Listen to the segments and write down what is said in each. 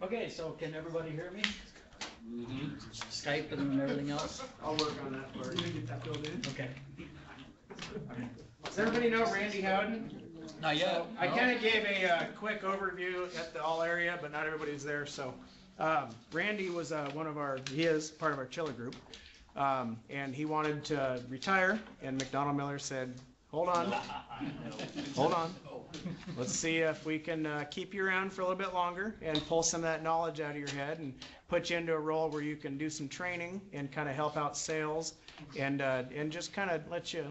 Okay, so can everybody hear me? Skype and everything else? I'll work on that part. You get that filled in? Okay. Does everybody know Randy Howden? Not yet. So I kind of gave a quick overview at the all area, but not everybody's there. So Randy was he is part of our chiller group, and he wanted to retire. And MacMiller said, "Hold on, hold on. Let's see if we can keep you around for a little bit longer and pull some of that knowledge out of your head and put you into a role where you can do some training and kind of help out sales and just kind of let you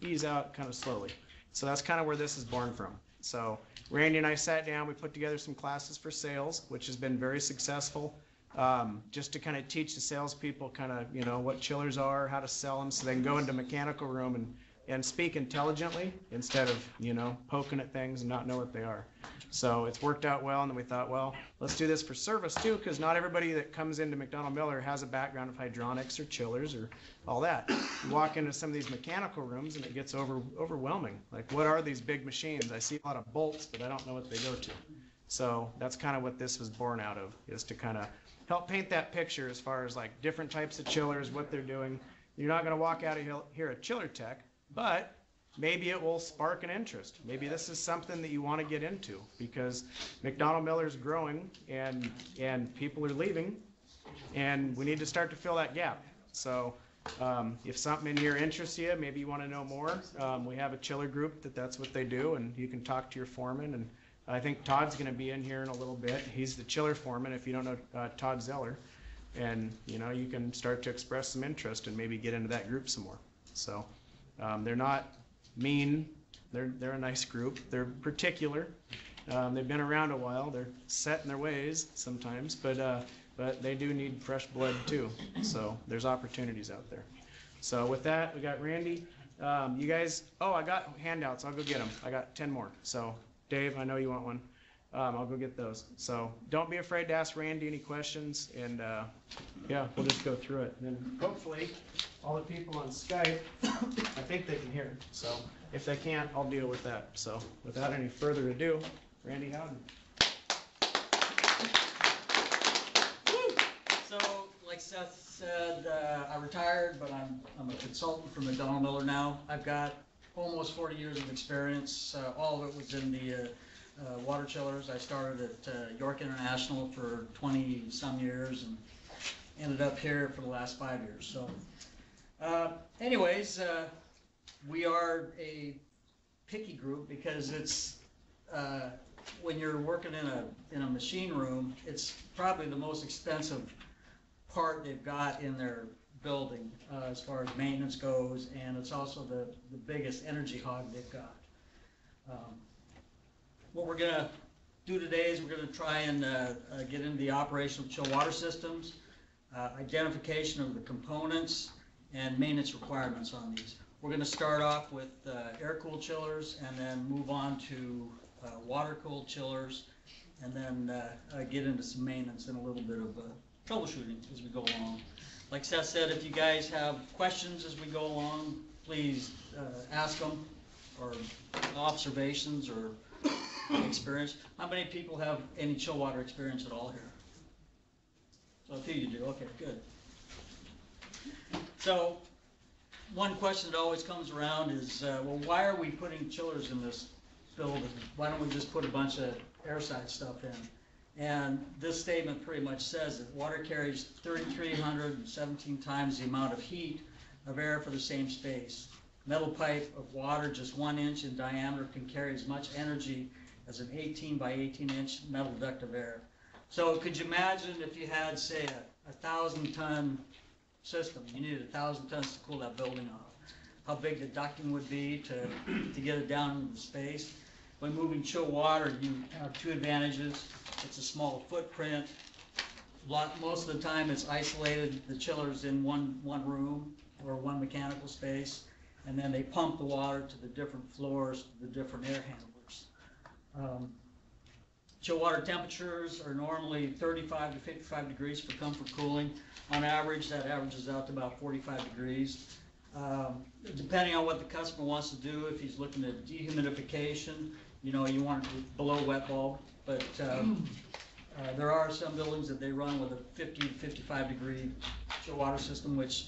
ease out kind of slowly." So that's kind of where this is born from. So Randy and I sat down, we put together some classes for sales, which has been very successful, just to kind of teach the salespeople kind of, what chillers are, how to sell them, so they can go into mechanical room and speak intelligently instead of, poking at things and not know what they are. So it's worked out well, and then we thought, well, let's do this for service too, because not everybody that comes into MacMiller has a background of hydronics or chillers or all that. You walk into some of these mechanical rooms and it gets overwhelming. Like, what are these big machines? I see a lot of bolts, but I don't know what they go to. So that's kind of what this was born out of, is to kind of help paint that picture as far as like different types of chillers, what they're doing. You're not going to walk out of here a chiller tech, but maybe it will spark an interest. Maybe this is something that you want to get into, because MacMiller is growing and people are leaving, and we need to start to fill that gap. So if something in here interests you, maybe you want to know more, we have a chiller group that's what they do, and you can talk to your foreman. And I think Todd's going to be in here in a little bit. He's the chiller foreman, if you don't know Todd Zeller. And you can start to express some interest and maybe get into that group some more. So they're not mean. They're a nice group. They're particular. They've been around a while. They're set in their ways sometimes, but they do need fresh blood too. So there's opportunities out there. So with that, we got Randy. You guys, I got handouts. I'll go get them. I got 10 more. So Dave, I know you want one. I'll go get those. So don't be afraid to ask Randy any questions, and yeah, we'll just go through it. And then hopefully all the people on Skype, I think they can hear. So if they can't, I'll deal with that. So without any further ado, Randy Howden. So, like Seth said, I retired, but I'm a consultant for MacMiller now. I've got almost 40 years of experience. All of it was in the water chillers. I started at York International for 20-some years and ended up here for the last 5 years. So, anyways, we are a picky group because it's when you're working in a machine room, it's probably the most expensive part they've got in their building as far as maintenance goes, and it's also the biggest energy hog they've got. What we're going to do today is we're going to try and get into the operation of chill water systems, identification of the components, and maintenance requirements on these. We're going to start off with air-cooled chillers and then move on to water-cooled chillers, and then get into some maintenance and a little bit of troubleshooting as we go along. Like Seth said, if you guys have questions as we go along, please ask them, or observations or experience. How many people have any chill water experience at all here? So a few you do. Okay, good. So one question that always comes around is, well, why are we putting chillers in this building? Why don't we just put a bunch of airside stuff in? And this statement pretty much says that water carries 3,317 times the amount of heat of air for the same space. Metal pipe of water just 1 inch in diameter can carry as much energy as an 18 by 18 inch metal duct of air. So could you imagine if you had, say, a 1,000-ton system, you needed 1,000 tons to cool that building off, how big the ducting would be to get it down into the space. When moving chill water, you have two advantages. It's a small footprint. Most of the time it's isolated, the chiller's in one room or one mechanical space, and then they pump the water to the different floors, the different air handlers. Chill water temperatures are normally 35 to 55 degrees for comfort cooling. On average, that averages out to about 45 degrees. Depending on what the customer wants to do, if he's looking at dehumidification, you want it below wet bulb, but There are some buildings that they run with a 50 to 55 degree chill water system, which,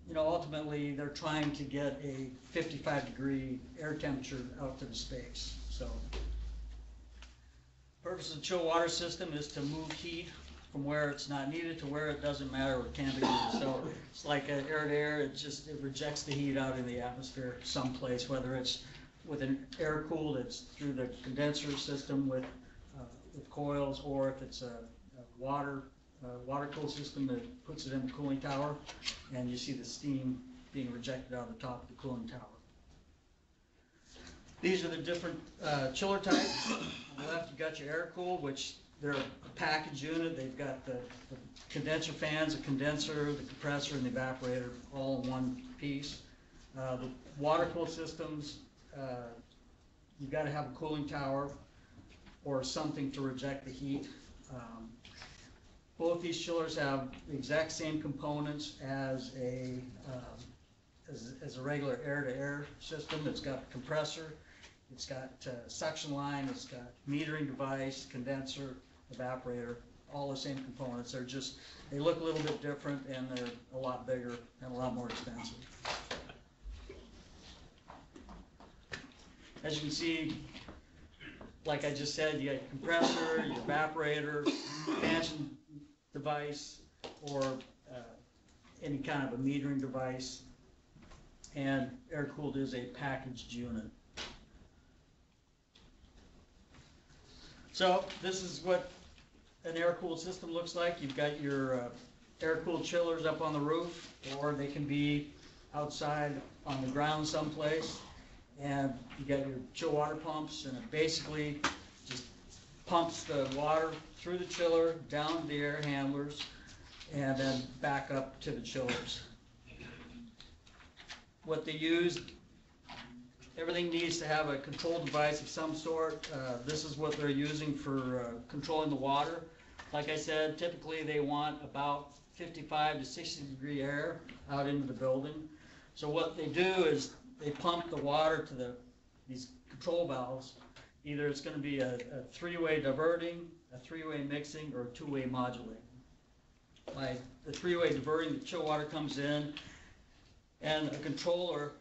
you know, ultimately they're trying to get a 55 degree air temperature out to the space. So, purpose of the chill water system is to move heat from where it's not needed to where it doesn't matter or can be used. So it's like an air to air, it rejects the heat out in the atmosphere someplace, whether it's with an air cooled, it's through the condenser system with coils, or if it's a water cooled system that puts it in the cooling tower, and you see the steam being rejected out of the top of the cooling tower. These are the different chiller types. On the left, you've got your air cooled, which they're a package unit. They've got the condenser fans, the condenser, the compressor, and the evaporator all in one piece. The water cooled systems, you've got to have a cooling tower or something to reject the heat. Both these chillers have the exact same components as a regular air-to-air system. It's got a compressor, it's got suction line, it's got metering device, condenser, evaporator, all the same components. They look a little bit different, and they're a lot bigger and a lot more expensive. As you can see, like I just said, you got your compressor, your evaporator, expansion device, or any kind of a metering device, and air-cooled is a packaged unit. So this is what an air-cooled system looks like. You've got your air-cooled chillers up on the roof, or they can be outside on the ground someplace. And you got your chill water pumps, and it basically just pumps the water through the chiller, down the air handlers, and then back up to the chillers. What they use, everything needs to have a control device of some sort. This is what they're using for controlling the water. Like I said, typically they want about 55 to 60 degree air out into the building. So what they do is they pump the water to these control valves. Either it's going to be a three-way diverting, a three-way mixing, or a two-way modulating. By the three-way diverting, the chill water comes in, and a controller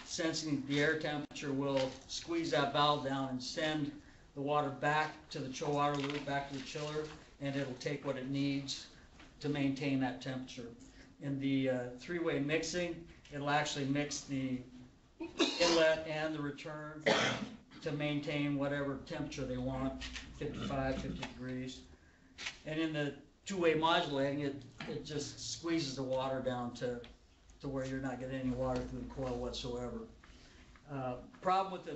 sensing the air temperature will squeeze that valve down and send the water back to the chill water loop, back to the chiller, and it'll take what it needs to maintain that temperature. In the three-way mixing, it'll actually mix the inlet and the return to maintain whatever temperature they want, 55, 50 degrees. And in the two-way modulating, it just squeezes the water down to where you're not getting any water through the coil whatsoever. Problem with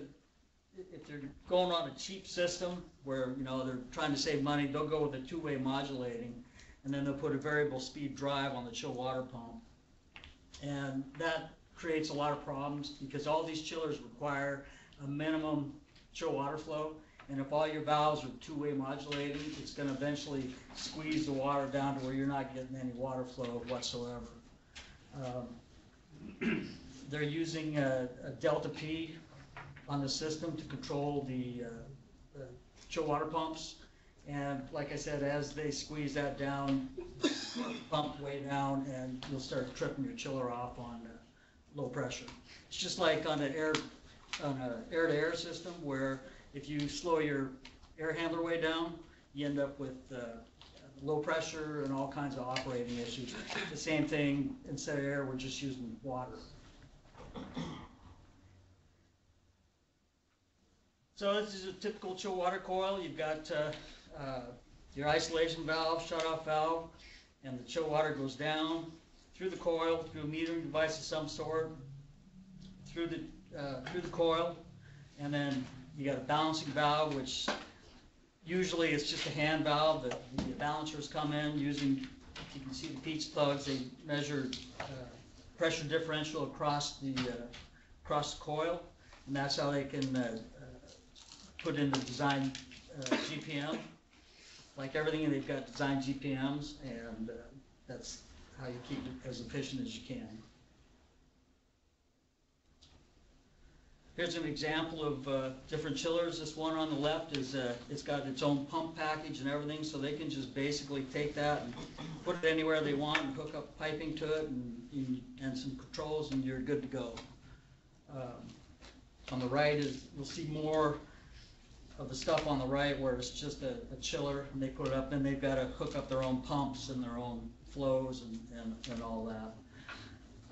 if they're going on a cheap system where, you know, they're trying to save money, they'll go with a two-way modulating, and then they'll put a variable speed drive on the chill water pump. And that creates a lot of problems because all these chillers require a minimum chill water flow, and if all your valves are two-way modulating, it's going to eventually squeeze the water down to where you're not getting any water flow whatsoever. They're using a delta P on the system to control the chill water pumps, and like I said, as they squeeze that down, pump way down, and you'll start tripping your chiller off on low pressure. It's just like on an air-to-air system, where if you slow your air handler way down, you end up with low pressure and all kinds of operating issues. The same thing, instead of air, we're just using water. So this is a typical chill water coil. You've got your isolation valve, shut-off valve, and the chill water goes down through the coil, through a metering device of some sort, through the coil, and then you got a balancing valve, which usually it's just a hand valve that the balancers come in using. You can see the Pete's plugs. They measure pressure differential across the coil, and that's how they can put in the design GPM. Like everything, they've got design GPMs, and that's how you keep it as efficient as you can. Here's an example of different chillers. This one on the left is, it's got its own pump package and everything, so they can just basically take that and put it anywhere they want and hook up piping to it and some controls, and you're good to go. On the right is, we'll see more of the stuff on the right where it's just a chiller, and they put it up, and they've got to hook up their own pumps and their own flows and all that.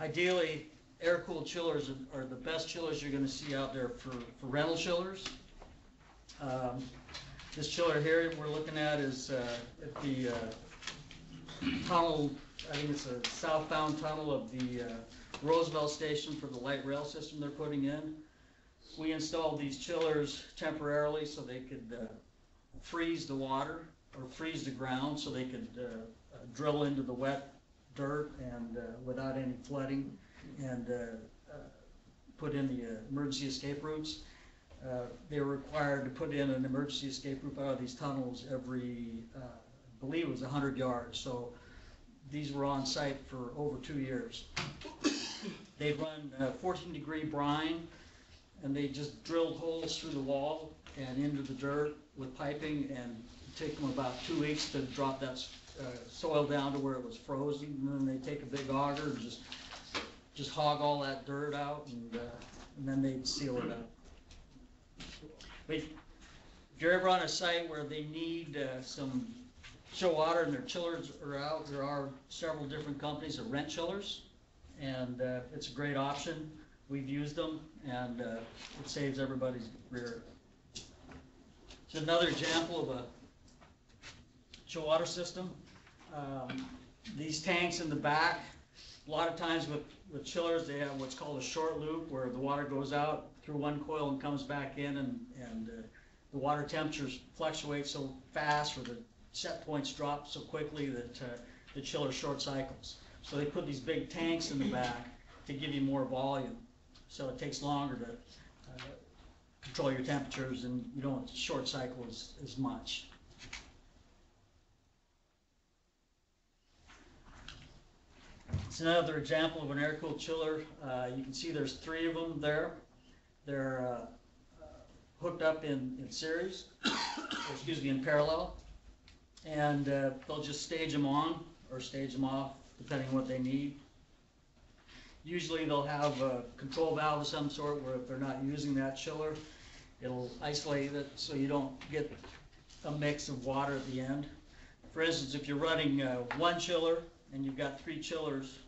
Ideally, air-cooled chillers are the best chillers you're going to see out there for rental chillers. This chiller here we're looking at is at the tunnel, I think it's a southbound tunnel of the Roosevelt station for the light rail system they're putting in. We installed these chillers temporarily so they could freeze the water or freeze the ground so they could drill into the wet dirt and without any flooding, and put in the emergency escape routes. They were required to put in an emergency escape route out of these tunnels every, I believe it was 100 yards. So these were on site for over 2 years. They'd run 14-degree brine, and they just drilled holes through the wall and into the dirt with piping, and take them about 2 weeks to drop that soil down to where it was frozen. And then they take a big auger and just hog all that dirt out, and then they'd seal it up. But if you're ever on a site where they need some chill water and their chillers are out, there are several different companies that rent chillers, and it's a great option. We've used them, and it saves everybody's rear. It's another example of a chill water system. These tanks in the back, a lot of times with chillers, they have what's called a short loop, where the water goes out through one coil and comes back in, and the water temperatures fluctuate so fast, or the set points drop so quickly that the chiller short cycles. So they put these big tanks in the back to give you more volume. So it takes longer to control your temperatures, and you don't short cycle as much. It's another example of an air-cooled chiller. You can see there's 3 of them there. They're hooked up in series, in parallel, and they'll just stage them on or stage them off depending on what they need. Usually they'll have a control valve of some sort where if they're not using that chiller, it'll isolate it so you don't get a mix of water at the end. For instance, if you're running one chiller and you've got 3 chillers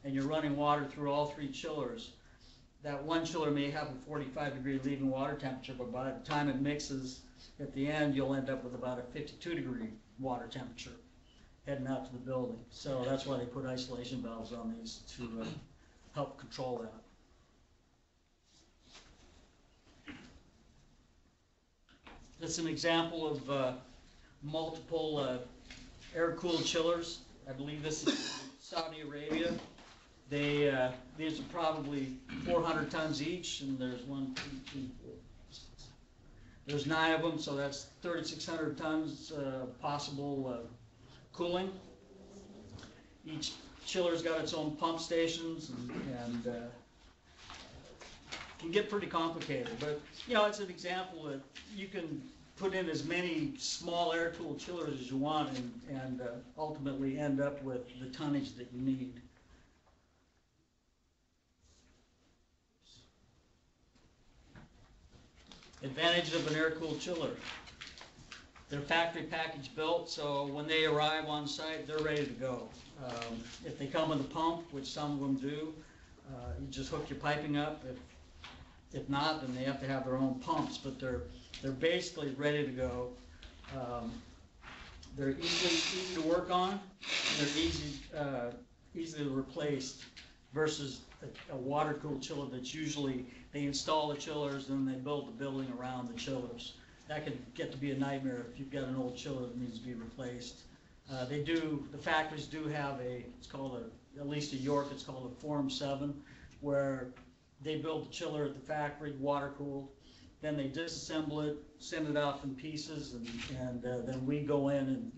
and you're running water through all 3 chillers, that one chiller may have a 45-degree leaving water temperature, but by the time it mixes at the end, you'll end up with about a 52-degree water temperature heading out to the building. So that's why they put isolation valves on these, to help control that. That's an example of multiple air-cooled chillers. I believe this is Saudi Arabia. These are probably 400 tons each, and there's 1, 2, 3, 4, 5, 6, 7. There's 9 of them, so that's 3,600 tons possible cooling. Each chiller's got its own pump stations, and can get pretty complicated. But you know, it's an example that you can put in as many small air-cooled chillers as you want, and ultimately end up with the tonnage that you need. Advantage of an air-cooled chiller. They're factory package built, so when they arrive on site, they're ready to go. If they come with a pump, which some of them do, you just hook your piping up. If not, then they have to have their own pumps, but they're basically ready to go. They're easy to work on. They're easily replaced versus a water-cooled chiller that's usually, they install the chillers and then they build the building around the chillers. That can get to be a nightmare if you've got an old chiller that needs to be replaced. The factories do have it's called at least at York, it's called a Form 7, where they build the chiller at the factory, water-cooled, then they disassemble it, send it out in pieces, and then we go in and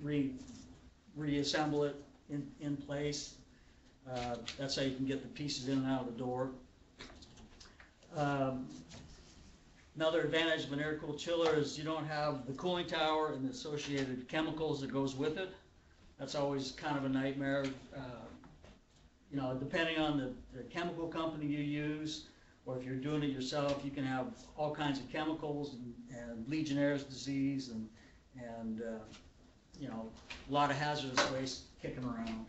reassemble it in place. That's how you can get the pieces in and out of the door. Another advantage of an air-cooled chiller is you don't have the cooling tower and the associated chemicals that goes with it. That's always kind of a nightmare. You know, depending on the chemical company you use, or if you're doing it yourself, you can have all kinds of chemicals and Legionnaire's disease and you know, a lot of hazardous waste kicking around.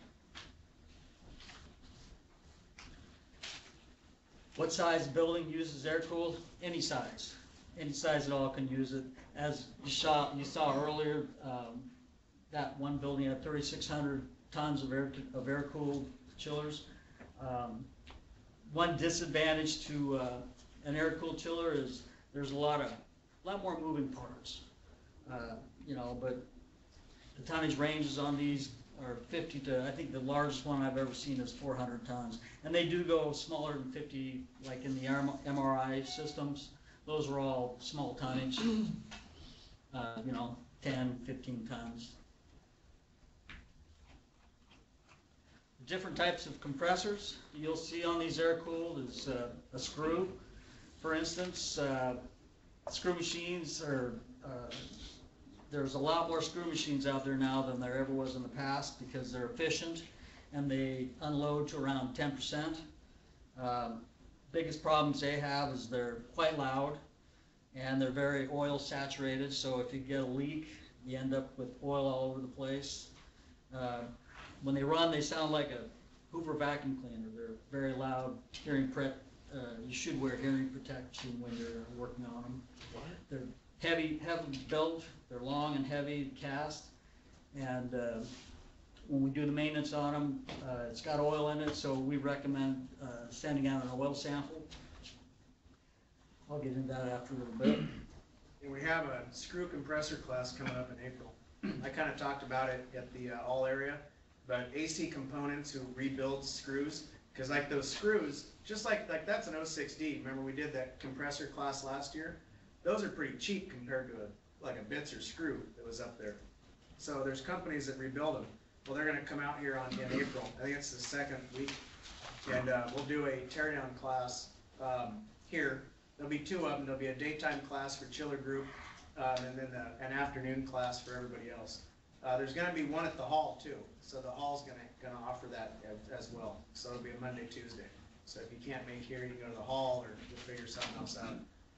What size building uses air-cooled? Any size. Any size at all can use it. As you saw earlier, that one building had 3,600 tons of air-cooled chillers. One disadvantage to an air-cooled chiller is there's a lot more moving parts. You know, but the tonnage ranges on these are 50 to, I think the largest one I've ever seen is 400 tons. And they do go smaller than 50, like in the MRI systems. Those are all small tonnage, you know, 10, 15 tons. Different types of compressors you'll see on these air-cooled is a screw. For instance, screw machines are, there's a lot more screw machines out there now than there ever was in the past because they're efficient and they unload to around 10%. Biggest problems they have is they're quite loud and they're very oil saturated, so if you get a leak, you end up with oil all over the place. When they run, they sound like a Hoover vacuum cleaner. They're very loud. You should wear hearing protection when you're working on them. They're heavy built. They're long and heavy cast. And when we do the maintenance on them, it's got oil in it, so we recommend sending out an oil sample. I'll get into that after a little bit. And we have a screw compressor class coming up in April. I kind of talked about it at the all area, but AC Components who rebuilds screws, because like those screws, just like that's an 06D. Remember we did that compressor class last year? Those are pretty cheap compared to like a Bitzer screw that was up there. So there's companies that rebuild them. Well, they're going to come out here in April. I think it's the second week, and we'll do a teardown class here. There'll be two of them. There'll be a daytime class for chiller group, and then an afternoon class for everybody else. There's going to be one at the hall too, so the hall's going to offer that as well. So it'll be a Monday, Tuesday. So if you can't make here, you can go to the hall or you'll figure something else out.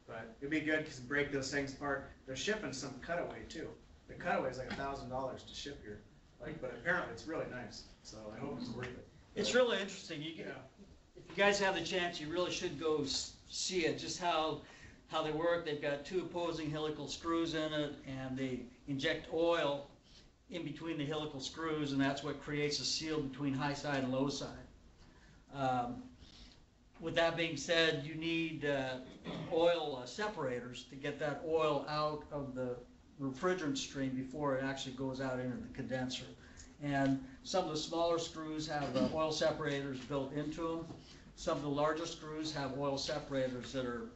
But it'll be good because break those things apart. They're shipping some cutaway too. The cutaway is like $1,000 to ship here. But apparently it's really nice. So I hope it's worth it. It's really interesting. If you guys have the chance, you really should go see it. Just how they work. They've got two opposing helical screws in it, and they inject oil in between the helical screws, and that's what creates a seal between high side and low side. With that being said, you need oil separators to get that oil out of the refrigerant stream before it actually goes out into the condenser. And some of the smaller screws have oil separators built into them. Some of the larger screws have oil separators that are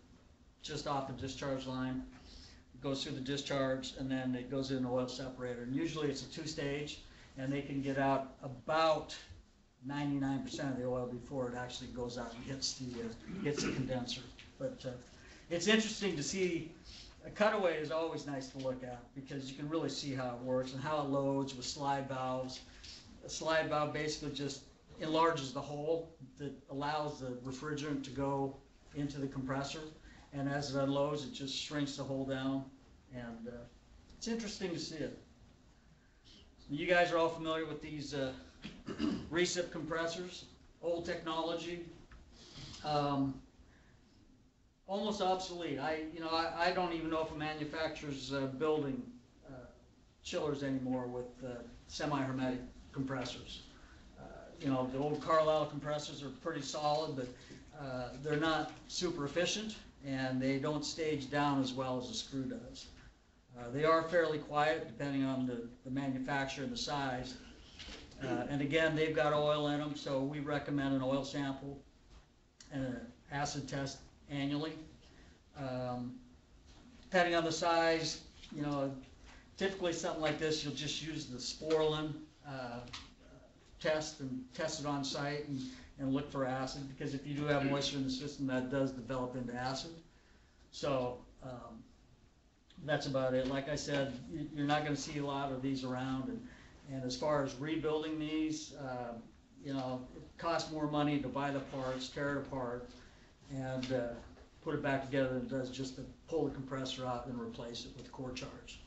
just off the discharge line. It goes through the discharge and then it goes in an oil separator. And usually it's a two-stage, and they can get out about 99% of the oil before it actually goes out and hits the condenser. But it's interesting to see. A cutaway is always nice to look at because you can really see how it works and how it loads with slide valves. A slide valve basically just enlarges the hole that allows the refrigerant to go into the compressor, and as it unloads, it just shrinks the hole down, and it's interesting to see it. You guys are all familiar with these Recip compressors, old technology. Almost obsolete. I don't even know if a manufacturer's building chillers anymore with semi-hermetic compressors. The old Carlisle compressors are pretty solid, but they're not super efficient, and they don't stage down as well as a screw does. They are fairly quiet depending on the manufacturer and the size. And again, they've got oil in them, so we recommend an oil sample and an acid test annually. Depending on the size, typically something like this, you'll just use the Sporlin test and test it on site and look for acid, because if you do have moisture in the system, that does develop into acid. So, that's about it. Like I said, you're not gonna see a lot of these around, and as far as rebuilding these, you know, it costs more money to buy the parts, tear it apart, and put it back together than it does just to pull the compressor out and replace it with core charge.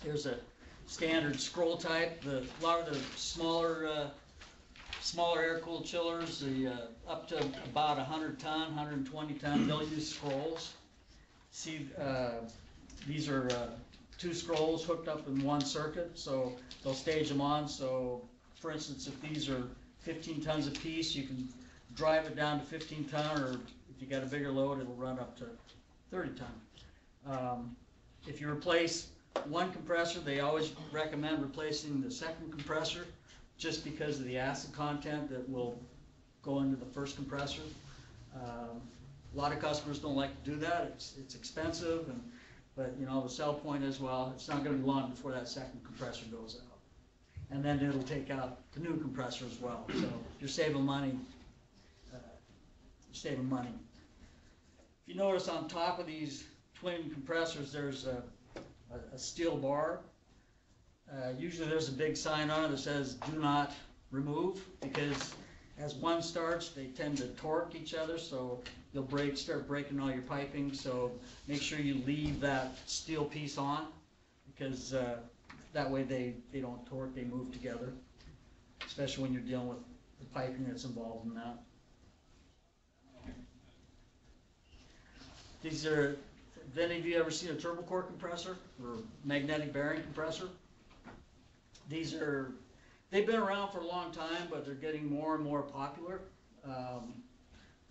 Here's a standard scroll type. A lot of the smaller air-cooled chillers, up to about 100 ton, 120 ton, they'll use scrolls. See, these are 2 scrolls hooked up in one circuit, so they'll stage them on. So, for instance, if these are 15 tons apiece, you can drive it down to 15 ton, or if you got a bigger load, it'll run up to 30 ton. If you replace one compressor, they always recommend replacing the second compressor, just because of the acid content that will go into the first compressor. A lot of customers don't like to do that. It's expensive, but you know, the sell point is, well, it's not going to be long before that second compressor goes out, and then it'll take out the new compressor as well. So you're saving money. If you notice on top of these twin compressors, there's a steel bar. Usually there's a big sign on it that says "Do not remove," because as one starts, they tend to torque each other, so you'll start breaking all your piping. So make sure you leave that steel piece on, because that way they don't torque, they move together, especially when you're dealing with the piping that's involved in that. These are, have any of you ever seen a TurboCor compressor or magnetic bearing compressor? These are, they've been around for a long time, but they're getting more and more popular.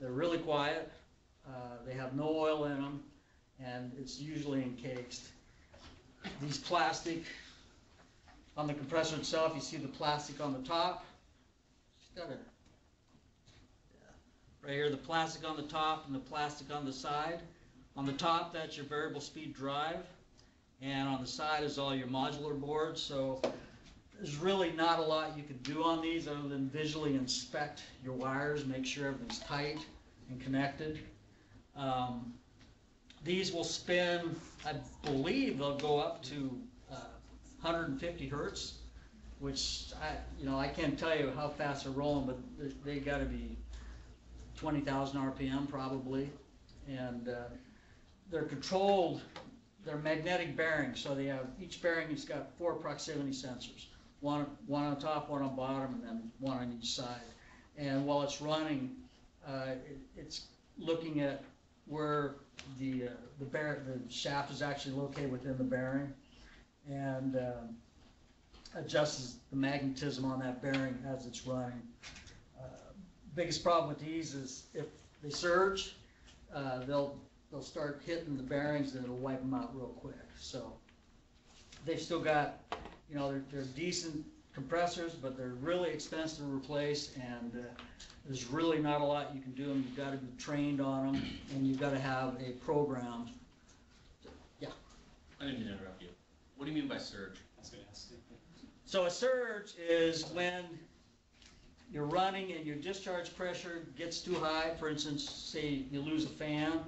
They're really quiet. They have no oil in them, and it's usually encased. These plastic, on the compressor itself, you see the plastic on the top. Right here, the plastic on the top and the plastic on the side. On the top, that's your variable speed drive, and on the side is all your modular boards. So there's really not a lot you can do on these other than visually inspect your wires, make sure everything's tight and connected. These will spin, I believe they'll go up to 150 hertz, which I can't tell you how fast they're rolling, but they got to be 20,000 RPM probably, and they're controlled. They're magnetic bearings, so they have, each bearing has got 4 proximity sensors, one on top, one on bottom, and then one on each side. And while it's running, it's looking at where the shaft is actually located within the bearing, and adjusts the magnetism on that bearing as it's running. Biggest problem with these is if they surge, they'll start hitting the bearings and it'll wipe them out real quick. So they've still got, they're decent compressors, but they're really expensive to replace, and there's really not a lot you can do them. You've got to be trained on them, and you've got to have a program. Yeah. I didn't mean to interrupt you. What do you mean by surge? So a surge is when you're running and your discharge pressure gets too high. For instance, say you lose a fan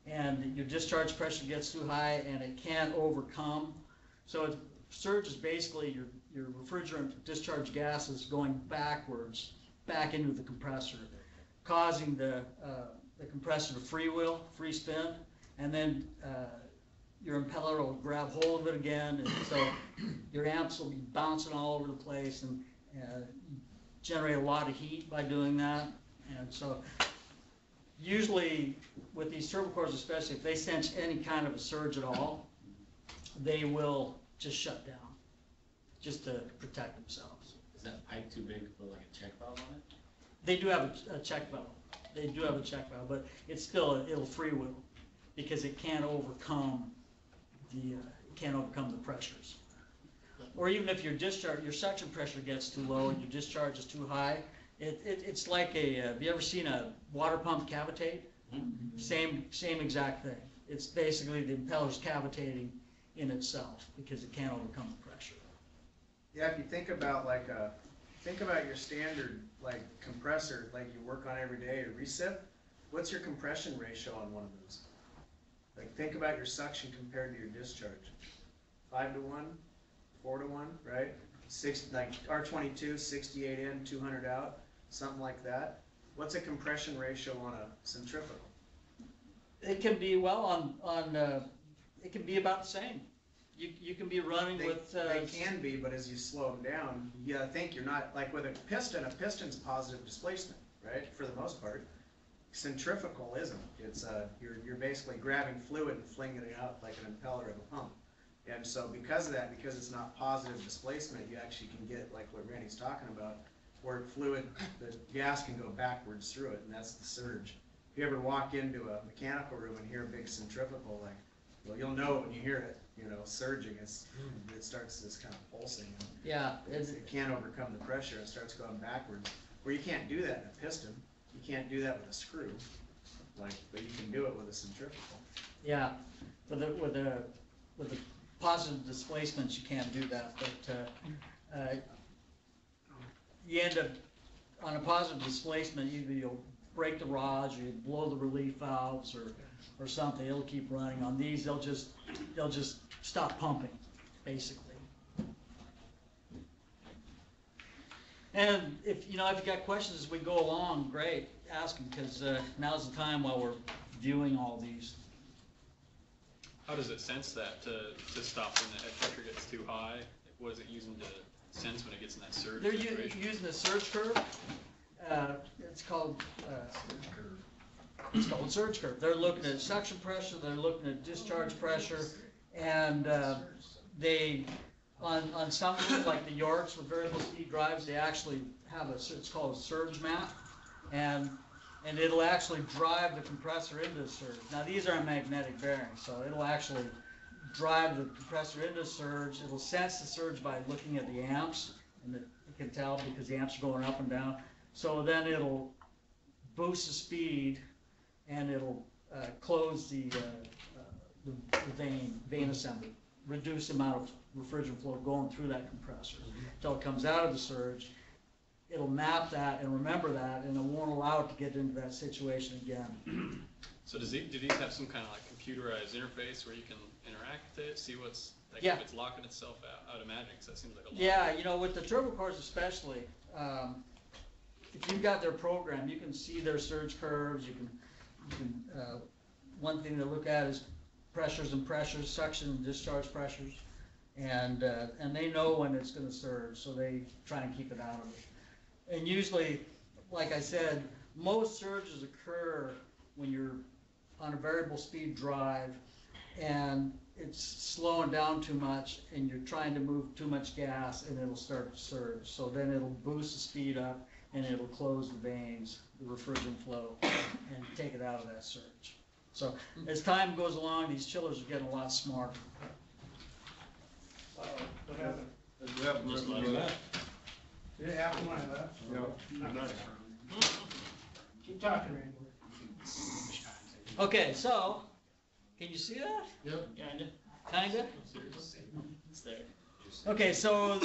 and your discharge pressure gets too high and it can't overcome. So surge is basically your refrigerant discharge gases going backwards, back into the compressor, causing the compressor to free spin, and then your impeller will grab hold of it again, and so your amps will be bouncing all over the place, and generate a lot of heat by doing that. And so usually with these TurboCors especially, if they sense any kind of a surge at all, they will just shut down, just to protect themselves. Is that pipe too big to put like a check valve on it? They do have a check valve. They do have a check valve, but it's still, it'll freewheel because it can't overcome the pressures. Or even if your suction pressure gets too low and your discharge is too high, it's like have you ever seen a water pump cavitate? Mm-hmm. Same exact thing. It's basically the impeller's cavitating in itself because it can't overcome the pressure. Yeah, if you think about think about your standard, like, compressor, like you work on every day, or Recip. What's your compression ratio on one of those? Like, think about your suction compared to your discharge. 5-to-1, 4-to-1, right? Like R22, 68 in, 200 out, something like that. What's a compression ratio on a centrifugal? It can be, well, it can be about the same. You can be running with. They can be, but as you slow them down, you gotta think you're not, like with a piston's positive displacement, right, for the most part. Centrifugal isn't. It's you're basically grabbing fluid and flinging it out like an impeller of a pump. And so because of that, because it's not positive displacement, you actually can get, like what Randy's talking about, where fluid, the gas can go backwards through it, and that's the surge. If you ever walk into a mechanical room and hear a big centrifugal, like, well, you'll know when you hear it, you know, surging. It starts this kind of pulsing. Yeah. It can't overcome the pressure. It starts going backwards. Where you can't do that in a piston. You can't do that with a screw. Like, but you can do it with a centrifugal. Yeah, with the positive displacements, you can't do that, but you end up on a positive displacement. Either you'll break the rods, or you blow the relief valves, or something. It'll keep running. On these, they'll just stop pumping, basically. And if you got questions as we go along, great, ask them, because now's the time while we're viewing all these. How does it sense that to stop when the head pressure gets too high? What is it using to sense when it gets in that surge They're situation? using the surge curve. It's called surge curve. They're looking at suction pressure. They're looking at discharge pressure, and they on some of them, like the Yorks with variable speed drives, they actually have it's called a surge map, and it'll actually drive the compressor into the surge. Now these are magnetic bearings, so it'll actually drive the compressor into surge. It'll sense the surge by looking at the amps, and it can tell because the amps are going up and down. So then it'll boost the speed, and it'll close the vein assembly, reduce the amount of refrigerant flow going through that compressor until it comes out of the surge. It'll map that and remember that, and it won't allow it to get into that situation again. So do these have some kind of like computerized interface where you can interact with it, see what's like Yeah. if it's locking itself out? I'd imagine, because that seems like a lot. Yeah, with the TurboCors especially, if you've got their program, you can see their surge curves. You can one thing to look at is pressures, suction and discharge pressures, and they know when it's going to surge, so they try and keep it out of it. And usually, like I said, most surges occur when you're on a variable speed drive and it's slowing down too much and you're trying to move too much gas, and it'll start to surge. So then it'll boost the speed up and it'll close the veins, the refrigerant flow, and take it out of that surge. So as time goes along, these chillers are getting a lot smarter. What happened? Just let it go. Did it happen when I left? No. Keep talking, Randy. Okay, so, can you see that? Yep. Kinda? It's there. Okay, so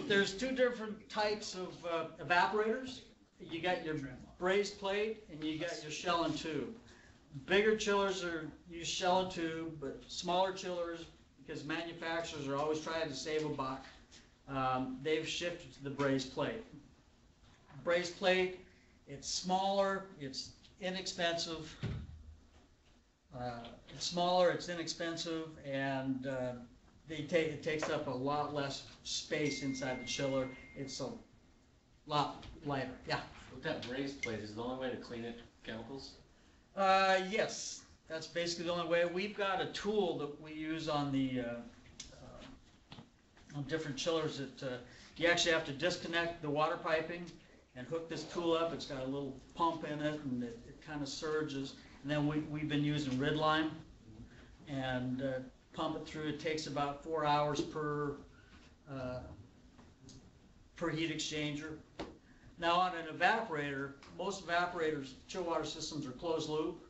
there's two different types of evaporators. You got your brazed plate and you got your shell and tube. Bigger chillers use shell and tube, but smaller chillers, because manufacturers are always trying to save a buck, they've shifted to the brazed plate. Brazed plate, it's smaller, it's inexpensive. And it takes up a lot less space inside the chiller. It's a lot lighter. Yeah. With that brazed plate, is the only way to clean it chemicals? Yes, that's basically the only way. We've got a tool that we use on the on different chillers that you actually have to disconnect the water piping and hook this tool up. It's got a little pump in it, and it kind of surges. And then we've been using red lime and pump it through. It takes about 4 hours per heat exchanger. Now on an evaporator, most evaporators, chill water systems are closed loop,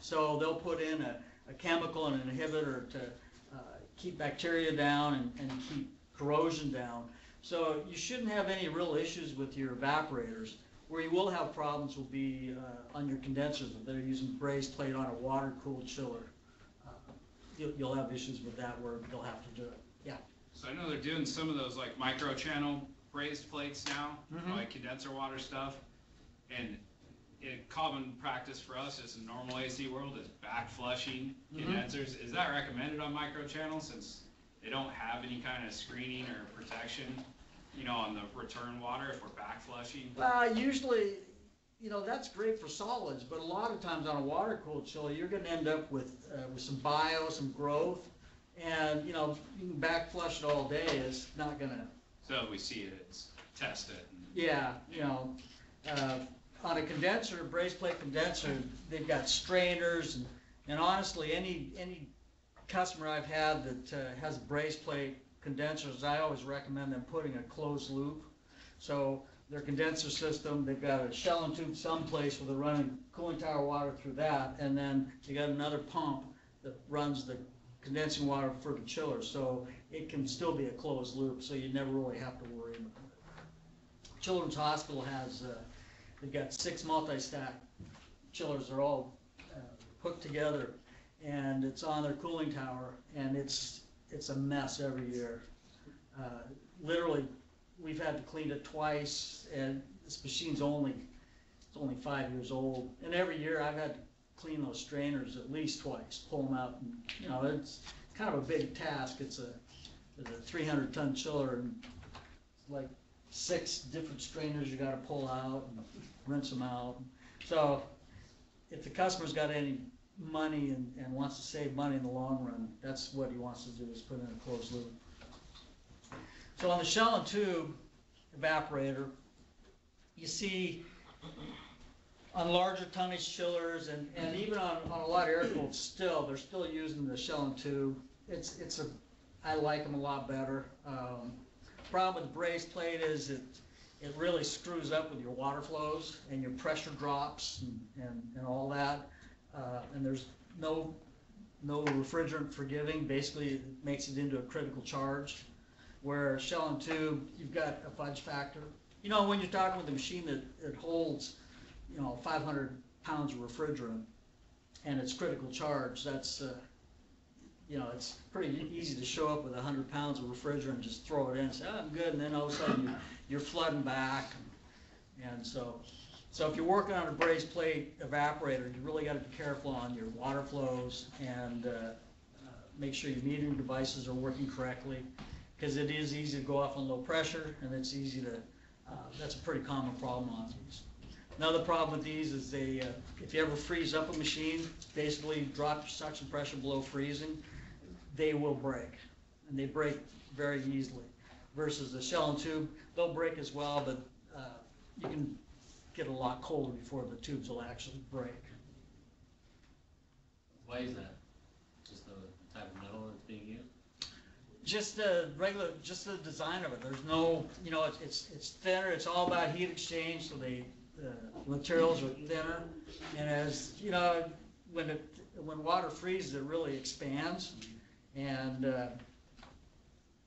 so they'll put in a chemical and an inhibitor to keep bacteria down and keep corrosion down. So you shouldn't have any real issues with your evaporators. Where you will have problems will be on your condensers if they're using brazed plate on a water-cooled chiller. You'll have issues with that where they'll have to do it. Yeah. So I know they're doing some of those like micro-channel brazed plates now, like condenser water stuff. And common practice for us as a normal AC world is back flushing condensers. Is that recommended on micro-channels since they don't have any kind of screening or protection, you know, on the return water if we're back flushing? Usually, you know, that's great for solids, but a lot of times on a water-cooled chiller, you're gonna end up with some bio, some growth, and, you know, you can back flush it all day, it's not gonna. So if we see it, it's test it. Yeah, you know, on a condenser, brazed plate condenser, they've got strainers, and honestly, any customer I've had that has brazed plate condensers, I always recommend them putting a closed loop. So their condenser system, they've got a shell and tube someplace where they're running cooling tower water through that, and then they got another pump that runs the condensing water for the chiller. So it can still be a closed loop, so you never really have to worry about it. Children's Hospital has, they've got 6 multi-stack chillers. They're all hooked together, and it's on their cooling tower, and it's a mess every year. Literally, we've had to clean it twice, and this machine's only 5 years old. And every year I've had to clean those strainers at least twice, pull them out, and, you know, it's kind of a big task. It's a 300-ton chiller, and it's like 6 different strainers you gotta pull out and rinse them out. So if the customer's got any money and wants to save money in the long run, that's what he wants to do, is put in a closed loop. So on the shell and tube evaporator, you see on larger tonnage chillers and even on a lot of air-cooled still, they're still using the shell and tube. I like them a lot better. Problem with brazed plate is it really screws up with your water flows and your pressure drops and all that. And there's no refrigerant forgiving. Basically, it makes it into a critical charge. Where shell and tube, you've got a fudge factor. You know, when you're talking with a machine that holds, you know, 500 pounds of refrigerant and it's critical charge, that's, you know, it's pretty easy to show up with 100 pounds of refrigerant and just throw it in and say, oh, I'm good, and then all of a sudden you're flooding back. And so if you're working on a brazed plate evaporator, you really got to be careful on your water flows and make sure your metering devices are working correctly, because it is easy to go off on low pressure, and it's easy to, that's a pretty common problem on these. Another problem with these is if you ever freeze up a machine, basically drop your suction pressure below freezing, they will break, and they break very easily. Versus the shell and tube, they'll break as well, but you can get a lot colder before the tubes will actually break. Why is that? Just the type of metal that's being used? Just the design of it. There's no, you know, it's thinner. It's all about heat exchange, so the materials are thinner. And as you know, when water freezes, it really expands, and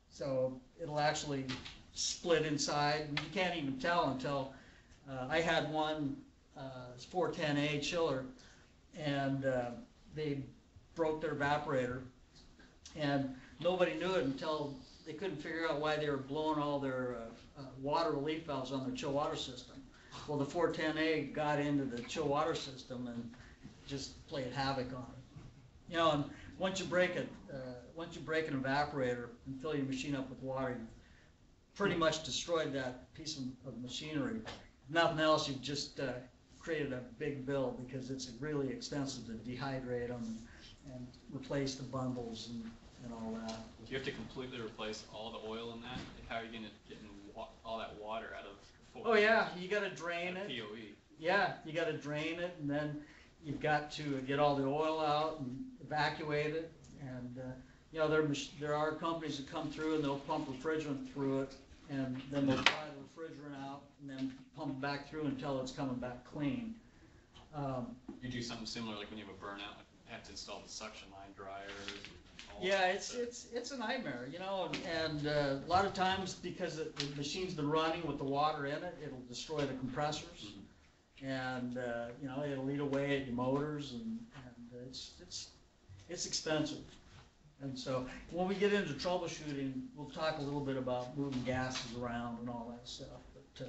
so it'll actually split inside. And you can't even tell until I had one 410A chiller, and they broke their evaporator, and nobody knew it until they couldn't figure out why they were blowing all their water relief valves on their chill water system. Well, the 410A got into the chill water system and just played havoc on it. You know, and once you break an evaporator and fill your machine up with water, you've pretty much destroyed that piece of machinery. If nothing else, you've just created a big bill, because it's really expensive to dehydrate them and replace the bundles and all that. Do you have to completely replace all the oil in that? How are you gonna get all that water out of? Oh yeah, you gotta drain it. POE. Yeah, you gotta drain it, and then you've got to get all the oil out and evacuate it. And you know, there are companies that come through and they'll pump refrigerant through it, and then they'll dry the refrigerant out and then pump it back through until it's coming back clean. You do something similar like when you have a burnout, like have to install the suction line dryers. And all Yeah, that stuff. it's a nightmare, you know, and a lot of times because the machine's been running with the water in it, it'll destroy the compressors. And, you know, it'll eat away at your motors and it's expensive. And so when we get into troubleshooting, we'll talk a little bit about moving gases around and all that stuff, but,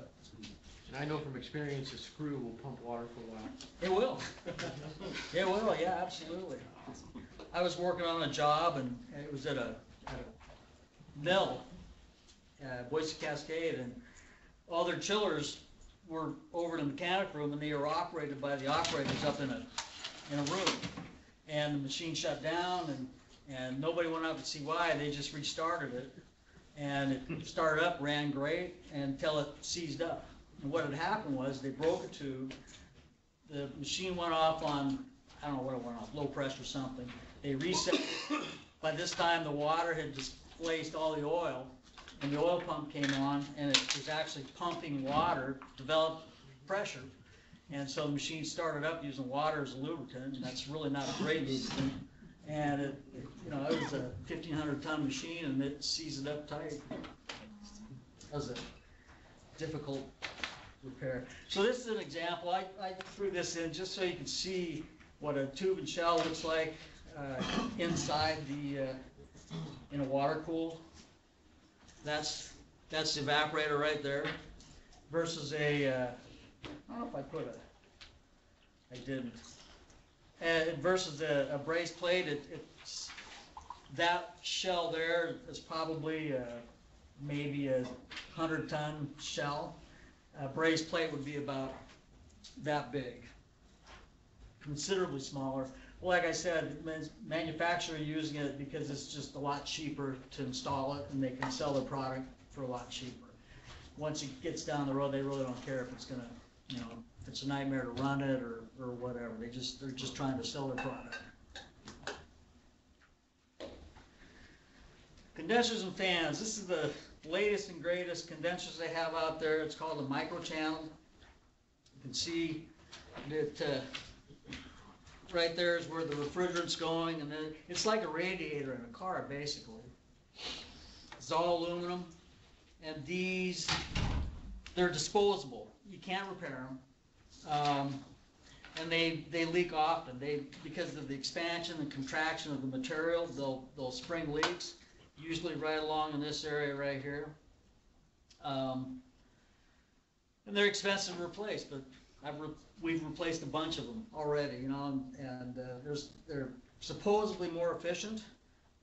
And I know from experience, a screw will pump water for a while. it will. It will, yeah, absolutely. I was working on a job and it was at a mill, Boise Cascade, and all their chillers were over in the mechanic room and they were operated by the operators up in a room. And the machine shut down and nobody went out to see why, they just restarted it. And it started up, ran great until it seized up. And what had happened was they broke a tube, the machine went off on, I don't know what it went off, low pressure or something. They reset it. By this time the water had displaced all the oil and the oil pump came on and it was actually pumping water, developed pressure. And so the machine started up using water as a lubricant, and that's really not a great lubricant. And it you know, it was a 1,500 ton machine and it seized it up tight. That was a difficult repair. So this is an example. I threw this in just so you can see what a tube and shell looks like inside the in a water cool. That's the evaporator right there versus a I don't know if I put a, I didn't. Versus a brazed plate, it's that shell there is probably maybe a 100-ton shell. A brazed plate would be about that big, considerably smaller. Well, like I said, manufacturers are using it because it's just a lot cheaper to install it, and they can sell their product for a lot cheaper. Once it gets down the road, they really don't care if it's gonna, you know, if it's a nightmare to run it or whatever. They're just trying to sell their product. Condensers and fans. This is the latest and greatest condensers they have out there. It's called a micro channel. You can see that right there is where the refrigerant's going, and then it's like a radiator in a car, basically. It's all aluminum, and these, they're disposable. You can't repair them, and they leak often. Because of the expansion and contraction of the material, they'll spring leaks, usually right along in this area right here. And they're expensive to replace, but we've replaced a bunch of them already, you know, and they're supposedly more efficient.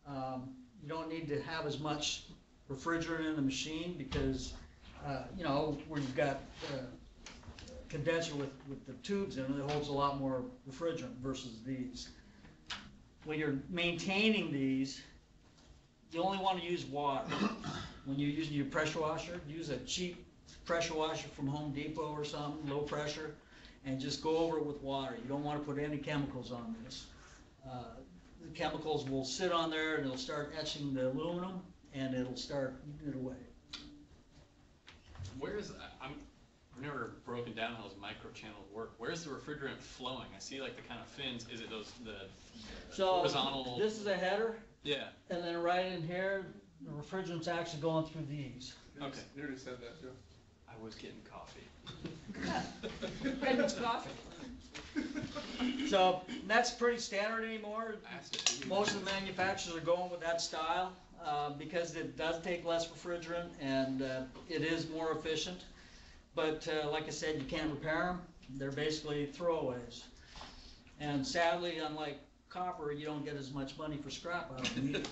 You don't need to have as much refrigerant in the machine because, you know, where you've got condenser with the tubes in it, it holds a lot more refrigerant versus these. When you're maintaining these, you only want to use water. When you're using your pressure washer, use a cheap pressure washer from Home Depot or something, low pressure, and just go over it with water. You don't want to put any chemicals on this. The chemicals will sit on there and it'll start etching the aluminum and it'll start eating it away. Where's, I've never broken down how those micro channels work. Where's the refrigerant flowing? I see like the kind of fins. Is it the So horizontal? this is a header, Yeah. and then right in here, the refrigerant's actually going through these. Okay. Nearly said that too. I was getting coffee. And it's coffee. So that's pretty standard anymore. I asked it. Most of the manufacturers are going with that style because it does take less refrigerant and it is more efficient. But like I said, you can't repair them. They're basically throwaways. And sadly, unlike copper, you don't get as much money for scrap out of them.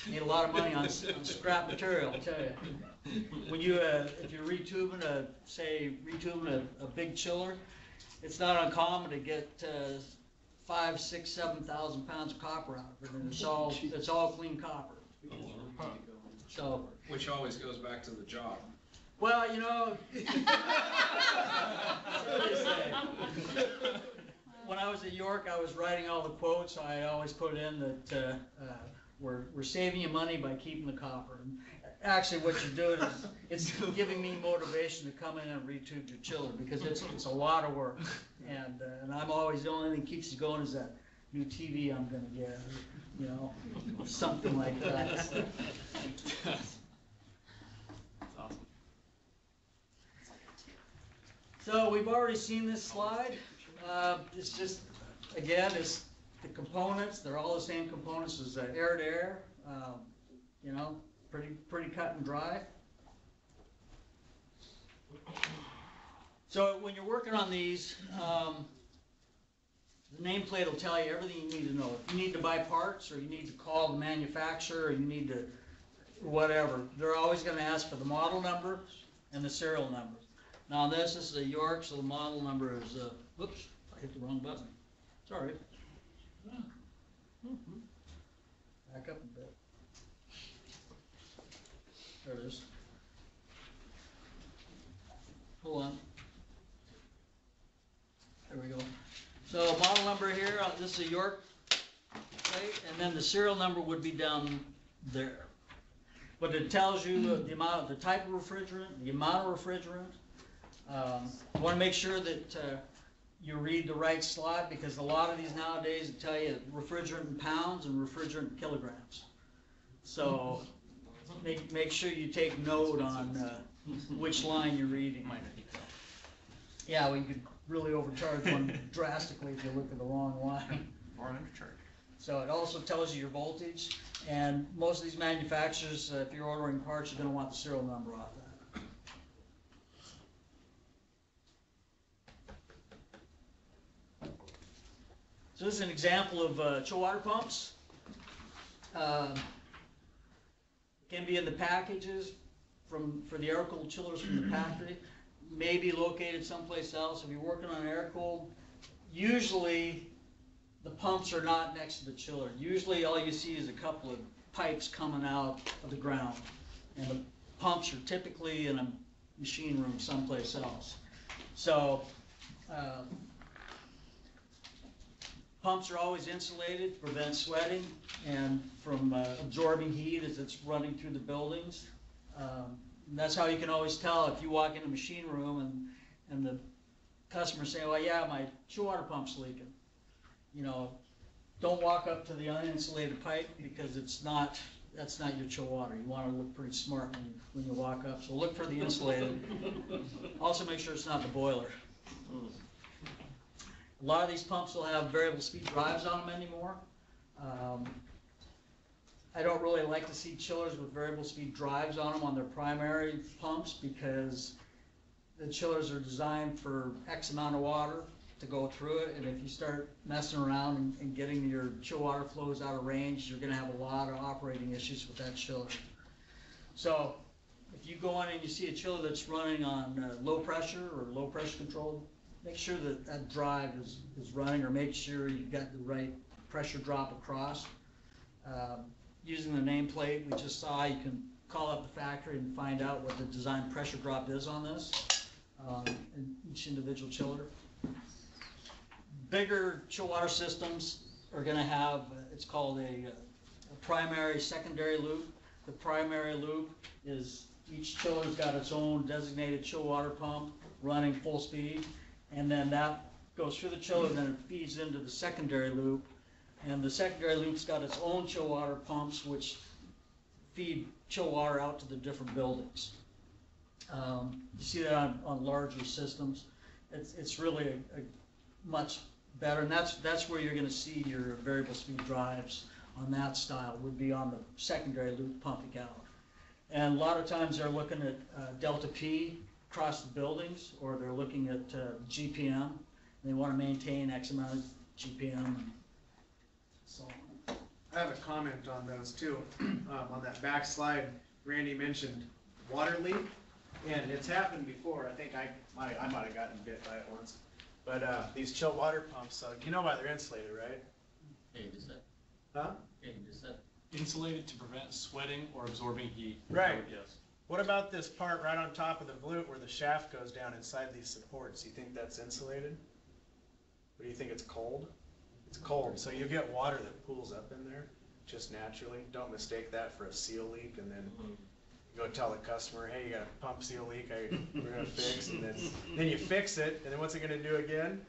You need a lot of money on scrap material, I tell you. When you, if you're retubing a big chiller, it's not uncommon to get 5,000, 6,000, 7,000 pounds of copper out of it, and it's all clean copper. So, Which always goes back to the job. well, you know, so they say. When I was at York, I was writing all the quotes, so I always put in that we're saving you money by keeping the copper. actually what you're doing is, it's giving me motivation to come in and retube your chiller, because it's a lot of work. And I'm always, the only thing that keeps you going is that new TV I'm gonna get, you know, something like that. So. That's awesome. So we've already seen this slide. It's just, again, it's the components, they're all the same components as air to air, you know, pretty cut and dry. So when you're working on these, the nameplate will tell you everything you need to know. If you need to buy parts, or you need to call the manufacturer, or you need to, whatever, they're always gonna ask for the model number and the serial number. Now on this is a York, so the model number is, whoops, I hit the wrong button. Sorry. Back up a bit. There it is. Hold on. There we go. So model number here, this is a York plate, and then the serial number would be down there. But it tells you the amount, the type of refrigerant, the amount of refrigerant. You want to make sure that you read the right slide, because a lot of these nowadays will tell you refrigerant in pounds and refrigerant in kilograms. So make sure you take note on which line you're reading. Yeah, well, you could really overcharge one drastically if you look at the wrong line. Or an undercharge. So it also tells you your voltage, and most of these manufacturers, if you're ordering parts, you're going to want the serial number off that. So this is an example of chill water pumps. Can be in the packages for the air-cooled chillers from the factory. May be located someplace else. If you're working on air-cooled, usually the pumps are not next to the chiller. Usually all you see is a couple of pipes coming out of the ground, and the pumps are typically in a machine room someplace else. So pumps are always insulated to prevent sweating and from absorbing heat as it's running through the buildings. And that's how you can always tell if you walk in a machine room and the customer say, well, yeah, my chill water pump's leaking. You know, don't walk up to the uninsulated pipe, because that's not your chill water. You want to look pretty smart when you walk up. So look for the insulated. Also make sure it's not the boiler. A lot of these pumps will have variable speed drives on them anymore. I don't really like to see chillers with variable speed drives on them on their primary pumps, because the chillers are designed for X amount of water to go through it, and if you start messing around and getting your chill water flows out of range, you're going to have a lot of operating issues with that chiller. So if you go in and you see a chiller that's running on low pressure or low pressure control, make sure that that drive is running, or make sure you've got the right pressure drop across. Using the nameplate we just saw, you can call up the factory and find out what the design pressure drop is on this, in each individual chiller. Bigger chill water systems are going to have, it's called a primary, secondary loop. The primary loop is each chiller's got its own designated chill water pump running full speed, and then that goes through the chiller and then it feeds into the secondary loop. And the secondary loop's got its own chill water pumps, which feed chill water out to the different buildings. You see that on larger systems. It's really a much better, and that's where you're going to see your variable speed drives on that style, would be on the secondary loop pumping out. And a lot of times they're looking at delta P across the buildings, or they're looking at GPM. They want to maintain X amount of GPM. So I have a comment on those too. On that back slide, Randy mentioned water leak, and it's happened before. I think I might have gotten bit by it once. But these chill water pumps, you know why they're insulated, right? Yeah, you just said. Huh? Yeah, you just said. Insulated to prevent sweating or absorbing heat. Right. Yes. What about this part right on top of the flute where the shaft goes down inside these supports? You think that's insulated? Or do you think it's cold? It's cold, so you get water that pools up in there just naturally. Don't mistake that for a seal leak, and then You go tell the customer, hey, you got a pump seal leak, we're gonna fix, and then you fix it, and then what's it gonna do again?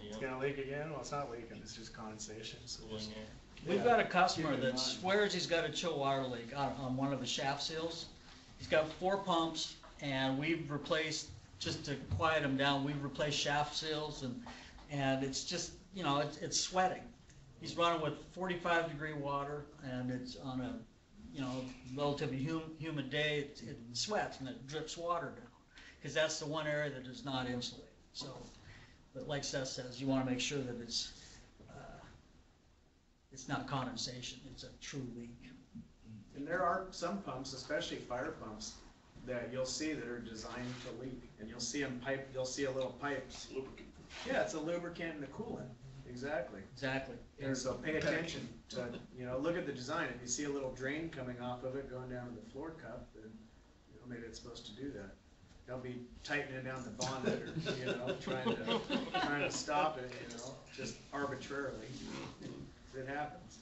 It's gonna leak again? Well, it's not leaking, it's just condensation, so just. We've Yeah. got a customer Keep in that mind. swears he's got a chill water leak on one of the shaft seals. He's got 4 pumps, and we've replaced, just to quiet him down, we've replaced shaft seals, and it's just, you know, it's sweating. He's running with 45-degree water, and it's on a, you know, relatively humid day, it sweats and it drips water down, because that's the one area that is not insulated. So, but like Seth says, you want to make sure that it's not condensation, it's a true leak. And there are some pumps, especially fire pumps, that you'll see that are designed to leak, and you'll see you'll see a little pipe. Yeah, it's a lubricant and a coolant, exactly. Exactly. And so pay attention to, you know, look at the design. If you see a little drain coming off of it going down to the floor cup, then, you know, maybe it's supposed to do that. They'll be tightening down the bonnet or, you know, trying to stop it, you know, just arbitrarily. It happens.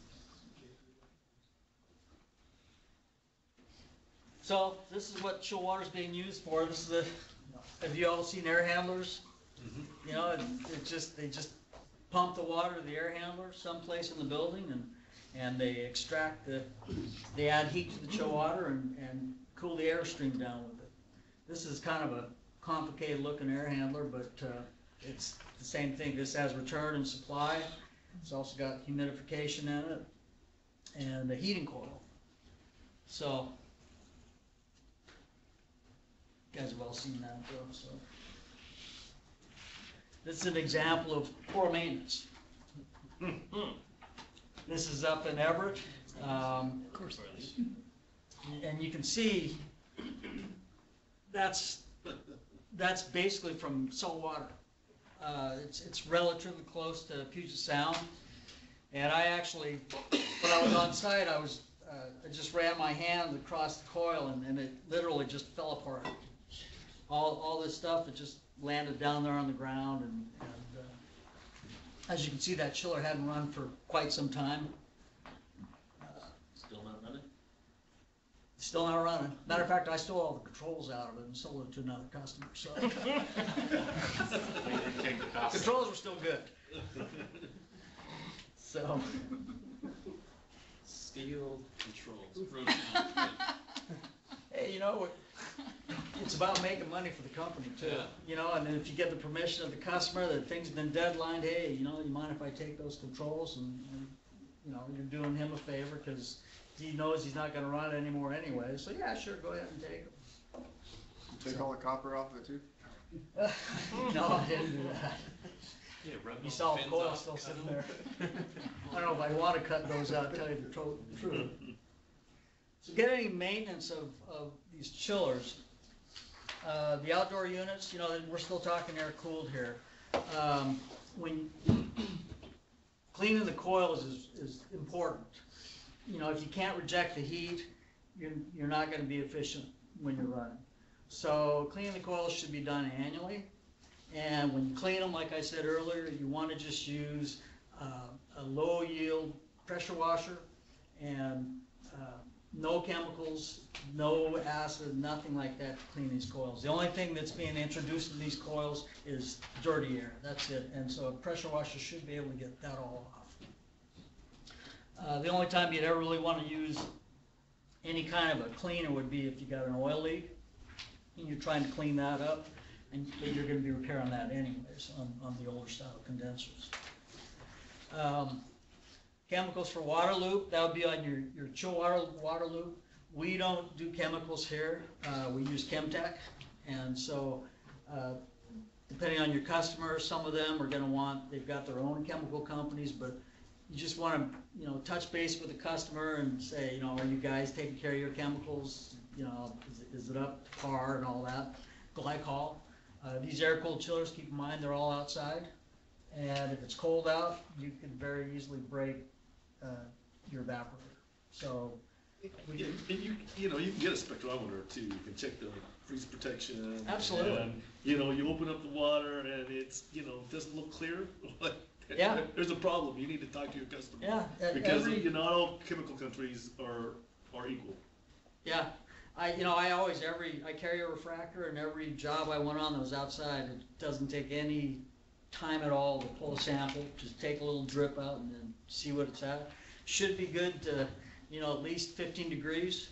So this is what chill water is being used for. This is have you all seen air handlers? You know, they just pump the water to the air handler someplace in the building, and they extract they add heat to the chill water and cool the airstream down with it. This is kind of a complicated looking air handler, but it's the same thing. This has return and supply. It's also got humidification in it and a heating coil. So, you guys have all seen that though, so. This is an example of poor maintenance. This is up in Everett. Of course it is. And you can see that's basically from salt water. It's relatively close to Puget Sound, and I actually, when I was on site, I just ran my hand across the coil, and it literally just fell apart. All this stuff, it just landed down there on the ground, and as you can see, that chiller hadn't run for quite some time. Still not running? Still not running. Matter of fact, I stole all the controls out of it and sold it to another customer, so. Controls were still good. So. Steel controls. Hey, you know, it's about making money for the company too. Yeah. You know, and if you get the permission of the customer that things have been deadlined, hey, you know, you mind if I take those controls, and you know, you're doing him a favor because he knows he's not gonna run it anymore anyway. So yeah, sure, go ahead and take them. Take all the copper off of it too? No, I didn't do that. Yeah, rub You those saw the pins coil off, still cut sitting them. there. I don't know if I wanna cut those out, tell you the truth. So getting maintenance of these chillers, the outdoor units, you know, we're still talking air cooled here. When cleaning the coils is important. You know, if you can't reject the heat, you're not gonna be efficient when you're running. So cleaning the coils should be done annually. And when you clean them, like I said earlier, you wanna just use a low yield pressure washer and no chemicals, no acid, nothing like that to clean these coils. The only thing that's being introduced in these coils is dirty air, that's it. And so a pressure washer should be able to get that all off. The only time you'd ever really want to use any kind of a cleaner would be if you got an oil leak and you're trying to clean that up, and you're going to be repairing that anyways on the older style condensers. Chemicals for water loop, that would be on your chill water loop. We don't do chemicals here, we use Chemtech, and so depending on your customer, some of them are gonna want, they've got their own chemical companies, but you just wanna, you know, touch base with the customer and say, you know, are you guys taking care of your chemicals? You know, is it up to par and all that? Glycol. These air-cooled chillers, keep in mind, they're all outside, and if it's cold out, you can very easily break your evaporator. So, And you know, you can get a spectrometer too, you can check the freeze protection. Absolutely. And, you know, you open up the water and it's, you know, doesn't look clear. Yeah. There's a problem, you need to talk to your customer. yeah, Because, you know, not all chemical countries are equal. yeah, I carry a refractor, and every job I went on that was outside, it doesn't take any time at all to pull a sample, just take a little drip out and then see what it's at. Should be good to, at least 15 degrees,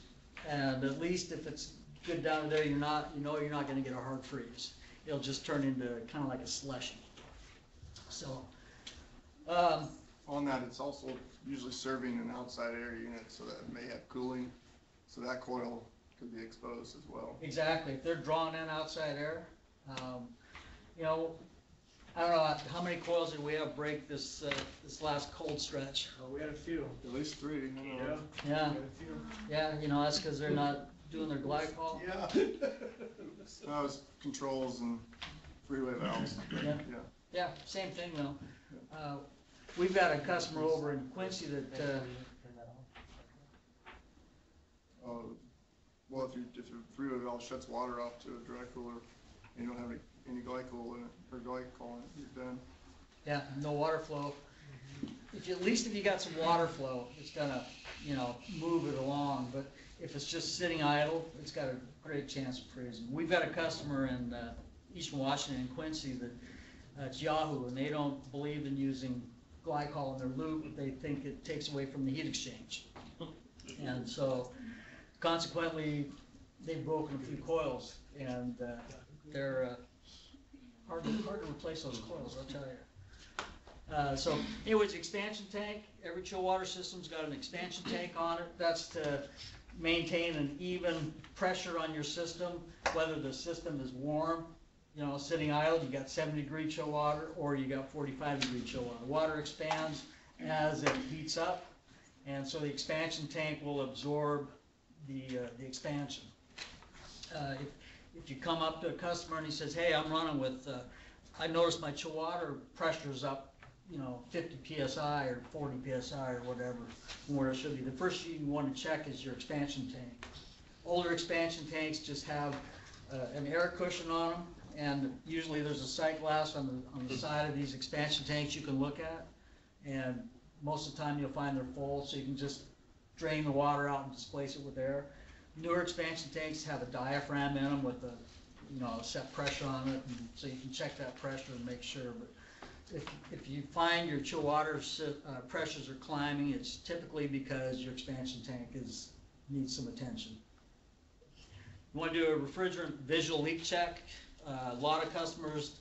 and at least if it's good down there, you're not gonna get a hard freeze. It'll just turn into kind of like a slushy. So, On that, it's also usually serving an outside air unit, so that it may have cooling, so that coil could be exposed as well. exactly, if they're drawing in outside air, I don't know, how many coils did we have break this last cold stretch? Oh, we had a few. At least 3, I know. Yeah. Yeah, We had a few. yeah, that's because they're not doing their glycol. Yeah. That was controls and freeway valves. Yeah. Yeah, same thing though. We've got a customer over in Quincy that, Well, if your freeway valve shuts water off to a dry cooler, and you don't have any glycol in it, or glycol in it, you're done. yeah, no water flow. At least if you got some water flow, it's gonna, move it along, but if it's just sitting idle, it's got a great chance of freezing. We've got a customer in Eastern Washington, in Quincy, that it's Yahoo, and they don't believe in using glycol in their lube. They think it takes away from the heat exchange. And so consequently, they've broken a few coils, and they're hard to replace those coils, I'll tell you. So anyways, expansion tank, every chill water system's got an expansion tank on it. That's to maintain an even pressure on your system, whether the system is warm, sitting idle, you got 70-degree chill water, or you got 45-degree chill water. Water expands as it heats up, and so the expansion tank will absorb the expansion. If you come up to a customer and he says, hey, I'm running with, I noticed my chill water pressure's up, 50 PSI or 40 PSI or whatever, from where it should be. The first thing you want to check is your expansion tank. Older expansion tanks just have an air cushion on them, and usually there's a sight glass on the side of these expansion tanks you can look at, and most of the time you'll find they're full, so you can just drain the water out and displace it with air. Newer expansion tanks have a diaphragm in them with a set pressure on it, and so you can check that pressure and make sure. But if you find your chill water pressures are climbing, it's typically because your expansion tank needs some attention. You want to do a refrigerant visual leak check. A lot of customers,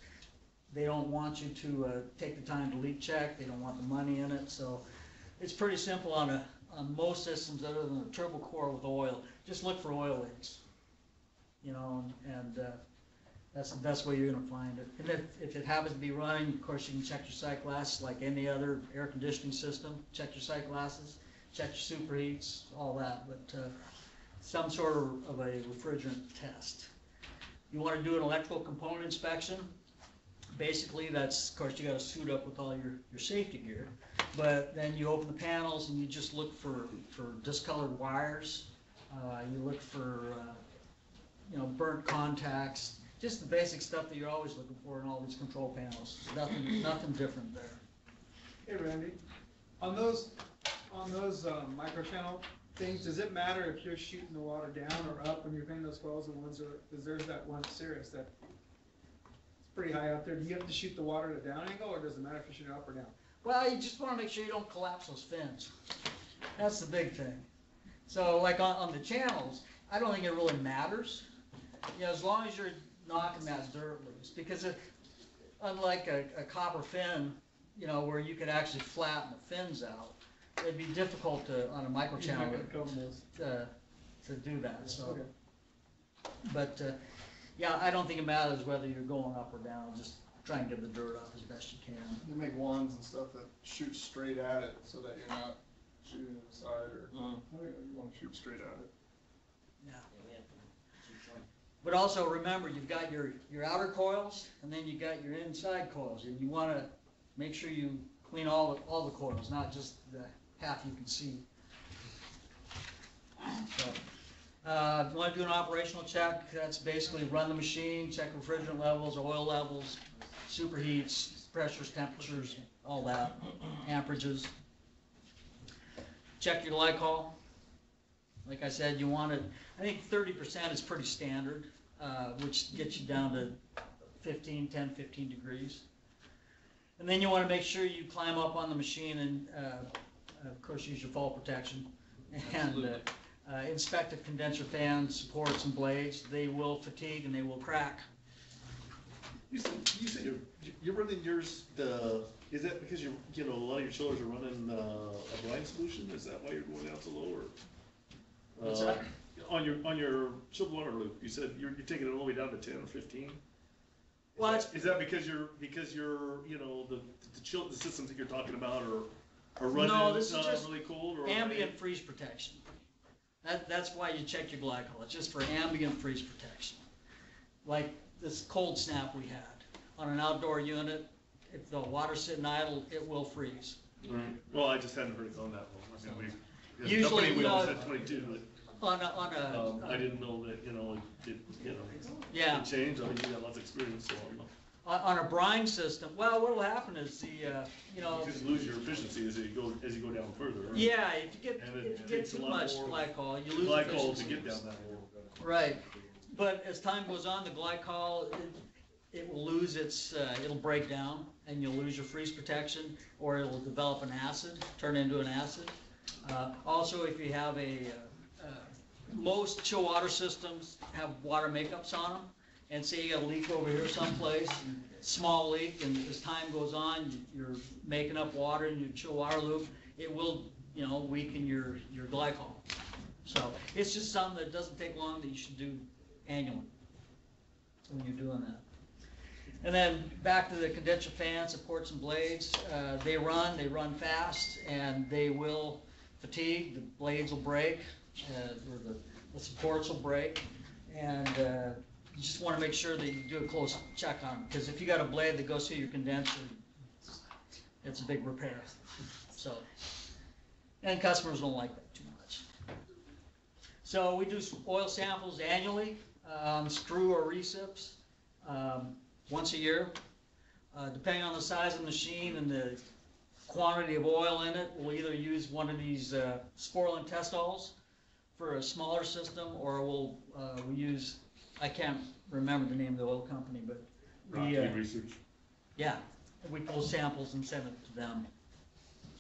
they don't want you to take the time to leak check. They don't want the money in it. So it's pretty simple on most systems other than the TurboCor with oil. Just look for oil leaks, and that's the best way you're going to find it. And if it happens to be running, of course, you can check your sight glasses like any other air conditioning system. Check your sight glasses, check your superheats, all that, but some sort of a refrigerant test. You want to do an electrical component inspection. Basically, that's, of course, you got to suit up with all your safety gear, but then you open the panels and you just look for discolored wires. You look for burnt contacts, just the basic stuff that you're always looking for in all these control panels. Nothing different there. Hey Randy, on those microchannel things, does it matter if you're shooting the water down or up when you're painting those coils? And ones are, because there's that one Cirrus that it's pretty high up there. Do you have to shoot the water at a down angle, or does it matter if you're shooting up or down? Well, you just want to make sure you don't collapse those fins. That's the big thing. So like on the channels, I don't think it really matters. As long as you're knocking that dirt loose, because unlike a copper fin, where you could actually flatten the fins out, it'd be difficult on a microchannel to do that. So, Okay. but yeah, I don't think it matters whether you're going up or down. Just try and get the dirt off as best you can. They make wands and stuff that shoot straight at it, so that you're not shooting to the side, or you want to shoot straight at it. Yeah. But also remember, you've got your outer coils, and then you got your inside coils, and you want to make sure you clean all the coils, not just the half you can see. So, if you want to do an operational check, that's basically run the machine, check refrigerant levels, oil levels, superheats, pressures, temperatures, all that, amperages. Check your glycol. Like I said, you want it, I think 30% is pretty standard, which gets you down to 10, 15 degrees. And then you want to make sure you climb up on the machine and, of course, use your fall protection. And inspect the condenser fan supports and blades. They will fatigue and they will crack. You said you're running yours, is that because a lot of your chillers are running a brine solution? Is that why you're going down so low, or? What's that? On your chilled water loop, you said you're taking it all the way down to 10 or 15? Well, Is that because you're the systems that you're talking about are running No, this is just really cold, or ambient freeze protection. That's why you check your glycol. It's just for ambient freeze protection. Like this cold snap we had on an outdoor unit, if the water's sitting idle, it will freeze. Right. Well, I just hadn't heard it on that one. I mean, Usually, company we always had 22, On but a I didn't know that yeah. it changed. I mean, you got lots of experience, so I'm not. On a brine system, well, what'll happen is the You just lose your efficiency as you go down further. Right? yeah, if you And it get takes a too lot much more glycol, you lose Glycol to efficiency. get down that hole. Right, but as time goes on, the glycol, it will lose its, it'll break down, and you'll lose your freeze protection, or it'll develop an acid, turn into an acid. Also, if you have most chill water systems have water makeups on them, and say you got a leak over here someplace, small leak, and as time goes on, you're making up water in your chill water loop, it will, weaken your glycol. So it's just something that doesn't take long, that you should do annually when you're doing that. And then back to the condenser fan supports and blades. They run fast, and they will fatigue. The blades will break, or the supports will break, and you just want to make sure that you do a close check on them, because if you got a blade that goes through your condenser, it's a big repair. So, and customers don't like that too much. So we do oil samples annually, screw or recips, once a year. Depending on the size of the machine and the quantity of oil in it, we'll either use one of these Sporlan Testalls for a smaller system, or we'll use, I can't remember the name of the oil company, but we, Research. yeah, we pull samples and send it to them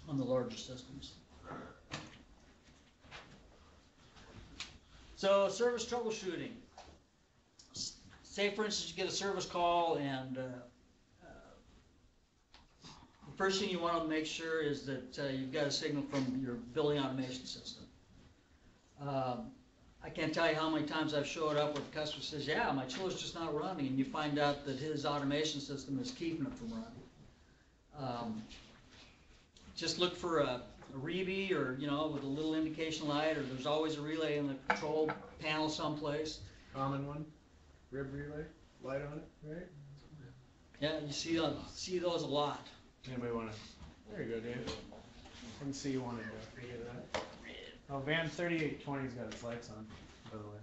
on the larger systems. So service troubleshooting. Say for instance you get a service call, and the first thing you want to make sure is that you've got a signal from your building automation system. I can't tell you how many times I've showed up where the customer says, yeah, my chiller's just not running, and you find out that his automation system is keeping it from running. Just look for a Rebe, or with a little indication light, or there's always a relay in the control panel someplace. Common one, rib relay, light on it, right? Yeah, you see those a lot. Anybody wanna, there you go, Dave. I can see you wanted to figure that. Oh, Van 3820's got its lights on, by the way.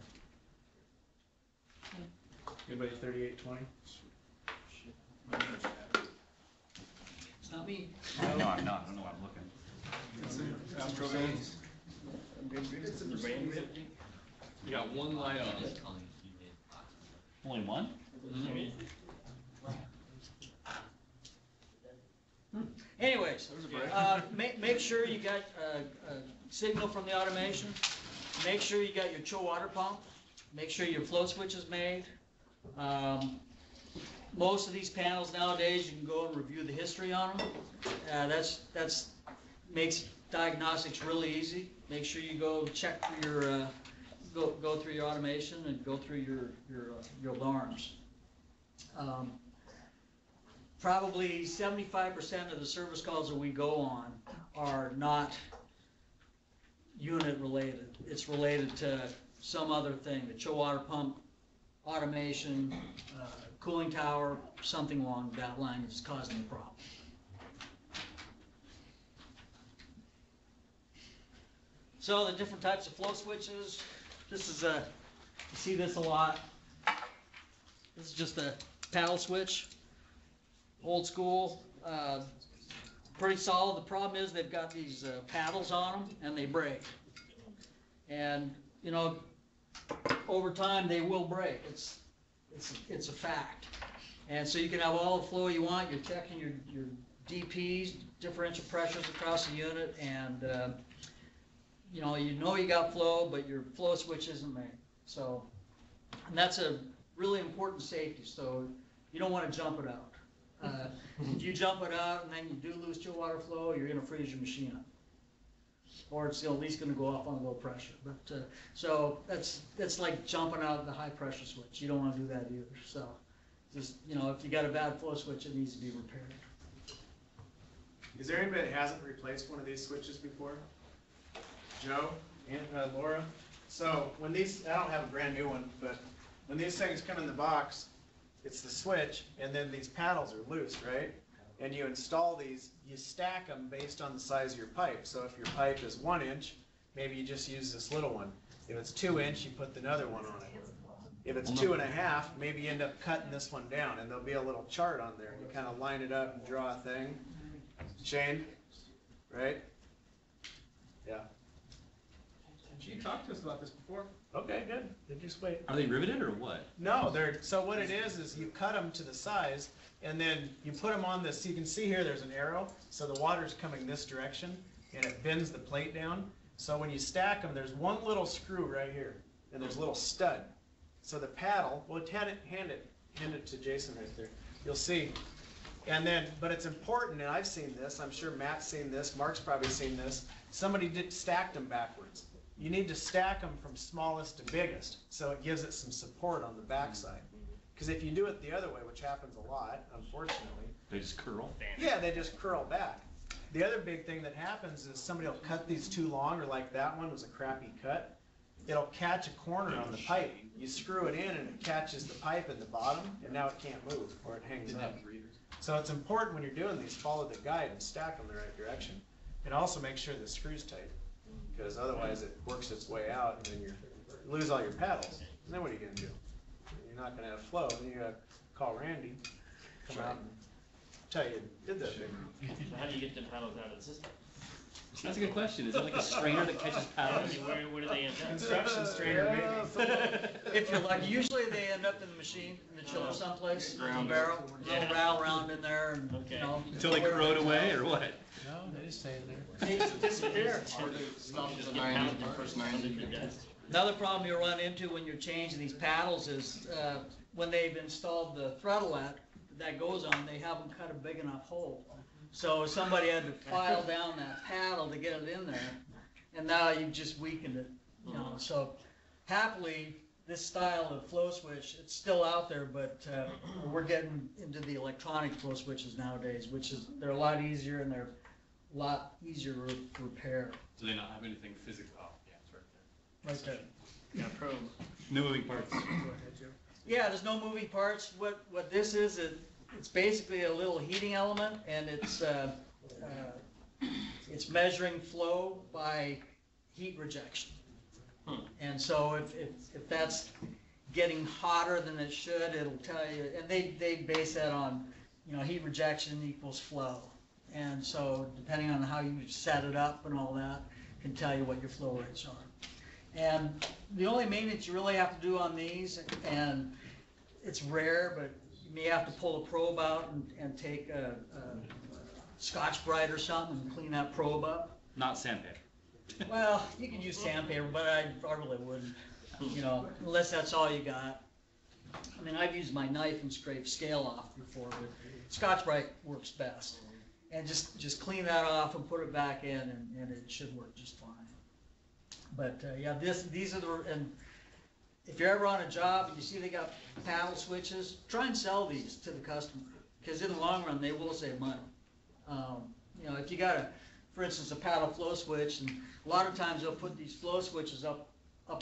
Anybody 3820? It's not me. No, I'm not. I don't know why I'm looking. You got one light on. Only one? Anyways, make sure you got a signal from the automation. Make sure you got your chill water pump. Make sure your float switch is made. Most of these panels nowadays, you can go and review the history on them. That's makes diagnostics really easy. Make sure you go check through your go through your automation and go through your alarms. Probably 75% of the service calls that we go on are not unit related. It's related to some other thing, the chill water pump, automation, cooling tower, something along that line is causing the problem. So the different types of flow switches, this is you see this a lot. This is just a paddle switch. Old school, pretty solid. The problem is they've got these paddles on them, and they break. And, you know, over time, they will break. It's a fact. And so you can have all the flow you want, you're checking your DPs, differential pressures across the unit, and, you know you got flow, but your flow switch isn't made. So, and that's a really important safety, so you don't want to jump it out. If you jump it out and then you do lose chill water flow, you're gonna freeze your machine up. Or it's at least gonna go off on low pressure. But, so that's like jumping out the high pressure switch. You don't wanna do that either, so. Just, you know, if you got a bad flow switch, it needs to be repaired. Is there anybody that hasn't replaced one of these switches before? Joe and Laura? So when these, I don't have a brand new one, but when these things come in the box, it's the switch, and then these paddles are loose, right? And you install these, you stack them based on the size of your pipe. So if your pipe is 1 inch, maybe you just use this little one. If it's 2 inch, you put another one on it. If it's 2.5, maybe you end up cutting this one down, and there'll be a little chart on there. You kind of line it up and draw a thing. Shane, right? Yeah. You talked to us about this before. Okay, good. Then just wait. Are they riveted or what? No, so what it is you cut them to the size, and then you put them on this. You can see here there's an arrow, so the water's coming this direction, and it bends the plate down. So when you stack them, there's one little screw right here, and there's a little stud. So the paddle, well, hand it to Jason right there. You'll see. And then, but it's important, and I've seen this, I'm sure Matt's seen this, Mark's probably seen this, somebody stacked them backwards. You need to stack them from smallest to biggest, so it gives it some support on the backside. Because if you do it the other way, which happens a lot, unfortunately. They just curl? Yeah, they just curl back. The other big thing that happens is somebody will cut these too long, or like that one was a crappy cut. It'll catch a corner on the pipe. You screw it in and it catches the pipe at the bottom, and now it can't move, or it hangs up. So it's important when you're doing these, follow the guide and stack them the right direction. And also make sure the screw's tight, because otherwise it works its way out, and then you lose all your paddles. And then what are you gonna do? You're not gonna have flow, and you gotta call Randy, come out and tell you did that thing. So how do you get the paddles out of the system? That's a good question. Is it like a strainer that catches paddles? Where do they end up? Construction strainer, maybe. If you're lucky, usually they end up in the machine, in the chiller someplace, in the barrel, they'll rattle around in there and, you know. Until they corrode away or what? No, they just stay there. They just disappear. Stop at the 90, the first 90. Another problem you'll run into when you're changing these paddles is, when they've installed the threadlet that goes on, they haven't cut a big enough hole. So somebody had to file down that paddle to get it in there, and now you've just weakened it, you know. So happily, this style of flow switch, it's still out there, but we're getting into the electronic flow switches nowadays, they're a lot easier and they're a lot easier to repair. Do they not have anything physical? Oh, yeah, it's right there. Right there. Yeah, probe. No moving parts. Yeah, there's no moving parts. What this is, it's basically a little heating element, and it's measuring flow by heat rejection. And so if that's getting hotter than it should, it'll tell you, and they base that on, you know, heat rejection equals flow. And so depending on how you set it up and all that, can tell you what your flow rates are. And the only maintenance you really have to do on these, and it's rare, but you may have to pull a probe out and take a Scotch-Brite or something and clean that probe up. Not sandpaper. Well, you can use sandpaper, but I really wouldn't, you know, unless that's all you got. I mean, I've used my knife and scraped scale off before, but Scotch-Brite works best. And just clean that off and put it back in, and it should work just fine. But yeah, these are and if you're ever on a job and you see they got paddle switches, try and sell these to the customer, because in the long run they will save money. You know, if you got for instance, a paddle flow switch, and a lot of times they'll put these flow switches up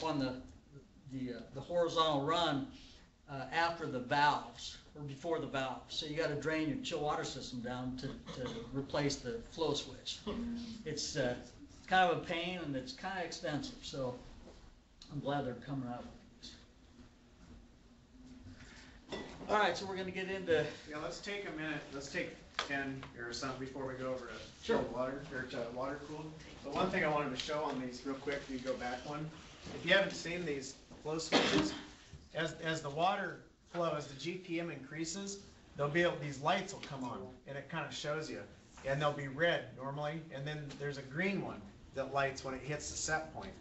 on the horizontal run after the valves or before the valves. So you got to drain your chill water system down to replace the flow switch. It's kind of a pain, and it's kind of expensive. So I'm glad they're coming out with these. All right, so we're going to get into. Yeah, let's take a minute. Let's take Ken, or something before we go over to Sure. chilled water, or to water cooled. But one thing I wanted to show on these real quick, if you go back one, if you haven't seen these flow switches, as the water flow, as the GPM increases, these lights will come on, and it kind of shows you. And they'll be red normally, and then there's a green one that lights when it hits the set point.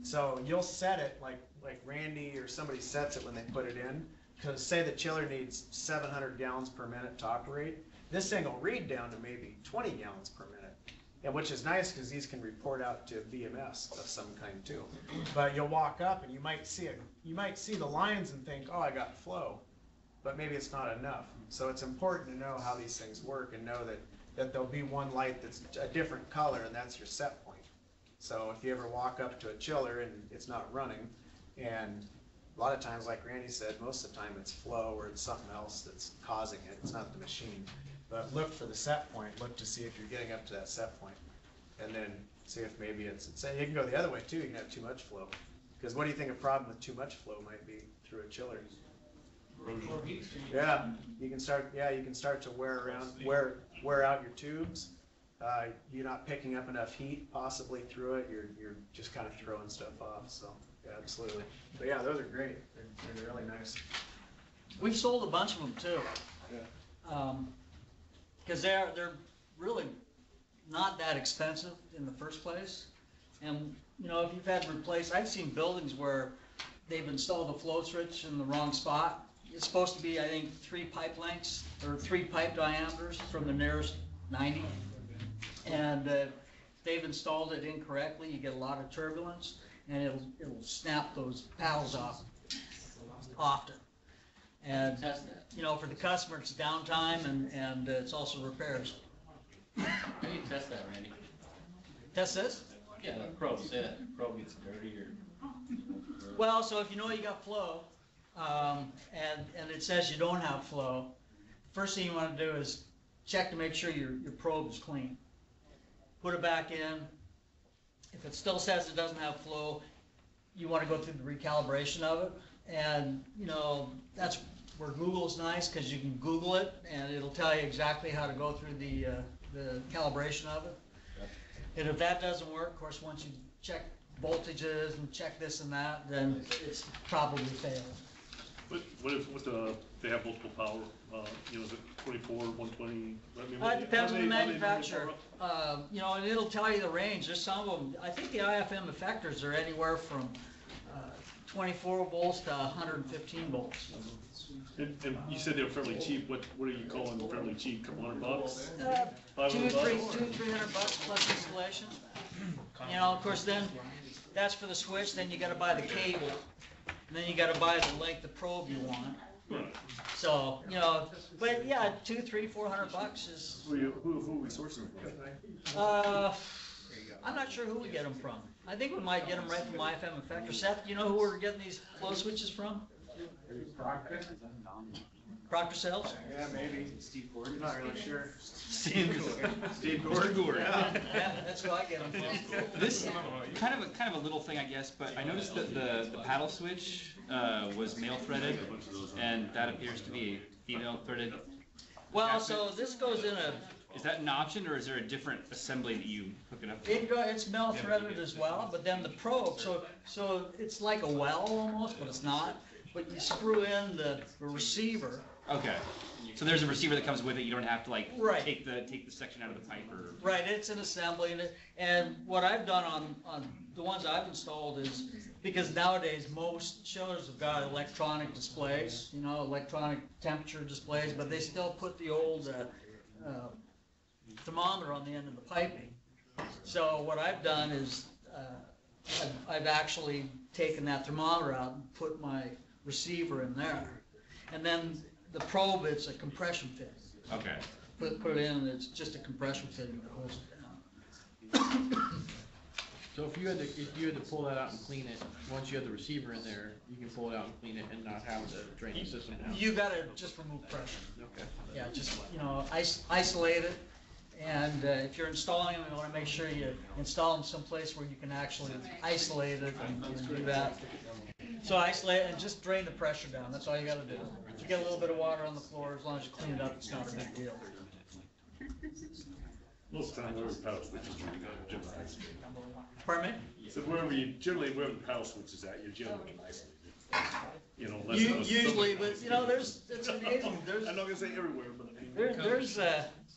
So you'll set it like Randy or somebody sets it when they put it in, because say the chiller needs 700 gallons per minute to operate. This thing will read down to maybe 20 gallons per minute, and which is nice because these can report out to VMS of some kind too. But you'll walk up and you might see the lines and think, oh, I got flow, but maybe it's not enough. So it's important to know how these things work and know that there'll be one light that's a different color, and that's your set point. So if you ever walk up to a chiller and it's not running, and a lot of times, like Randy said, most of the time it's flow or it's something else that's causing it. It's not the machine. But look for the set point. Look to see if you're getting up to that set point, and then see if maybe it's. You can go the other way too. You can have too much flow. Because what do you think a problem with too much flow might be through a chiller? Yeah, you can start. Yeah, you can start to wear out your tubes. You're not picking up enough heat possibly through it. You're just kind of throwing stuff off. So yeah, absolutely. But yeah, those are great. They're really nice. We've sold a bunch of them too. Yeah. Because they're really not that expensive in the first place. And you know, if you've had to replace, I've seen buildings where they've installed a flow switch in the wrong spot. It's supposed to be, I think, 3 pipe lengths or 3 pipe diameters from the nearest 90. And they've installed it incorrectly. You get a lot of turbulence, and it'll snap those paddles off often. And you know, for the customer, it's downtime, and it's also repairs. How do you test that, Randy? Test this? Yeah, the probe, say that probe gets dirty or. Well, so if you know you got flow, and it says you don't have flow, first thing you want to do is check to make sure your probe is clean. Put it back in. If it still says it doesn't have flow, you want to go through the recalibration of it. And you know, that's where Google's nice, because you can Google it and it'll tell you exactly how to go through the calibration of it. And if that doesn't work, of course, once you check voltages and check this and that, then it's probably failed. What if they have multiple power? Is it 24, 120? It depends on the manufacturer. You know, and it'll tell you the range. There's some of them. I think the IFM effectors are anywhere from 24 volts to 115 volts. And you said they were fairly cheap. What are you calling fairly cheap? Couple $100? $200, $300 plus installation. You know, of course, then that's for the switch. Then you got to buy the cable, and then you got to buy the length of probe you want. Right. So you know, but yeah, $200, $300, $400 is. Who are we sourcing from? I'm not sure who we get them from. I think we might get them right from IFM Effector. Seth, you know who we're getting these flow switches from? Proctor Sales? Yeah, maybe. Steve Gordon? Not really sure. Steve Gordon. Yeah, that's who I get them from. This kind of a little thing, I guess, but I noticed that the paddle switch was male threaded, and that appears to be female threaded. Well, so this goes in a. Is that an option, or is there a different assembly that you hook it up to? It's male threaded as well, but then the probe, so it's like a well almost, but it's not. But you screw in the receiver. Okay. So there's a receiver that comes with it. You don't have to like Right. take the section out of the pipe or. Right, it's an assembly, and what I've done on the ones I've installed is, because nowadays most chillers have got electronic displays, you know, electronic temperature displays, but they still put the old thermometer on the end of the piping. So what I've done is I've actually taken that thermometer out and put my receiver in there, and then the probe, it's a compression fit. Okay. Put it in, and it's just a compression fitting that holds it down. So if you had to pull that out and clean it, once you have the receiver in there, you can pull it out and clean it and not have the draining system out. You gotta just remove pressure. Okay. Yeah, just, you know, isolate it, and if you're installing them, you wanna make sure you install them someplace where you can actually isolate it and do that. So isolate it and just drain the pressure down, that's all you gotta do. If you get a little bit of water on the floor, as long as you clean it up, it's not a big deal. Most of the time, wherever the paddle switch is, you're generally isolated. Pardon me? So wherever the paddle switch is at, you're generally isolated. You know, unless it was Usually, something but, you know, it's amazing, I'm not gonna say everywhere, but I mean.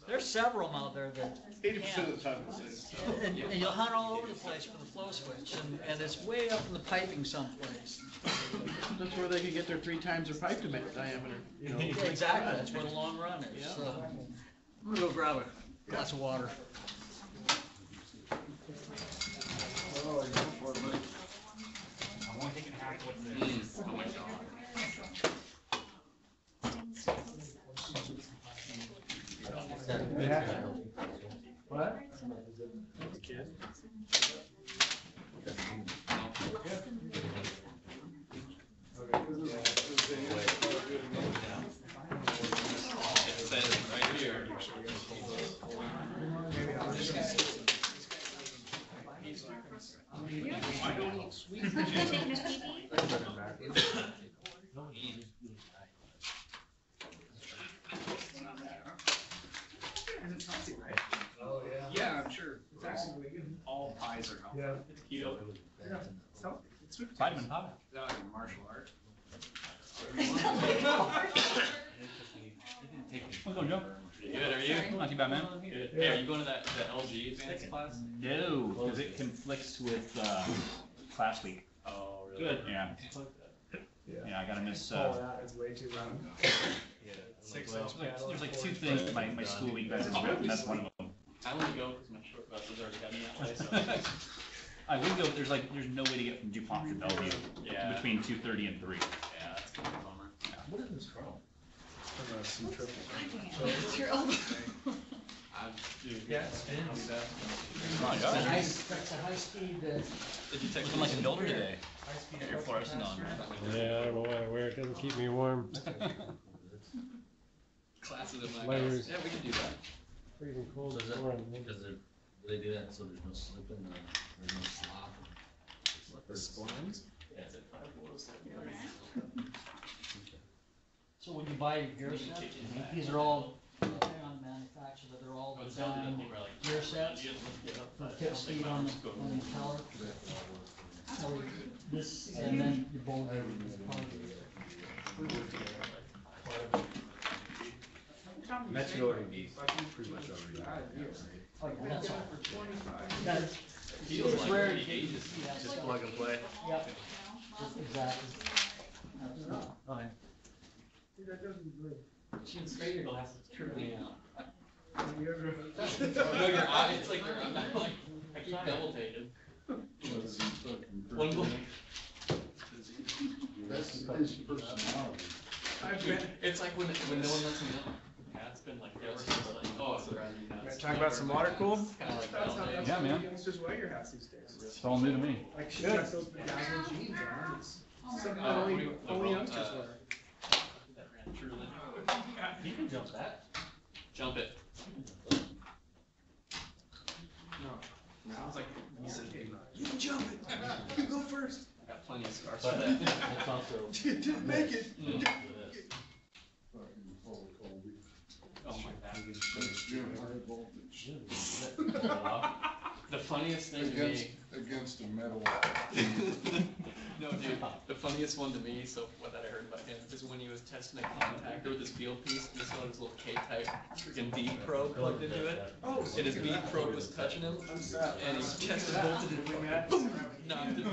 there's several of them out there that 80% of the time it's the same. And you'll hunt all over the place for the flow switch, and it's way up in the piping someplace. That's where they can get their 3 times their pipe diameter, you know. Exactly, that's where the long run is, so. I'm gonna go grab a glass of water. Oh, you go for it, buddy. I'm only taking half of this. Oh my god. What? It says right here. Yeah, I'm sure. All pies are healthy. Yeah. It's keto. It's healthy. It's sweet potatoes. Vitamin pie. Is that like a martial art? What's going, Joe? Good, are you? Not too bad, man. Good. Hey, are you going to the LG advanced class? No, because it conflicts with class week. Oh, really? Good. Yeah. Yeah, I gotta miss. Oh, that is way too long. There's like 2 things that my school week does, and that's one of them. I want to go because my short bus has already got me that way, so. I would go, there's no way to get from DuPont to Bellevue Yeah. between 2:30 and 3. Yeah, that's kind of a bummer. What is this from? It's your elbow. Yeah. Oh my god. That's a high speed, Did you text Looking like a builder today. high Your fluorescent on, man. Yeah, I don't know why I wear it, doesn't keep me warm. Classes at my Layers. house. Yeah, we can do that. Freezing cold. So is that, warm. because do they do that so there's no slipping, there's no slop? The splines? Yeah. Is it 5 So when you buy your gear sets, these are all, depending on the manufacturer, but they're all designed gear sets for tip speed on the impeller. So this, and then your bolt is part of it. That should already be pretty much already. Oh, yeah, that's all. That's, Feels it's like rare. 30 gauges. Yeah, Just plug and play. Yep, exactly. Okay. See, that doesn't really. She can straighten your glasses, trip me out. Have you ever? No, your eye, it's like, I'm like, I keep double taking. One look. That's his personality. It's like when no one lets me know. Yeah, it's been like, ever since like, oh, it's around you Gonna talk about some water cool? It's kind of like That's how, validating. that's Yeah, how man. youngsters wear your hats these days. It's all new to me. Like she's got those bedazzled jeans on, it's something that only youngsters wear. That ran truly. You can jump that. Jump it. No, I was like, you can jump it, you go first. I got plenty of scars But for that. that's also. You didn't make it. Oh my god. That's Jim high voltage. The funniest thing to Against, me. against a metal. No, dude, the funniest one to me, so what that I heard about him, is when he was testing a contactor with his field piece, and he saw his little K-type freaking D probe plugged into it. Oh, And his B probe was touching him, and he tested voltage and it, boom, knocked him.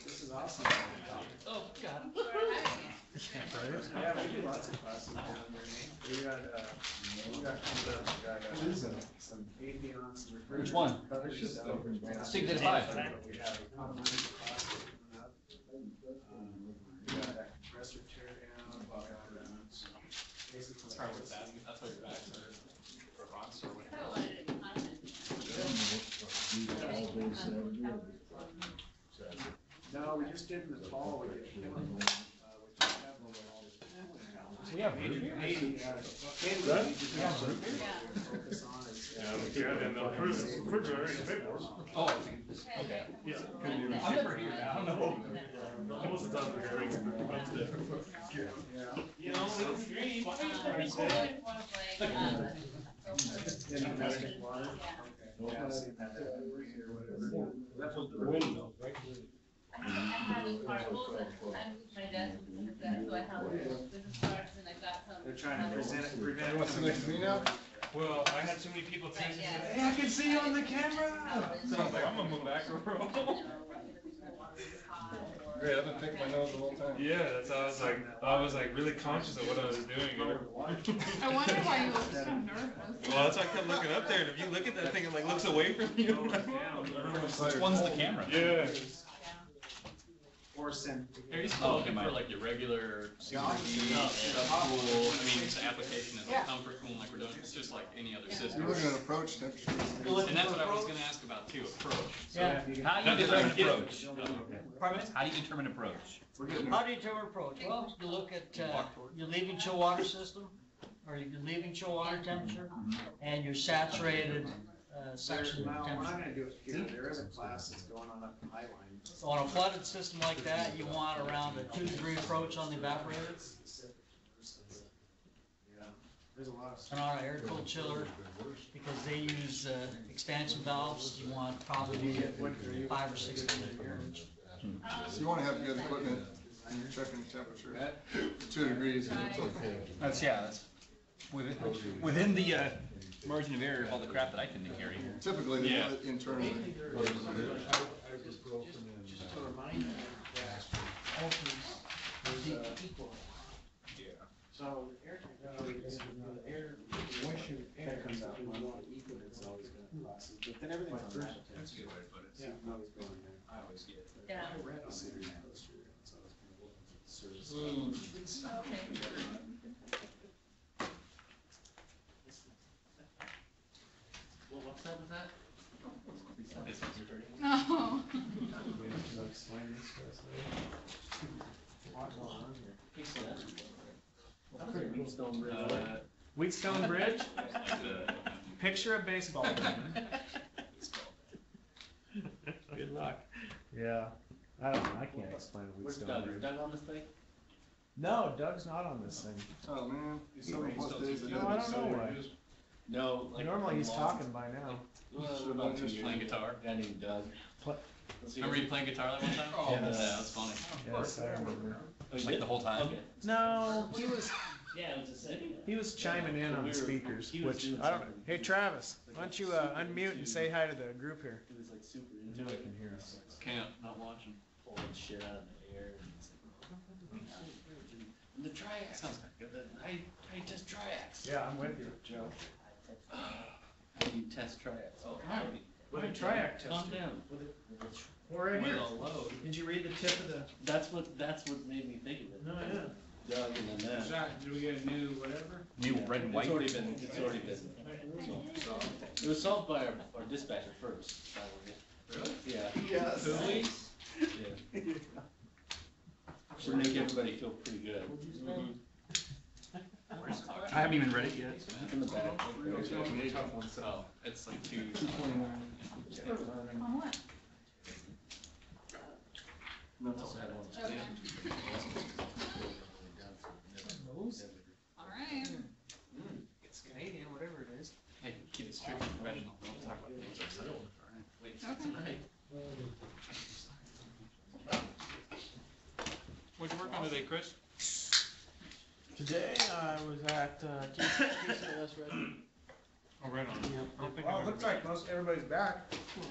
This is awesome. Oh, God. Yeah, we do lots of classes down there. We got some avions, some refrigerants. Which one? It's just over. Sig Data 5. We have online classes coming up. We got that compressor tear down, basically. That's probably what's asking, that's why your back's are rocks or whatever. No, we just did in the fall, we did chemical. We have Maybe, root. focus on is. Oh, okay. I'm never here now, I don't know. Most of the time, Yeah. I had a controls and I moved my desk because that's who I held business cards and I've got some. They're trying to present it. What's the next thing now? Well, I had so many people texting me, Yeah. hey, I can see you on the camera. So I was like, I'm gonna move back a row. Great, I've been picking my nose the whole time. Yeah, that's how I was like really conscious of what I was doing. I wonder why you look so nervous. Well, that's why I kept looking up there, and if you look at that thing, it like looks away from you. Which one's the camera? Yeah. Or send. Are you still looking for like your regular Super D, subcool, I mean, the application is like comfort cooling like we're doing, it's just like any other system. You're looking at approach temperature. And that's what I was gonna ask about too, approach. Yeah. How do you determine approach? Pardon me? How do you determine approach? How do you determine approach? Well, you look at, your leaving chill water system, or your leaving chill water temperature, and your saturated, section Well, we're not temperature. gonna do it here, there is a class that's going on up the Highline. So on a flooded system like that, you want around a 2-degree approach on the evaporator. Yeah, there's a lot of. And on an air-cooled chiller, because they use expansion valves, you want probably 5 or 6 degree approach. So you wanna have good equipment and you're checking the temperature. 2 degrees. That's within the margin of error of all the crap that I tend to carry here. Typically, they do it internally. Just to remind you that alters equal. So air, moisture, air comes out, we want to equal it's always gonna process, but then everything's on that. That's a good way to put it. Yeah, always going there. I always get it. Yeah. I read on the poster, so I was kind of looking for the service. Okay. Well, what side was that? This one's your turn. No. Wheatstone Bridge, picture a baseball. Good luck. Yeah, I don't know, I can't explain a Where's Wheatstone Doug? Bridge. Is Doug on this thing? No, Doug's not on this thing. Oh, man. 7+ days ahead. No, I don't know why. No, like. Normally he's long- talking by now. Well, about 2 years. Playing guitar. A guy named Doug. Remember you playing guitar that one time? Oh, Yeah, yes. that was funny. Yes, I remember. Like the whole time? Okay. No, he was, Yeah, it was the same. he was chiming in on the speakers, He was which, doing I don't, something. hey Travis, why don't you unmute and say hi to the group here? He was like super now into I it. can hear us. Can't, not watching. Pulling shit out of the air. And the triax. Sounds good. I test triax. Yeah, I'm with you, Joe. How do you test triax? Oh, What a triac test. Calm down. We're right With here. a load. Did you read the tip of the? That's what made me think of it. No, yeah. Doug and then that. Do we get a new whatever? New red and white? It's already been solved. It was solved by our dispatcher first. Really? Yeah. Yes. Really? Yeah. Should make everybody feel pretty good. I haven't even read it yet. In the back. Oh, it's like 2. On what? Alright. It's Canadian, whatever it is. Hey, keep it strict and professional. Don't talk about things outside. Wait, Okay. What'd you work on today, Chris? Today I was at, TCLS Red. Oh, right on. I don't think Well, I it looks like most everybody's back. What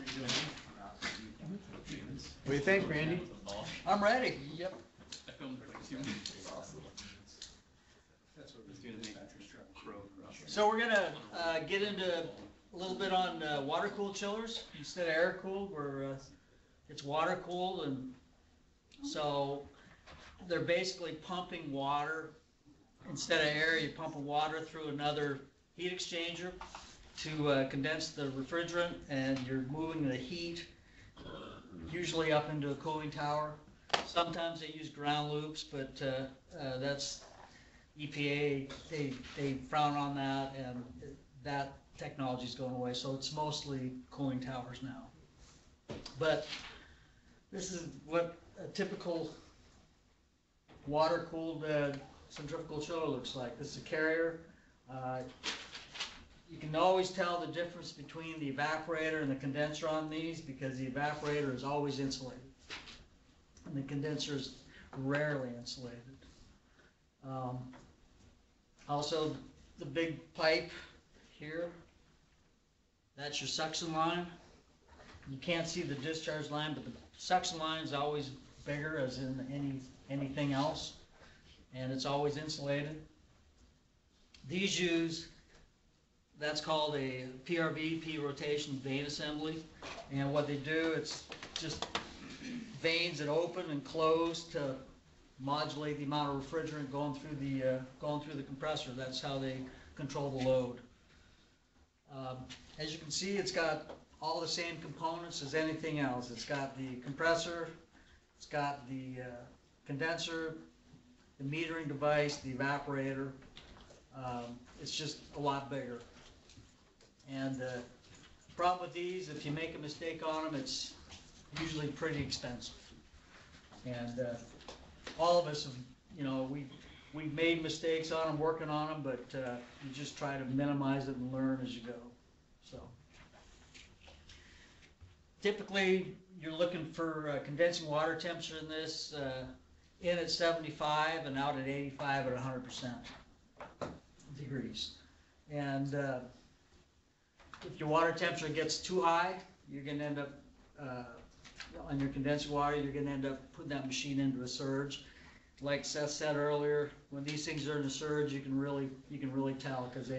do you think, Randy? I'm ready. Yep. I filmed for like 2 minutes. That's what was doing the crow. So we're gonna get into a little bit on water-cooled chillers instead of air-cooled, where it's water-cooled, and so they're basically pumping water instead of air. You're pumping water through another heat exchanger to condense the refrigerant, and you're moving the heat usually up into a cooling tower. Sometimes they use ground loops, but that's EPA, they frown on that, and that technology's going away, so it's mostly cooling towers now. But this is what a typical water-cooled centrifugal chiller looks like. This is a carrier. You can always tell the difference between the evaporator and the condenser on these because the evaporator is always insulated and the condenser is rarely insulated. Also, the big pipe here, that's your suction line. You can't see the discharge line, but the suction line is always bigger as in anything else, and it's always insulated. These use, that's called a PRV, P rotation vane assembly, and what they do, it's just vanes that open and close to modulate the amount of refrigerant going through the compressor. That's how they control the load. As you can see, it's got all the same components as anything else. It's got the compressor, it's got the condenser, the metering device, the evaporator. It's just a lot bigger. And the problem with these, if you make a mistake on them, it's usually pretty expensive. And all of us have, you know, we've made mistakes on them, working on them, but you just try to minimize it and learn as you go. So typically, you're looking for condensing water temperature in this, in at 75 and out at 85 at 100% degrees. And if your water temperature gets too high, you're going to end up, on your condensing water, you're going to end up putting that machine into a surge. Like Seth said earlier, when these things are in a surge, you can really tell because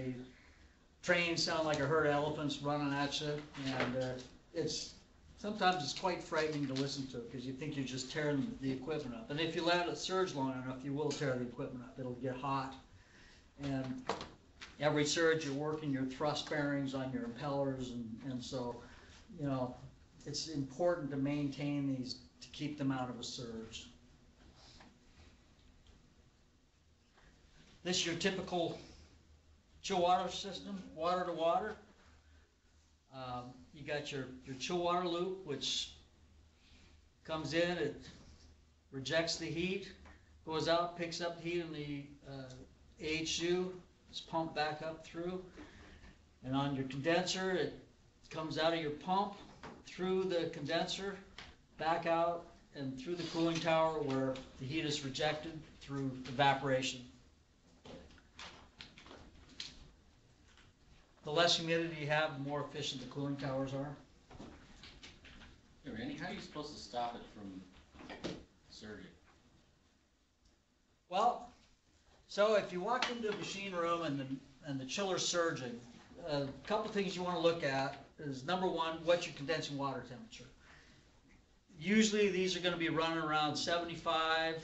trains sound like a herd of elephants running at you, and sometimes it's quite frightening to listen to because you think you're just tearing the equipment up. And if you let it surge long enough, you will tear the equipment up. It'll get hot, and every surge you're working your thrust bearings on your impellers, and so, you know, it's important to maintain these to keep them out of a surge. This is your typical chill water system, water to water. You got your chill water loop, which comes in, it rejects the heat, goes out, picks up the heat in the AHU, it's pumped back up through. And on your condenser, it comes out of your pump, through the condenser, back out, and through the cooling tower where the heat is rejected through evaporation. The less humidity you have, the more efficient the cooling towers are. Hey Randy, how are you supposed to stop it from surging? Well, so if you walk into a machine room and the chiller's surging, a couple things you want to look at is, number one, what's your condensing water temperature? Usually these are going to be running around 75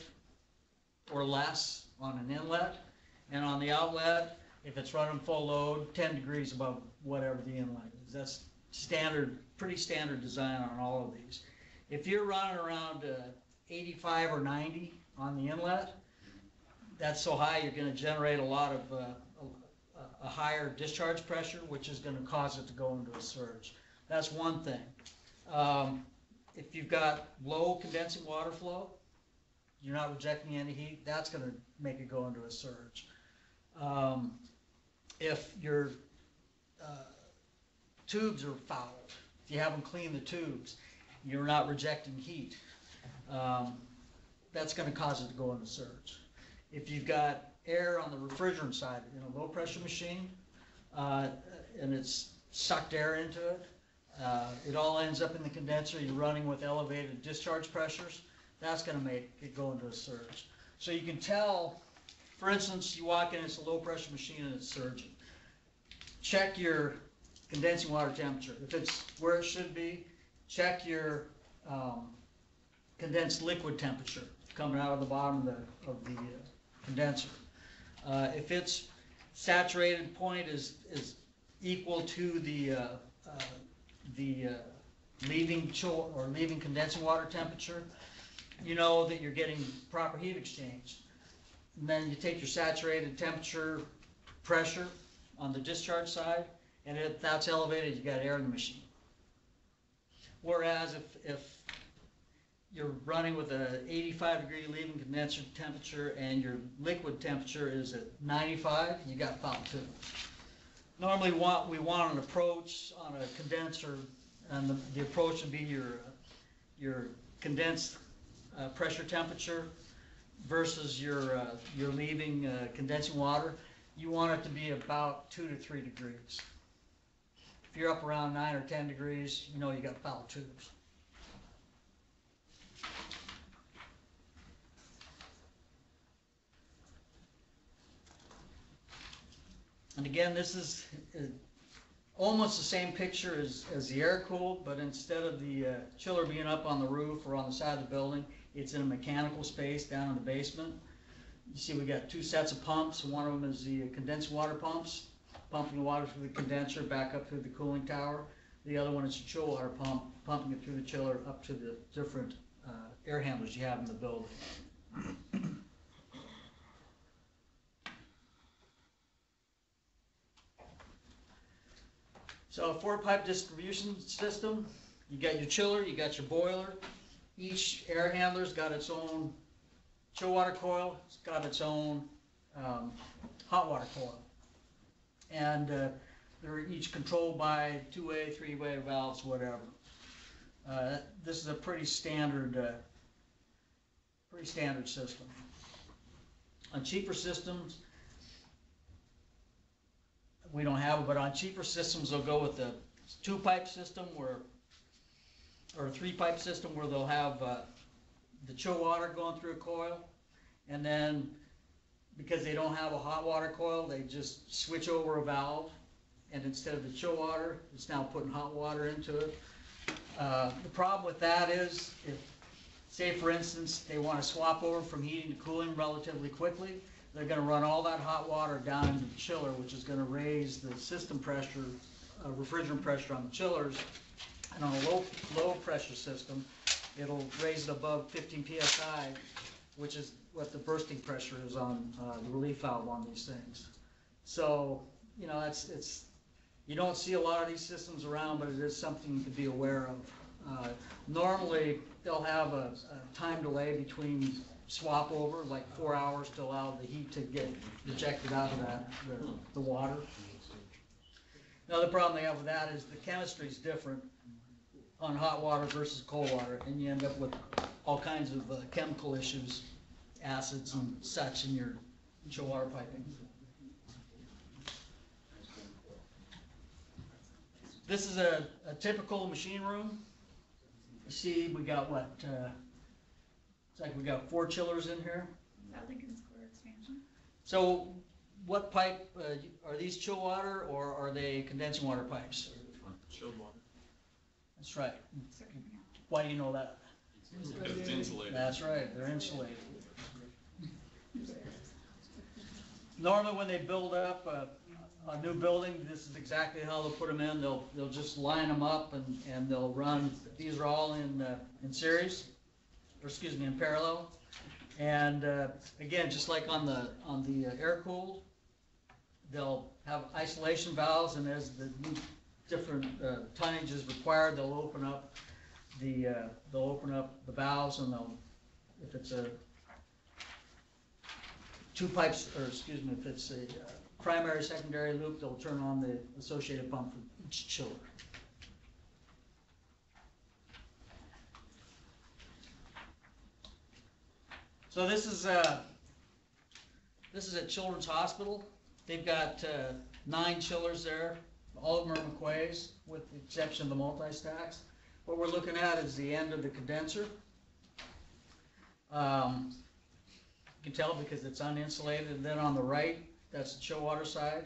or less on an inlet, and on the outlet, if it's running full load, 10 degrees above whatever the inlet is. That's standard, pretty standard design on all of these. If you're running around 85 or 90 on the inlet, that's so high you're going to generate a lot of a higher discharge pressure, which is going to cause it to go into a surge. That's one thing. If you've got low condensing water flow, you're not rejecting any heat, that's going to make it go into a surge. If your tubes are fouled, if you haven't cleaned the tubes, you're not rejecting heat, that's going to cause it to go into surge. If you've got air on the refrigerant side in a low pressure machine, and it's sucked air into it, it all ends up in the condenser, you're running with elevated discharge pressures, that's going to make it go into a surge. So you can tell, for instance, you walk in, it's a low pressure machine and it's surging. Check your condensing water temperature. If it's where it should be, check your condensed liquid temperature coming out of the bottom of the condenser. If its saturated point is equal to the leaving chill or leaving condensing water temperature, you know that you're getting proper heat exchange. And then you take your saturated temperature pressure on the discharge side, and if that's elevated, you got air in the machine. Whereas if you're running with a 85-degree leaving condenser temperature and your liquid temperature is at 95, you got foul tubes. Normally we want an approach on a condenser, and the approach would be your condensed pressure temperature versus your leaving condensing water. You want it to be about 2 to 3 degrees. If you're up around 9 or 10 degrees, you know you got foul tubes. And again, this is almost the same picture as the air-cooled, but instead of the chiller being up on the roof or on the side of the building, it's in a mechanical space down in the basement. You see we got 2 sets of pumps. One of them is the condensed water pumps, pumping the water through the condenser back up through the cooling tower. The other one is a chill water pump, pumping it through the chiller up to the different air handlers you have in the building. So a 4-pipe distribution system, you got your chiller, you got your boiler. Each air handler's got its own chill water coil, it's got its own hot water coil. And they're each controlled by 2-way, 3-way valves, whatever. This is a pretty standard system. On cheaper systems, we don't have it, but on cheaper systems, they'll go with the 2-pipe system or a 3-pipe system where they'll have the chill water going through a coil, and then because they don't have a hot water coil, they just switch over a valve, and instead of the chill water, it's now putting hot water into it. The problem with that is, if, say for instance, they want to swap over from heating to cooling relatively quickly, they're going to run all that hot water down into the chiller, which is going to raise the system pressure, refrigerant pressure on the chillers. And on a low pressure system, it'll raise it above 15 psi, which is what the bursting pressure is on the relief valve on these things. So, you know, you don't see a lot of these systems around, but it is something to be aware of. Normally, they'll have a time delay between swap over, like 4 hours to allow the heat to get ejected out of the water. Another problem they have with that is the chemistry is different on hot water versus cold water, and you end up with all kinds of chemical issues, acids and such in your chill water piping. This is a typical machine room. You see, we got what? It's like we got 4 chillers in here. Is that Lincoln Square expansion? So, what pipe are these chill water or are they condensing water pipes? Chilled water. That's right. Why do you know that? Because it's insulated. That's right, they're insulated. Normally when they build up a new building, this is exactly how they'll put them in. They'll just line them up and they'll run, these are all in series, or excuse me, in parallel. And again, just like on the air-cooled, they'll have isolation valves, and as the different tonnage is required, they'll open up the valves, and if it's a 2 pipes, or excuse me, if it's a primary, secondary loop, they'll turn on the associated pump for each chiller. So this is at Children's Hospital. They've got 9 chillers there. All of them are McQuay's, with the exception of the multi-stacks. What we're looking at is the end of the condenser. You can tell because it's uninsulated. And then on the right, that's the chill water side.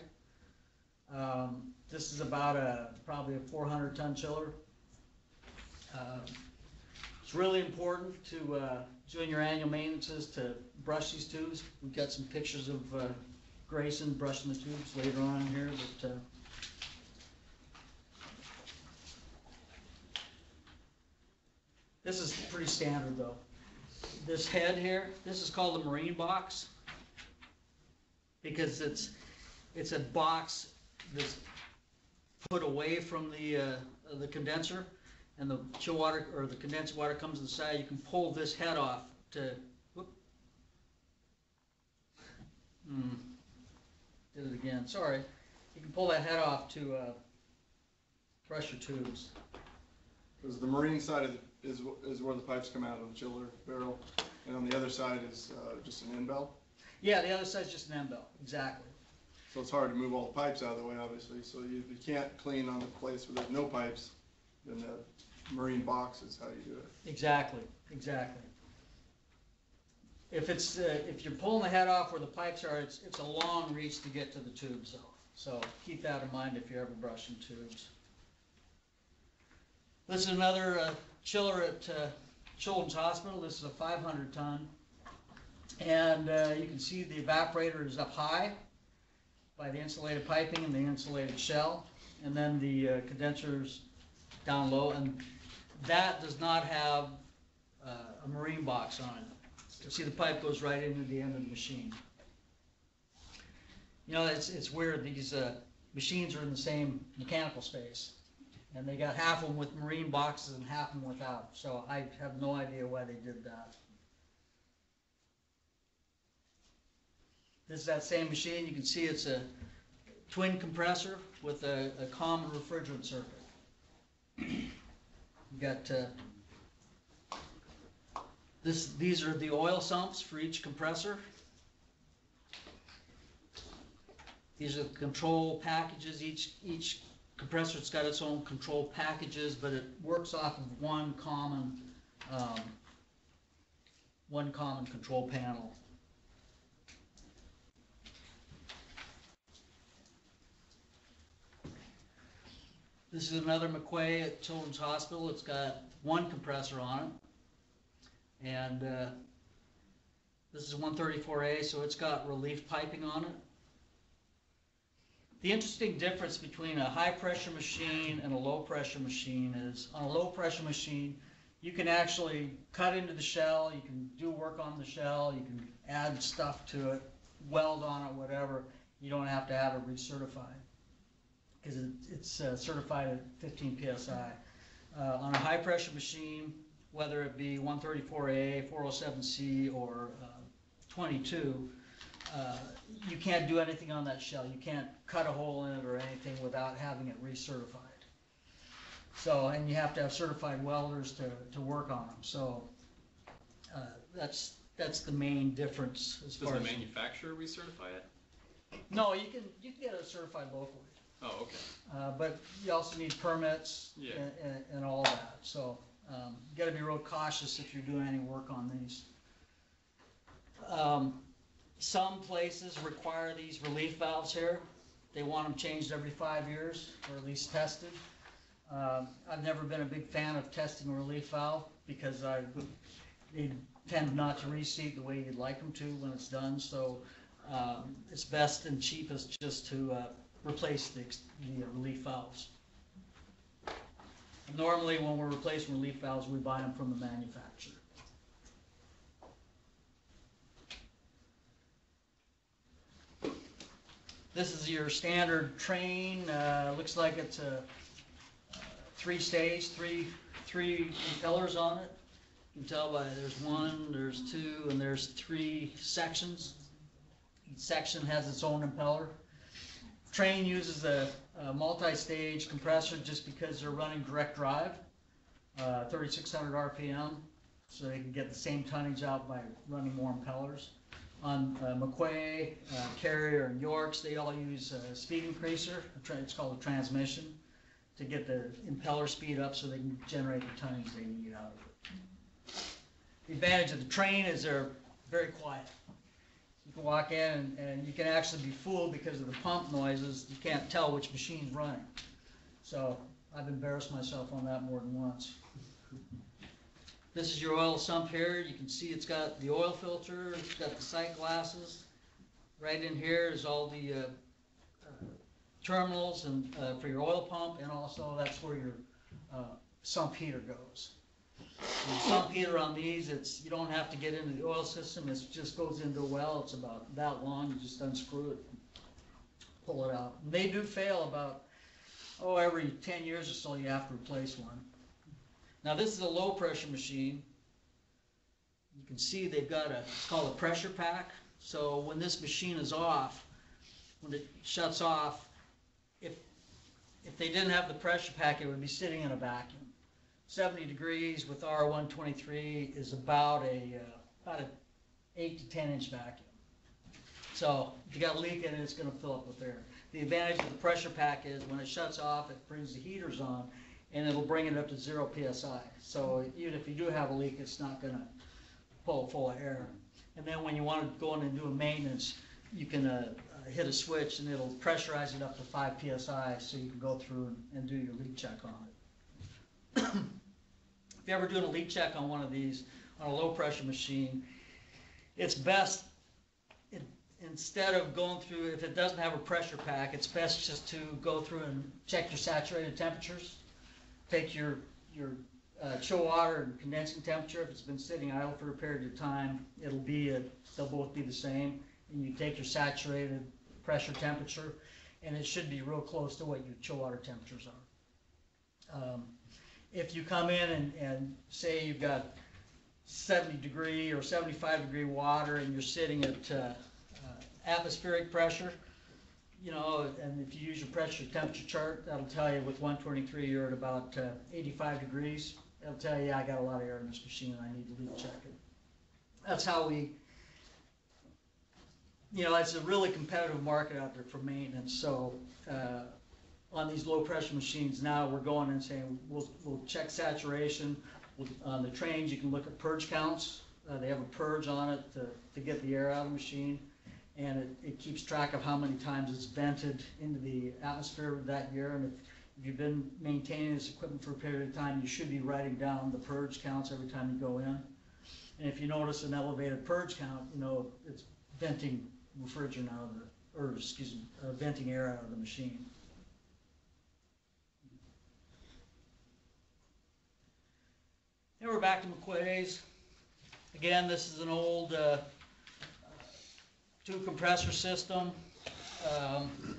This is about probably a 400-ton chiller. It's really important to doing your annual maintenances to brush these tubes. We've got some pictures of Grayson brushing the tubes later on in here, but this is pretty standard though. This head here, this is called the marine box because it's a box that's put away from the condenser, and the chill water, or the condensed water comes to the side, you can pull this head off to, whoop. Did it again, sorry. You can pull that head off to brush your tubes. Because the marine side of is where the pipes come out of the chiller barrel, and on the other side is just an end bell. Yeah, the other side's just an end bell, exactly. So it's hard to move all the pipes out of the way, obviously, so you can't clean on the place where there's no pipes, then the marine box is how you do it. Exactly, exactly. If it's, if you're pulling the head off where the pipes are, it's a long reach to get to the tubes though. So keep that in mind if you're ever brushing tubes. This is another chiller at Children's Hospital. This is a 500 ton. And you can see the evaporator is up high by the insulated piping and the insulated shell. And then the condensers down low. And that does not have a marine box on it. You see the pipe goes right into the end of the machine. You know, it's weird. These machines are in the same mechanical space. And they got half of them with marine boxes and half of them without. So I have no idea why they did that. This is that same machine. You can see it's a twin compressor with a common refrigerant circuit. You got these are the oil sumps for each compressor. These are the control packages. Each compressor's got its own control packages, but it works off of one common control panel. This is another McQuay at Children's Hospital. It's got one compressor on it. And this is 134A, so it's got relief piping on it. The interesting difference between a high pressure machine and a low pressure machine is on a low pressure machine, you can actually cut into the shell, you can do work on the shell, you can add stuff to it, weld on it, whatever. You don't have to have it recertified because it's certified at 15 PSI. On a high pressure machine, whether it be 134A, 407C, or 22, you can't do anything on that shell. You can't cut a hole in it or anything without having it recertified. So, and you have to have certified welders to work on them. So that's the main difference as far as. Does the manufacturer recertify it? No, you can get it certified locally. Oh, okay. But you also need permits and all that. So you got to be real cautious if you're doing any work on these. Some places require these relief valves here. They want them changed every 5 years, or at least tested. I've never been a big fan of testing a relief valve because they tend not to reseat the way you'd like them to when it's done. So it's best and cheapest just to replace the relief valves. Normally when we're replacing relief valves, we buy them from the manufacturer. This is your standard train. Looks like it's a three-stage, three impellers on it. You can tell by there's one, there's two, and there's 3 sections. Each section has its own impeller. Train uses a multi-stage compressor just because they're running direct drive, 3,600 RPM, so they can get the same tonnage out by running more impellers. On McQuay, Carrier, and Yorks, they all use a speed increaser. It's called a transmission to get the impeller speed up so they can generate the tonnage they need out of it. The advantage of the train is they're very quiet. You can walk in and you can actually be fooled because of the pump noises. You can't tell which machine's running. So I've embarrassed myself on that more than once. This is your oil sump here. You can see it's got the oil filter, it's got the sight glasses. Right in here is all the terminals and for your oil pump, and also that's where your sump heater goes. The sump heater on these, you don't have to get into the oil system. It just goes into a well. It's about that long. You just unscrew it, pull it out. And they do fail about every 10 years or so. You have to replace one. Now this is a low pressure machine. You can see they've got it's called a pressure pack. So when this machine is off, when it shuts off, if they didn't have the pressure pack, it would be sitting in a vacuum. 70 degrees with R123 is about an 8 to 10 inch vacuum. So if you got a leak in it, it's going to fill up with air. The advantage of the pressure pack is when it shuts off, it brings the heaters on, and it'll bring it up to 0 psi. So even if you do have a leak, it's not going to pull full of air. And then when you want to go in and do a maintenance, you can hit a switch and it'll pressurize it up to 5 psi, so you can go through and do your leak check on it. If you're ever doing a leak check on one of these, on a low pressure machine, it's best, instead of going through, if it doesn't have a pressure pack, it's best just to go through and check your saturated temperatures. Take your chill water and condensing temperature. If it's been sitting idle for a period of time, they'll both be the same. And you take your saturated pressure temperature, and it should be real close to what your chill water temperatures are. If you come in and say you've got 70 degree or 75 degree water and you're sitting at atmospheric pressure, you know, and if you use your pressure temperature chart, that'll tell you with 123 you're at about 85 degrees. It'll tell you, I got a lot of air in this machine and I need to leak check it. That's how we, you know, it's a really competitive market out there for maintenance. So on these low pressure machines now, we're going and saying we'll check saturation. On the trains, you can look at purge counts. They have a purge on it to get the air out of the machine. And it keeps track of how many times it's vented into the atmosphere that year. And if you've been maintaining this equipment for a period of time, you should be writing down the purge counts every time you go in. And if you notice an elevated purge count, you know it's venting refrigerant out of the, or excuse me, venting air out of the machine. And we're back to McQuay's. Again, this is an old two compressor system,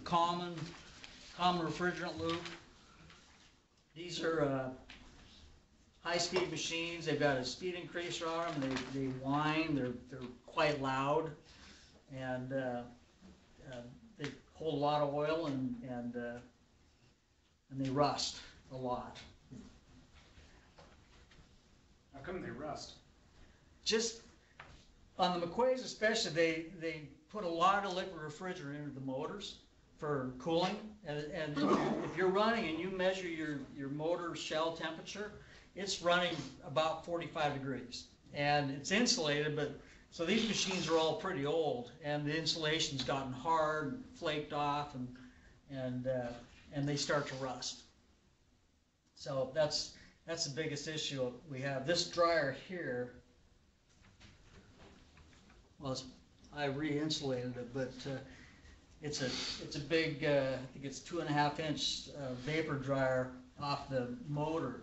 common refrigerant loop. These are high-speed machines. They've got a speed increaser on them. They whine. They're quite loud, and they hold a lot of oil and they rust a lot. How come they rust? Just on the McQuay's especially, they put a lot of liquid refrigerant into the motors for cooling, and if you're running and you measure your motor shell temperature, it's running about 45 degrees, and it's insulated, but so these machines are all pretty old, and the insulation's gotten hard, and flaked off, and they start to rust. So that's the biggest issue we have. This dryer here, well, I re-insulated it, but it's a big, I think it's 2.5 inch vapor dryer off the motor.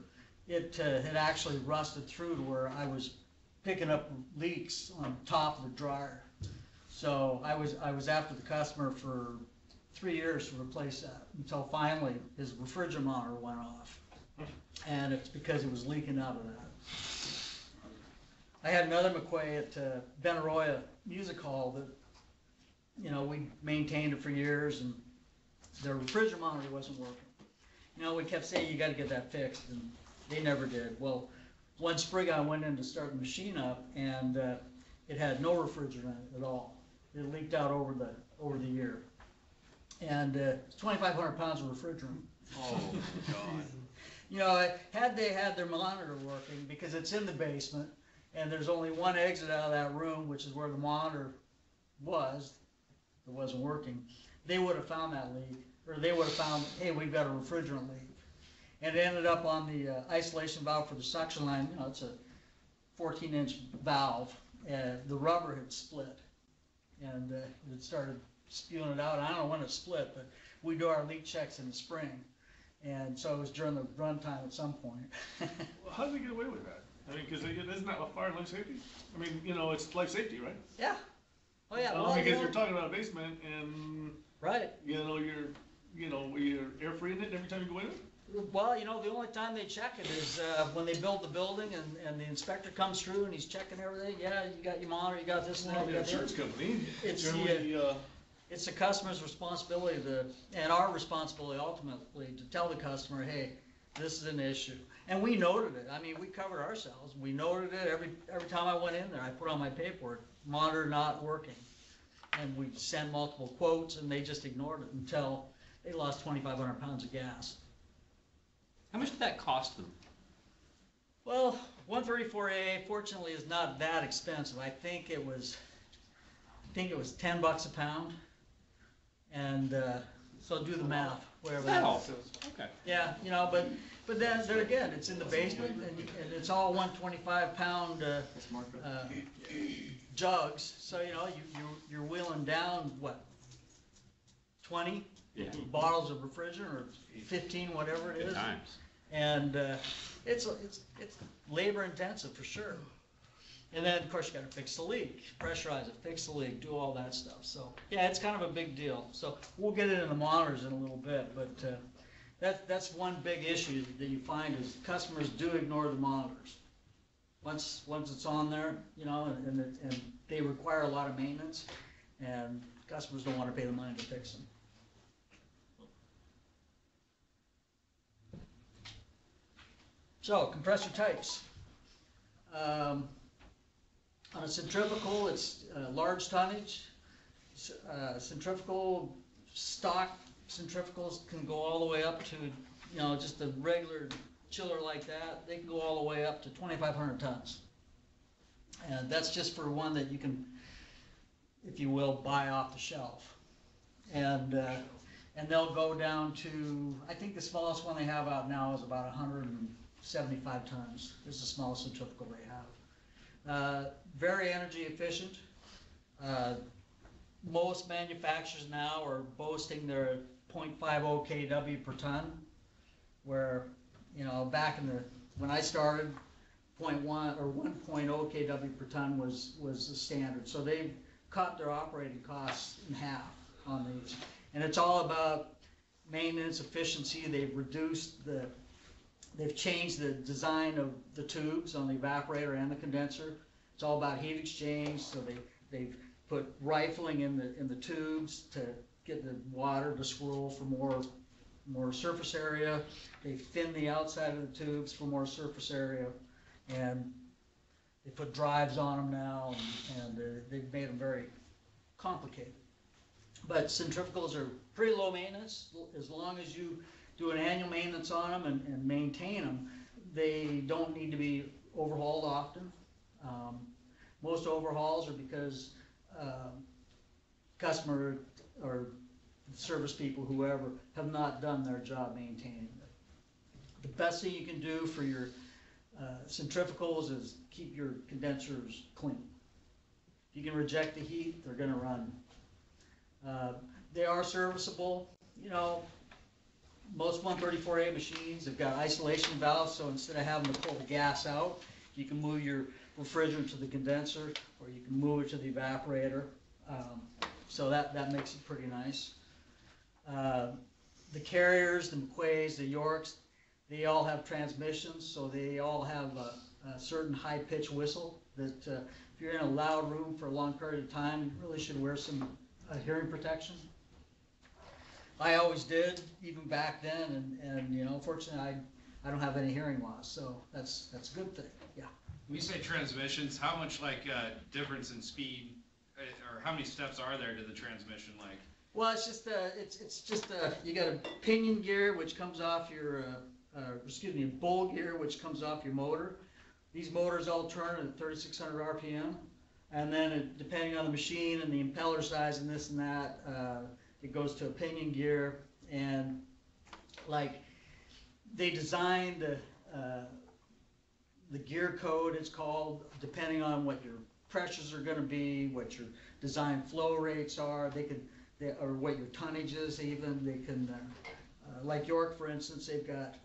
It had actually rusted through to where I was picking up leaks on top of the dryer. So I was after the customer for 3 years to replace that, until finally his refrigerant monitor went off. And it's because it was leaking out of that. I had another McQuay at Benaroya Music Hall that, you know, we maintained it for years, and the refrigerant monitor wasn't working. You know, we kept saying, you got to get that fixed, and they never did. Well, one spring I went in to start the machine up, and it had no refrigerant in it at all. It leaked out over the year, and it's 2,500 pounds of refrigerant. Oh God. You know, had they had their monitor working, because it's in the basement, and there's only one exit out of that room, which is where the monitor was, it wasn't working, they would have found that leak, or they would have found, hey, we've got a refrigerant leak. And it ended up on the isolation valve for the suction line. You know, it's a 14-inch valve, and the rubber had split, and it started spewing it out. I don't know when it split, but we do our leak checks in the spring. And so it was during the runtime at some point. Well, how did they get away with that? I mean, because isn't that a fire and life safety? I mean, you know, it's life safety, right? Yeah. Oh yeah. Well, because you know, you're talking about a basement, and right. you know, you're air freeing it every time you go in. Well, you know, the only time they check it is, when they build the building and the inspector comes through and he's checking everything. Yeah, you got your monitor, you got this and that. Well, you the got insurance that. company, It's generally, It's the customer's responsibility and our responsibility ultimately to tell the customer, hey, this is an issue. And we noted it. I mean, we covered ourselves. We noted it every time I went in there. I put on my paperwork, monitor not working. And we sent multiple quotes and they just ignored it until they lost 2,500 pounds of gas. How much did that cost them? Well, 134A fortunately is not that expensive. I think it was $10 a pound. And so do the math, wherever that Oh, is. okay. Yeah, you know, but then again, it's in the basement and it's all 125-pound jugs. So, you know, you're wheeling down, what, 20 Yeah. bottles of refrigerant or 15, whatever it Good is. times. And it's labor intensive for sure. And then, of course, you gotta fix the leak, pressurize it, fix the leak, do all that stuff. So, yeah, it's kind of a big deal. So we'll get into the monitors in a little bit, but that's one big issue that you find is customers do ignore the monitors. Once it's on there, you know, and they require a lot of maintenance, and customers don't wanna pay the money to fix them. So, compressor types. On a centrifugal, it's large tonnage. Centrifugal, stock centrifugals can go all the way up to, you know, just a regular chiller like that. They can go all the way up to 2,500 tons. And that's just for one that you can, if you will, buy off the shelf. And they'll go down to, I think the smallest one they have out now is about 175 tons. This is the smallest centrifugal they have. Very energy efficient. Most manufacturers now are boasting their 0.50 kW per ton, where, you know, back when I started, 0.1 or 1.0 kW per ton was the standard. So they've cut their operating costs in half on these. And it's all about maintenance efficiency. They've changed the design of the tubes on the evaporator and the condenser. It's all about heat exchange, so they've put rifling in the tubes to get the water to swirl for more surface area. They thin the outside of the tubes for more surface area, and they put drives on them now, and they've made them very complicated. But centrifugals are pretty low maintenance. As long as you do an annual maintenance on them and maintain them, they don't need to be overhauled often. Most overhauls are because customer or service people, whoever, have not done their job maintaining it. The best thing you can do for your centrifugals is keep your condensers clean. If you can reject the heat, they're gonna run. They are serviceable. You know, most 134A machines have got isolation valves, so instead of having to pull the gas out, you can move your refrigerant to the condenser, or you can move it to the evaporator. So that makes it pretty nice. The Carriers, the McQuays, the Yorks, they all have transmissions, so they all have a certain high-pitched whistle that if you're in a loud room for a long period of time, you really should wear some hearing protection. I always did, even back then, and you know, fortunately, I don't have any hearing loss, so that's a good thing. Yeah. When you say transmissions, how much difference in speed, or how many steps are there to the transmission like? Well, it's just you got a pinion gear which comes off your a bowl gear which comes off your motor. These motors all turn at 3,600 RPM, and then depending on the machine and the impeller size and this and that, it goes to a pinion gear, and like they designed the gear code, it's called, depending on what your pressures are going to be, what your design flow rates are, or what your tonnage is even. They can, like York for instance, they've got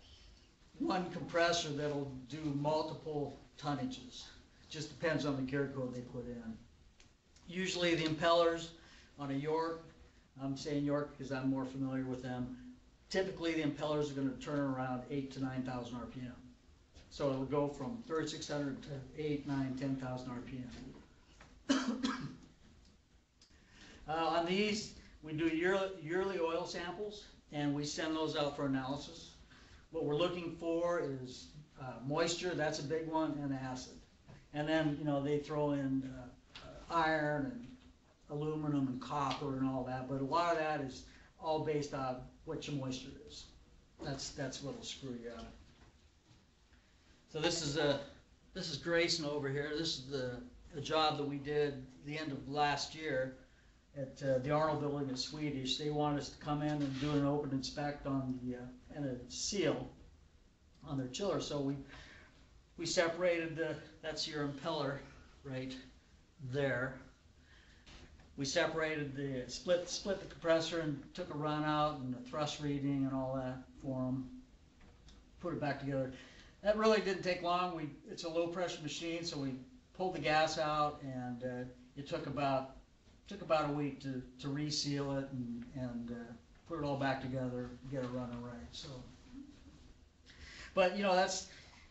one compressor that'll do multiple tonnages. Just depends on the gear code they put in. Usually the impellers on a York, I'm saying York because I'm more familiar with them, typically the impellers are gonna turn around 8 to 9,000 RPM. So it'll go from 3,600 to 8, 9, 10,000 RPM. On these, we do yearly oil samples, and we send those out for analysis. What we're looking for is moisture, that's a big one, and acid. And then, you know, they throw in iron and aluminum and copper and all that, but a lot of that is all based on what your moisture is. That's what'll screw you up. So this is Grayson over here. This is the job that we did the end of last year at the Arnold building at Swedish. They wanted us to come in and do an open inspect on the and a seal on their chiller. So we separated that's your impeller right there. We separated split the compressor and took a run out and the thrust reading and all that for them. Put it back together. That really didn't take long. It's a low pressure machine, so we pulled the gas out, and it took about a week to reseal it and put it all back together, get it running right. So, but you know,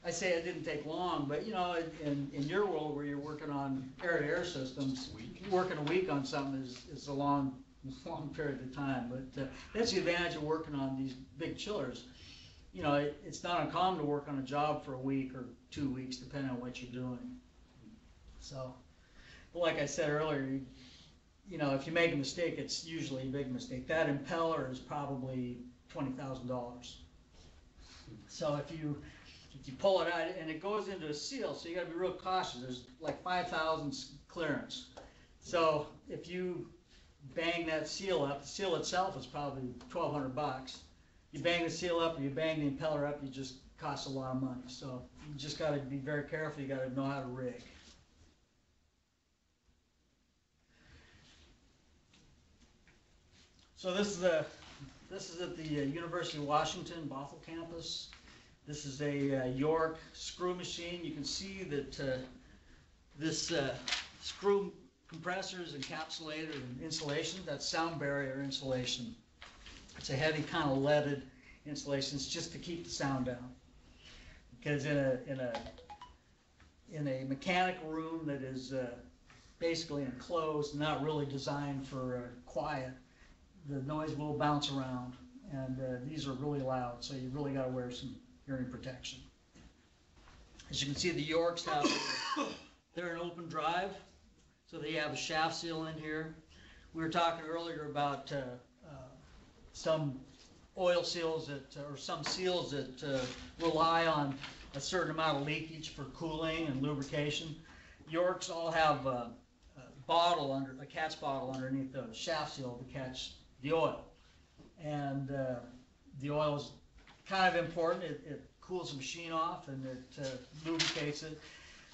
I say it didn't take long, but you know, in your world where you're working on air-to-air systems, working a week on something is a long period of time. But that's the advantage of working on these big chillers. You know, it's not uncommon to work on a job for a week or 2 weeks, depending on what you're doing. So, but like I said earlier, you know, if you make a mistake, it's usually a big mistake. That impeller is probably $20,000. So if you pull it out, and it goes into a seal, so you got to be real cautious. There's like 5,000 clearance. So if you bang that seal up, the seal itself is probably $1,200. You bang the seal up or you bang the impeller up, you just cost a lot of money. So you just got to be very careful. You got to know how to rig. So this is at the University of Washington Bothell campus. This is a York screw machine. You can see that this screw compressor is encapsulated in insulation. That's sound barrier insulation. It's a heavy kind of leaded insulation. It's just to keep the sound down. Because in a mechanical room that is basically enclosed, not really designed for quiet, the noise will bounce around, and these are really loud, so you really got to wear some hearing protection. As you can see, the Yorks have they're an open drive, so they have a shaft seal in here. We were talking earlier about some oil seals or some seals that rely on a certain amount of leakage for cooling and lubrication. Yorks all have a catch bottle underneath the shaft seal to catch the oil, and the oil is kind of important. It cools the machine off and it lubricates it.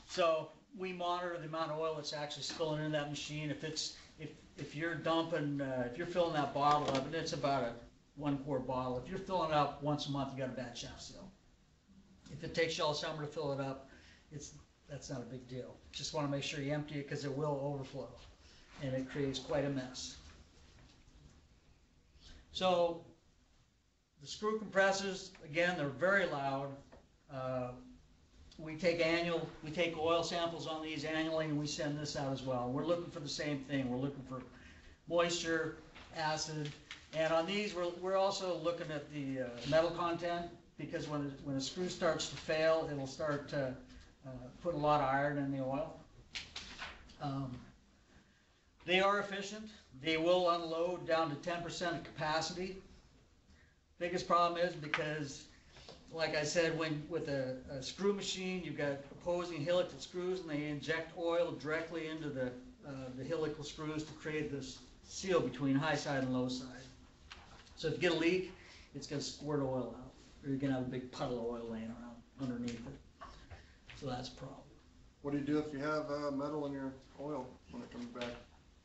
So we monitor the amount of oil that's actually spilling into that machine. If you're dumping, if you're filling that bottle up, and it's about a 1 quart bottle. If you're filling it up once a month, you got a bad shaft seal. If it takes you all summer to fill it up, that's not a big deal. Just want to make sure you empty it because it will overflow, and it creates quite a mess. So the screw compressors, again, they're very loud. We take oil samples on these annually, and we send this out as well. We're looking for the same thing. We're looking for moisture, acid, and on these we're also looking at the metal content, because when a screw starts to fail, it'll start to put a lot of iron in the oil. They are efficient. They will unload down to 10% of capacity. Biggest problem is because, like I said, with a screw machine, you've got opposing helical screws, and they inject oil directly into the helical screws to create this seal between high side and low side. So if you get a leak, it's going to squirt oil out, or you're going to have a big puddle of oil laying around underneath it. So that's a problem. What do you do if you have metal in your oil when it comes back?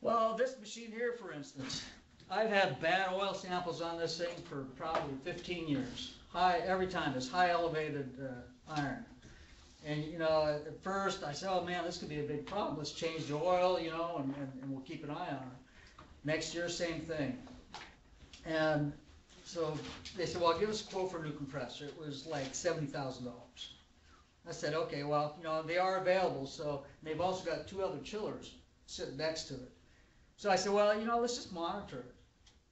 Well, this machine here, for instance, I've had bad oil samples on this thing for probably 15 years. Every time, it's high elevated iron. And, you know, at first I said, oh man, this could be a big problem. Let's change the oil, you know, and we'll keep an eye on it. Next year, same thing. And So they said, well, give us a quote for a new compressor. It was like $70,000. I said, okay, well, you know, they are available, so they've also got 2 other chillers sitting next to it. So I said, well, you know, let's just monitor it.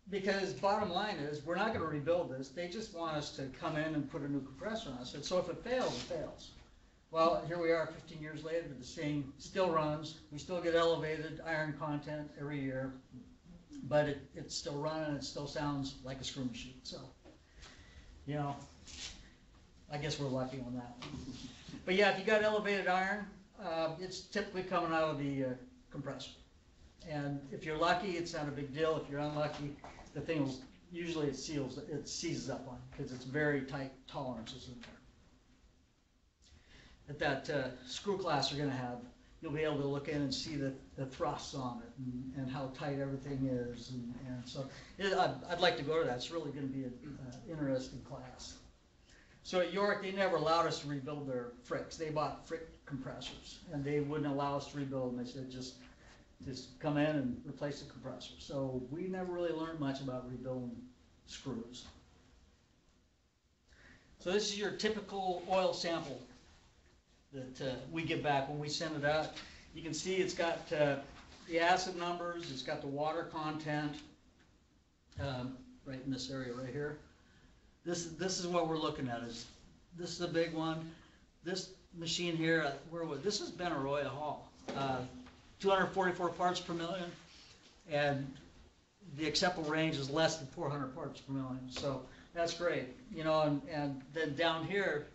Because bottom line is, we're not gonna rebuild this, they just want us to come in and put a new compressor on. I said, so if it fails, it fails. Well, here we are 15 years later, the thing still runs, we still get elevated iron content every year, but it's still running, it still sounds like a screw machine, so, you know, I guess we're lucky on that one. But yeah, if you got elevated iron, it's typically coming out of the compressor. And if you're lucky, it's not a big deal. If you're unlucky, the thing will, usually it seizes up on it because it's very tight tolerances in there. At that screw class you're gonna have, you'll be able to look in and see the thrusts on it and how tight everything is. And so I'd like to go to that. It's really gonna be an interesting class. So at York, they never allowed us to rebuild their fricks. They bought frick compressors, and they wouldn't allow us to rebuild them. They said just come in and replace the compressor. So we never really learned much about rebuilding screws. So this is your typical oil sample that we get back when we send it out. You can see it's got the acid numbers, it's got the water content, right in this area right here. This is what we're looking at. This is a big one. This machine here, this has been a Royal Hall. 244 parts per million, and the acceptable range is less than 400 parts per million. So that's great, you know. And then down here,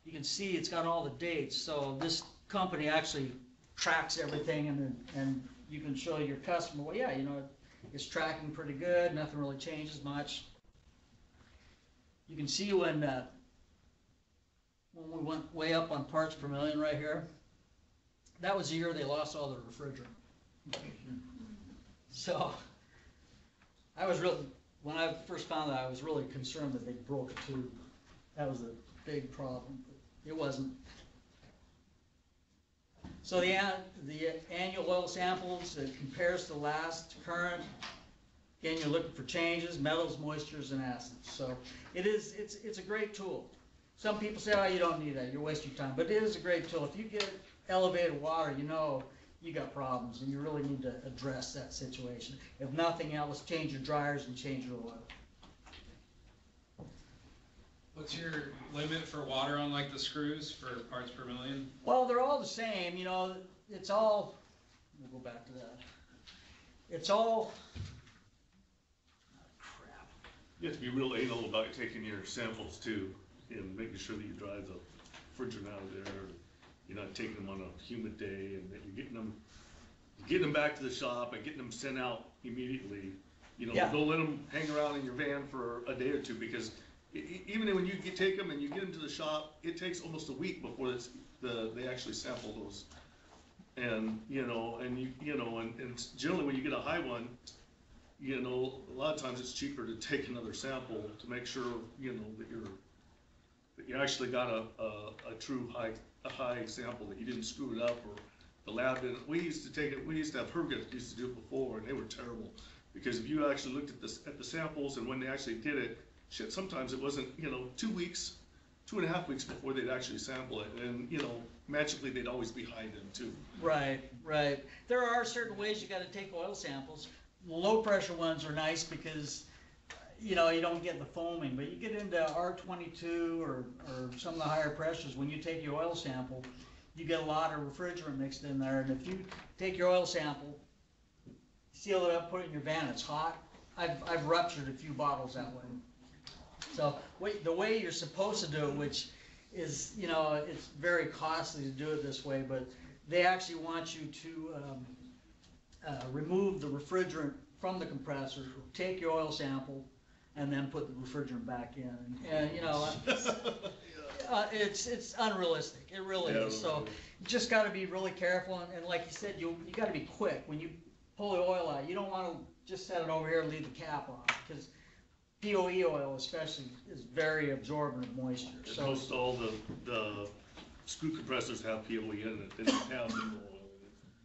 you can see it's got all the dates. So this company actually tracks everything, and you can show your customer, well, yeah, you know, it's tracking pretty good. Nothing really changes much. You can see when we went way up on parts per million right here. That was the year they lost all their refrigerant. So I was really, when I first found that, I was really concerned that they broke a tube. That was a big problem, but it wasn't. So the annual oil samples, it compares to last to current. Again, you're looking for changes, metals, moistures, and acids. So it's a great tool. Some people say, oh, you don't need that, you're wasting your time. But it is a great tool. If you get elevated water, you know you got problems, and you really need to address that situation. If nothing else, change your dryers and change your oil. What's your limit for water on like the screws for parts per million? Well, they're all the same, you know, it's all, we'll go back to that. It's all, crap. You have to be real anal about taking your samples too, and making sure that you dry the refrigerant out of there. You're not taking them on a humid day, and that you're getting them back to the shop and getting them sent out immediately. You know, Yeah. Don't let them hang around in your van for a day or two, because even when you take them and you get them to the shop, it takes almost a week before they actually sample those. And and generally when you get a high one, you know, a lot of times it's cheaper to take another sample to make sure, you know, that you actually got a true high sample, that you didn't screw it up, or the lab didn't. We used to have Herget used to do it before, and they were terrible, because if you actually looked at the samples and when they actually did it, shit, sometimes it wasn't, you know, 2 weeks, 2.5 weeks before they'd actually sample it, and, you know, magically they'd always be high then too. Right. There are certain ways you gotta take oil samples. Low pressure ones are nice because, you know, you don't get the foaming, but you get into R22 or some of the higher pressures, when you take your oil sample, you get a lot of refrigerant mixed in there, and if you take your oil sample, seal it up, put it in your van, it's hot. I've ruptured a few bottles that way. So the way you're supposed to do it, which is, you know, it's very costly to do it this way, but they actually want you to remove the refrigerant from the compressor, take your oil sample, and then put the refrigerant back in. And you know, it's unrealistic. It really is. So you just got to be really careful. And like you said, you got to be quick when you pull the oil out. You don't want to just set it over here and leave the cap on, because POE oil especially is very absorbent of moisture. So most all the screw compressors have POE in it. They don't have mineral oil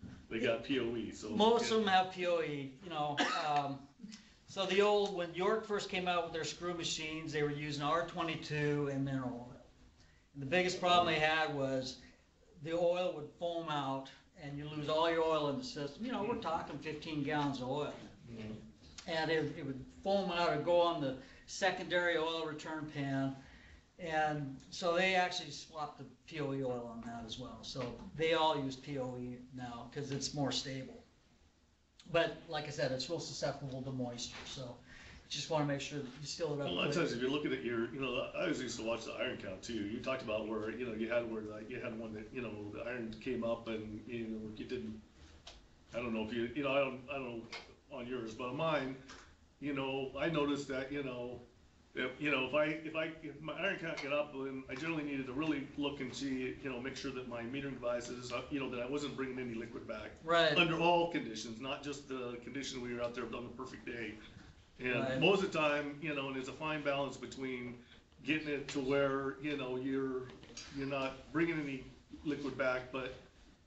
in it. They got POE. So most of them have POE. You know, So when York first came out with their screw machines, they were using R22 and mineral oil. And the biggest problem they had was the oil would foam out and you lose all your oil in the system. You know, we're talking 15 gallons of oil. And it would foam out and go on the secondary oil return pan. And so they actually swapped the POE oil on that as well. So they all use POE now because it's more stable. But like I said, it's real susceptible to moisture. So just want to make sure that you seal it up. A lot of times, if you're looking at your, I always used to watch the iron count too. You talked about where, you had one that, the iron came up and, you didn't, I don't know if you, I don't know on yours, but on mine, I noticed that, if my iron count get up, then I generally needed to really look and see, make sure that my metering devices, that I wasn't bringing any liquid back. Right. Under all conditions, not just the condition we were out there on the perfect day. And Right. most of the time, and there's a fine balance between getting it to where, you're not bringing any liquid back, but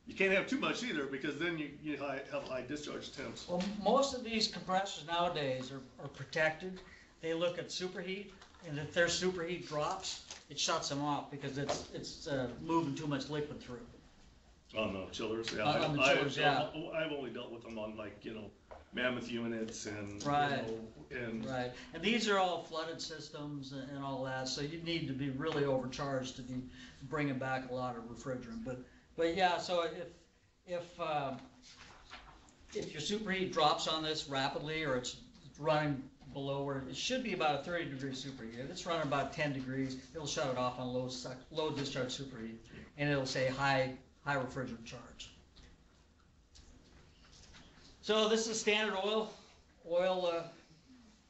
you can't have too much either, because then you have high discharge temps. Well, most of these compressors nowadays are protected. They look at superheat, and if their superheat drops, it shuts them off because it's moving too much liquid through. On the chillers, yeah. On the chillers, yeah. I've only dealt with them on mammoth units and, Right. and. Right, and these are all flooded systems and all that, so you need to be really overcharged to be bringing back a lot of refrigerant. But yeah, so if your superheat drops on this rapidly, or it's running below where it should be about a 30-degree superheat, if it's running about 10 degrees, it'll shut it off on low discharge superheat, and it'll say high refrigerant charge. So this is a standard oil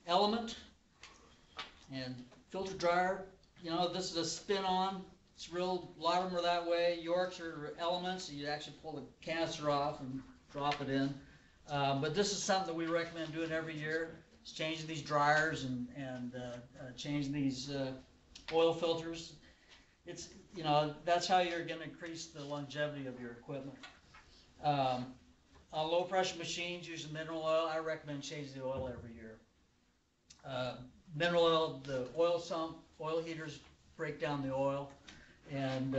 element, and filter dryer. This is a spin-on. It's a lot of them are that way. Yorks are elements. So you actually pull the canister off and drop it in. But this is something that we recommend doing every year. It's changing these dryers and changing these oil filters. It's that's how you're going to increase the longevity of your equipment. On low pressure machines using mineral oil, I recommend changing the oil every year. Mineral oil, the oil sump, oil heaters break down the oil, and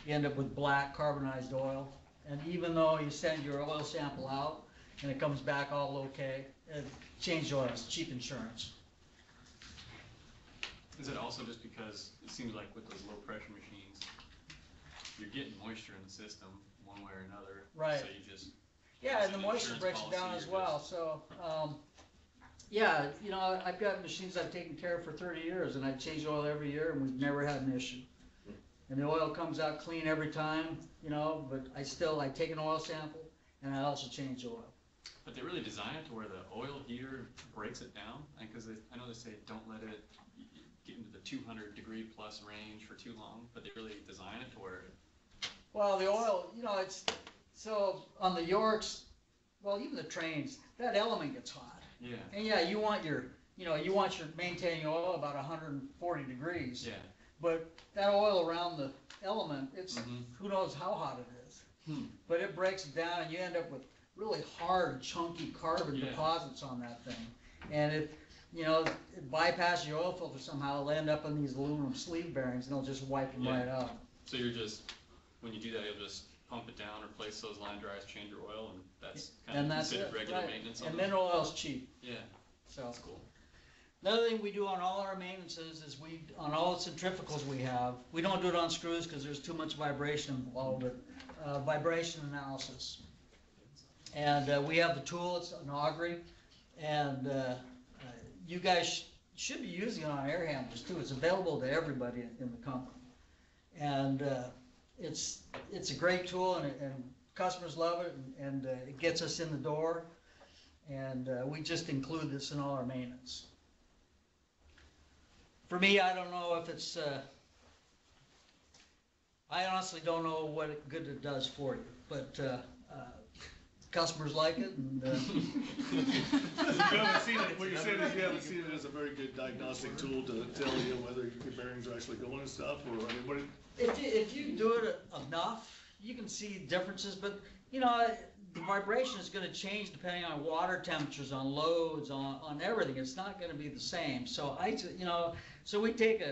you end up with black carbonized oil. And even though you send your oil sample out and it comes back all okay, change oil is cheap insurance. Is it also just because it seems like with those low pressure machines, you're getting moisture in the system one way or another? Right. So you just. Yeah, and the moisture breaks it down as well. So, yeah, I've got machines I've taken care of for 30 years, and I change oil every year, and we've never had an issue. And the oil comes out clean every time, but I take an oil sample, and I also change oil. But they really design it to where the oil heater breaks it down, because I know they say don't let it get into the 200-degree plus range for too long, but they really design it to where. Well, the oil, so on the Yorks, well, even the trains, that element gets hot. Yeah. And yeah, you want your maintaining oil about 140 degrees. Yeah. But that oil around the element, it's who knows how hot it is. But it breaks it down, and you end up with really hard, chunky carbon deposits on that thing. And it bypasses your oil filter somehow, it'll end up in these aluminum sleeve bearings, and they'll just wipe them right out. So when you do that, you'll just pump it down, replace those line dryers, change your oil, and that's kind of considered regular maintenance. And mineral oil's cheap. Yeah. So that's cool. Another thing we do on all our maintenances is on all the centrifugals we have, we don't do it on screws because there's too much vibration involved, but vibration analysis. And we have the tool, it's an augury, and you guys should be using it on air handlers too. It's available to everybody in the company. And it's a great tool, and customers love it, and it gets us in the door, and we just include this in all our maintenance. For me, I don't know if it's, I honestly don't know what good it does for you, but customers like it, and You haven't seen it, what you're saying is you haven't seen it as a very good diagnostic tool to tell you whether your bearings are actually going and stuff, or, I mean, if you do it enough, you can see differences, but the vibration is gonna change depending on water temperatures, on loads, on everything. It's not gonna be the same. So so we take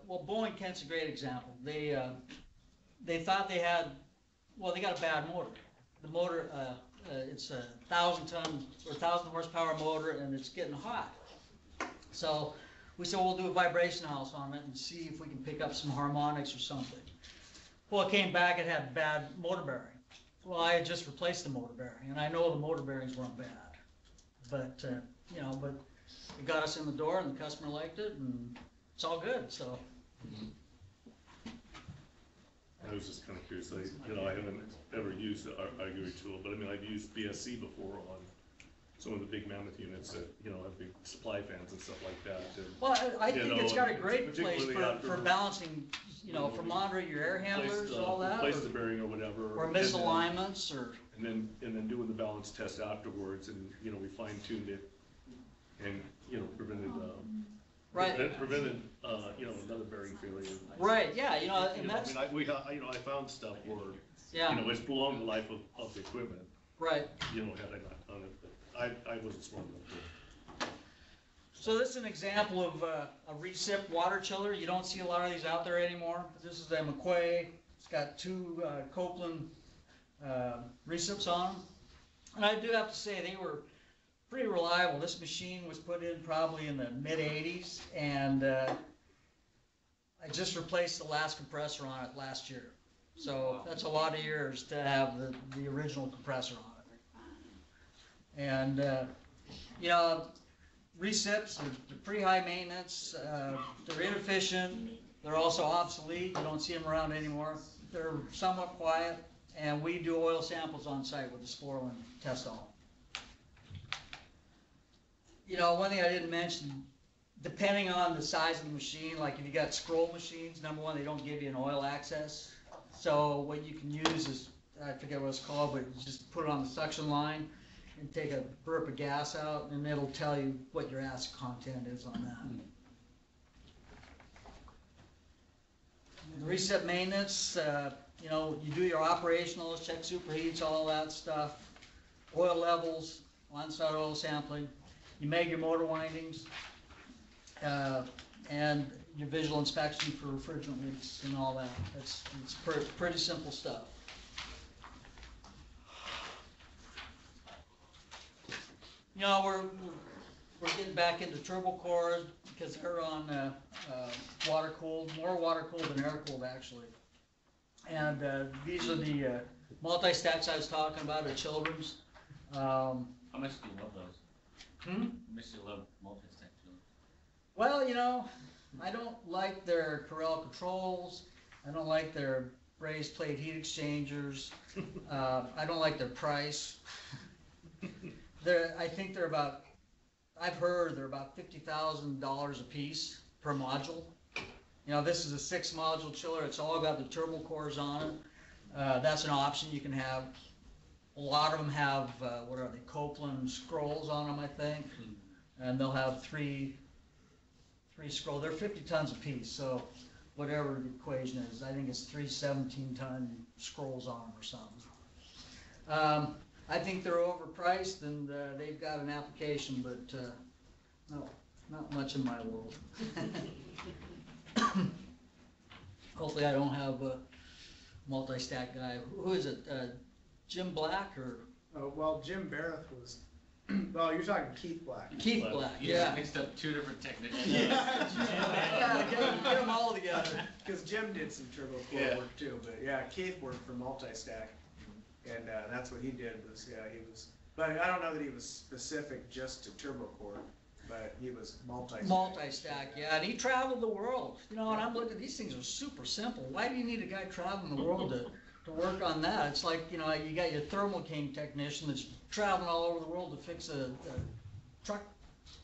well, Boeing Kent's a great example. They thought they had, well, they got a bad motor. The motor, it's a 1,000-ton or 1,000 horsepower motor, and it's getting hot. So we said, we'll do a vibration house on it and see if we can pick up some harmonics or something. Well, it came back, it had bad motor bearing. Well, I had just replaced the motor bearing, and I know the motor bearings weren't bad. But, but it got us in the door, and the customer liked it, and it's all good, so. I was just kinda curious, I haven't ever used the augury tool, but I mean, I've used BSC before on some of the big mammoth units that, have big supply fans and stuff like that. And, Well, I think it's got a great place particularly for balancing, for monitoring your air handlers, all that. Replace the bearing or whatever. Or misalignments, or. And then doing the balance test afterwards, and, we fine tuned it, and, prevented, Right. prevented, another bearing failure. Right, yeah, and that's. I mean, I found stuff where, Yeah. It's prolonged the life of the equipment. Right. Had I not done it, but I wasn't smart enough to. So this is an example of a Recip water chiller. You don't see a lot of these out there anymore. This is a McQuay. It's got two Copeland Recips on them. And I do have to say they were pretty reliable. This machine was put in probably in the mid-'80s, and I just replaced the last compressor on it last year. So that's a lot of years to have the original compressor on it. And, Recips are pretty high maintenance, they're inefficient, they're also obsolete, you don't see them around anymore. They're somewhat quiet, and we do oil samples on site with the Sporlan test all. One thing I didn't mention, depending on the size of the machine, like if you got scroll machines, number one, they don't give you an oil access. So what you can use is, I forget what it's called, but you just put it on the suction line and take a burp of gas out, and it'll tell you what your acid content is on that. The Recip maintenance, you do your operationals, check superheats, all that stuff, oil levels, on-site oil sampling, you make your motor windings, and your visual inspection for refrigerant leaks and all that. It's pretty simple stuff. We're getting back into TurboCor because they're on water cooled, more water cooled than air cooled actually. And these are the multi-stacks I was talking about at Children's. How much do you love those? Hmm? How much do you love multi-stack chillers? Well, I don't like their Corel controls. I don't like their raised plate heat exchangers. I don't like their price. I think I've heard they're about $50,000 a piece per module. This is a 6-module chiller. It's all got the TurboCors on it. That's an option you can have. A lot of them have, what are they, Copeland scrolls on them, I think. And they'll have three scrolls. They're 50 tons a piece, so whatever the equation is, I think it's 3 17-ton scrolls on them or something. I think they're overpriced, and they've got an application, but no, not much in my world. Hopefully I don't have a multi-stack guy. Who is it? Jim Black or? Well, Jim Barrett was, well, you're talking Keith Black. Keith Black, You yeah. just mixed up two different technicians. Yeah, get them all together. Because Jim did some TurboCor work too, but yeah, Keith worked for multi-stack, and that's what he did was, but I don't know that he was specific just to TurboCor, but he was multi-stack. Multi-stack, yeah, and he traveled the world, and I'm looking, these things are super simple. Why do you need a guy traveling the world to work on that? It's like, you got your Thermo King technician that's traveling all over the world to fix a truck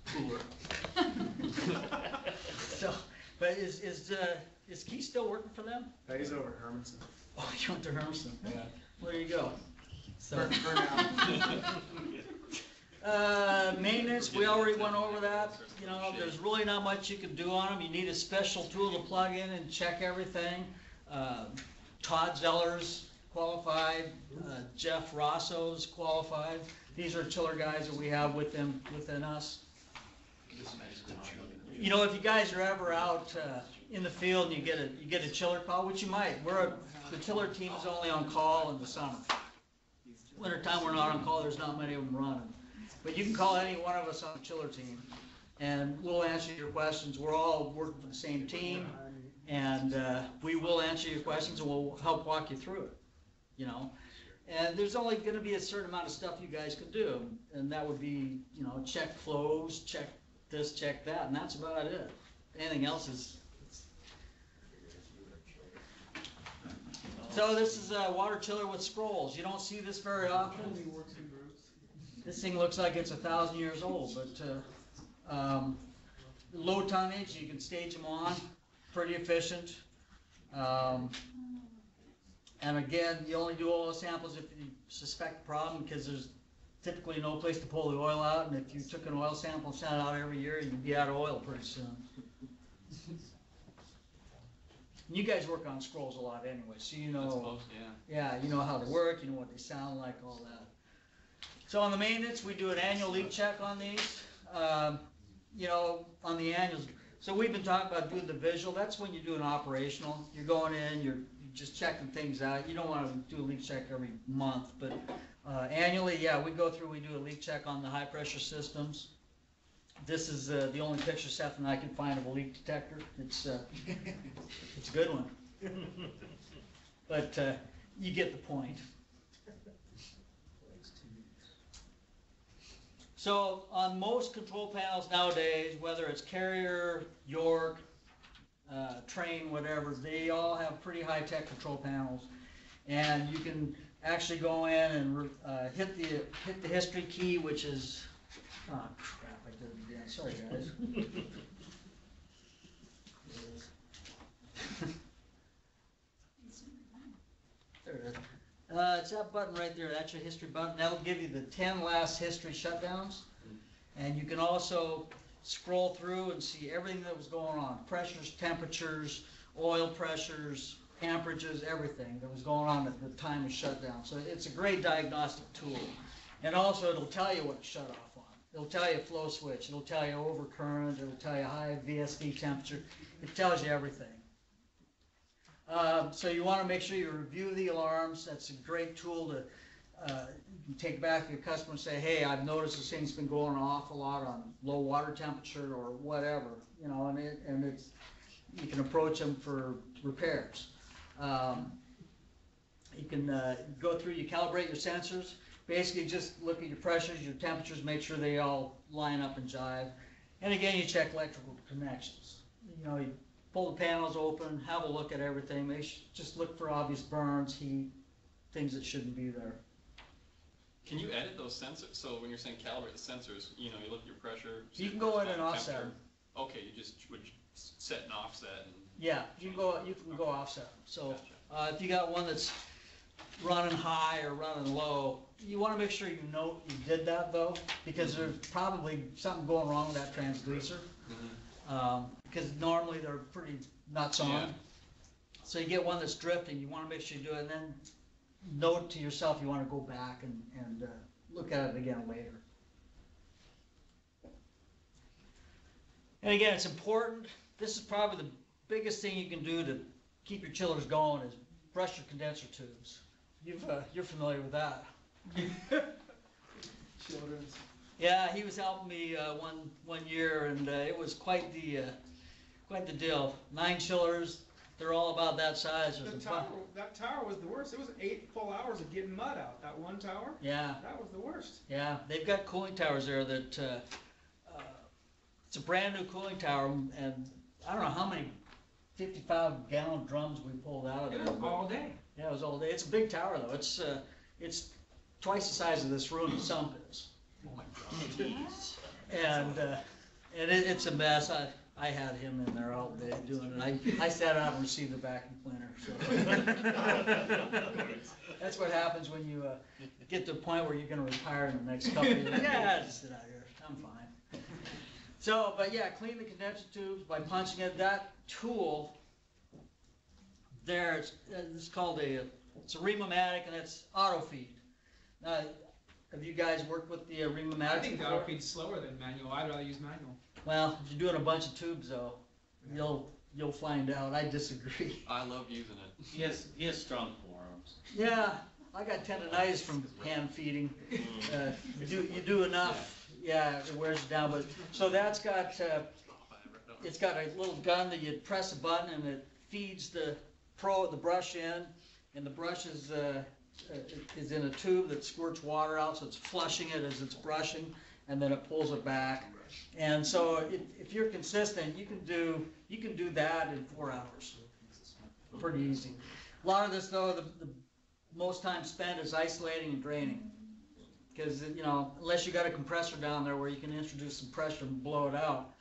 cooler. So, but is Keith still working for them? He's over at Hermanson. Oh, you went to Hermanson? Yeah. Well, there you go. So. For now. Maintenance, we already went over that. There's really not much you can do on them. You need a special tool to plug in and check everything. Todd Zeller's qualified, Jeff Rosso's qualified. These are chiller guys that we have within us. You know, if you guys are ever out in the field and you get a chiller call, which you might, the chiller team is only on call in the summer. Wintertime we're not on call, there's not many of them running. But you can call any one of us on the chiller team and we'll answer your questions. We're all working for the same team and we will answer your questions and we'll help walk you through it, you know. And there's only gonna be a certain amount of stuff you guys can do, and that would be, you know, check flows, check this, check that, and that's about it. Anything else is... So this is a water chiller with scrolls. You don't see this very often. This thing looks like it's 1,000 years old, but low tonnage, you can stage them on, pretty efficient. And again, you only do oil samples if you suspect a problem, because there's typically no place to pull the oil out, and if you took an oil sample and sent it out every year, you'd be out of oil pretty soon. You guys work on scrolls a lot anyway, so you know, yeah, you know how they work, you know what they sound like, all that. So on the maintenance, we do an annual leak check on these. You know, on the annuals, so we've been talking about doing the visual. That's when you do an operational. You're going in, you're just checking things out. You don't want to do a leak check every month, but annually, yeah, we go through, we do a leak check on the high pressure systems. This is the only picture, Seth, and I can find of a leak detector. It's a good one. But you get the point. So on most control panels nowadays, whether it's Carrier, York, Train, whatever, they all have pretty high-tech control panels. And you can actually go in and hit the history key, which is, oh crap, I did it again, sorry guys. There it is. It's that button right there, that's your history button. That'll give you the 10 last history shutdowns. And you can also scroll through and see everything that was going on. Pressures, temperatures, oil pressures, amperages, everything that was going on at the time of shutdown. So it's a great diagnostic tool. And also it'll tell you what to shut off on. It'll tell you flow switch, it'll tell you overcurrent, it'll tell you high VSD temperature. It tells you everything. So you want to make sure you review the alarms. That's a great tool to you can take back to your customer and say, hey, I've noticed this thing's been going off a lot on low water temperature or whatever, you know, and it's, you can approach them for repairs. You can go through, you calibrate your sensors. Basically just look at your pressures, your temperatures, make sure they all line up and jive. And again, you check electrical connections. You know, you pull the panels open, have a look at everything, just look for obvious burns, heat, things that shouldn't be there. Can you edit those sensors? So when you're saying calibrate the sensors, you know, you look at your pressure. You can go in and offset them. Okay, you just would set and offset. And yeah, you can go offset them. So if you got one that's running high or running low, you want to make sure you know you did that though, because there's probably something going wrong with that transducer. Because normally they're pretty nuts on. Yeah. So you get one that's drifting, you want to make sure you do it, and then note to yourself you want to go back and look at it again later. And again, it's important. This is probably the biggest thing you can do to keep your chillers going is brush your condenser tubes. You're familiar with that. Children's. Yeah, he was helping me one year, and it was quite the deal. 9 chillers, they're all about that size. That tower was the worst. It was 8 full hours of getting mud out. That one tower. Yeah. That was the worst. Yeah, they've got cooling towers there that it's a brand new cooling tower, and I don't know how many 55-gallon drums we pulled out of there. It was all day. Yeah, it was all day. It's a big tower though. It's twice the size of this room the sump is. Oh my God. And it's a mess. I had him in there all day doing it. I sat out and received the vacuum cleaner. So. That's what happens when you get to the point where you're going to retire in the next couple of years. Yeah, just sit out here. I'm fine. So, but yeah, clean the condenser tubes by punching it. That tool there, it's called a It's a Remomatic and it's auto feed. Now, have you guys worked with the Remomatic? I think the auto feed's slower than manual. I'd rather use manual. Well, if you're doing a bunch of tubes though, you'll find out. I disagree. I love using it. He has strong forearms. Yeah, I got tendonitis from hand feeding. You do enough, yeah, it wears you down. But so that's got it's got a little gun that you press a button and it feeds the brush in, and the brush is in a tube that squirts water out, so it's flushing it as it's brushing, and then it pulls it back. And so if you're consistent, you can do that in 4 hours. Pretty easy. A lot of this though, the most time spent is isolating and draining. Because, you know, unless you got a compressor down there where you can introduce some pressure and blow it out,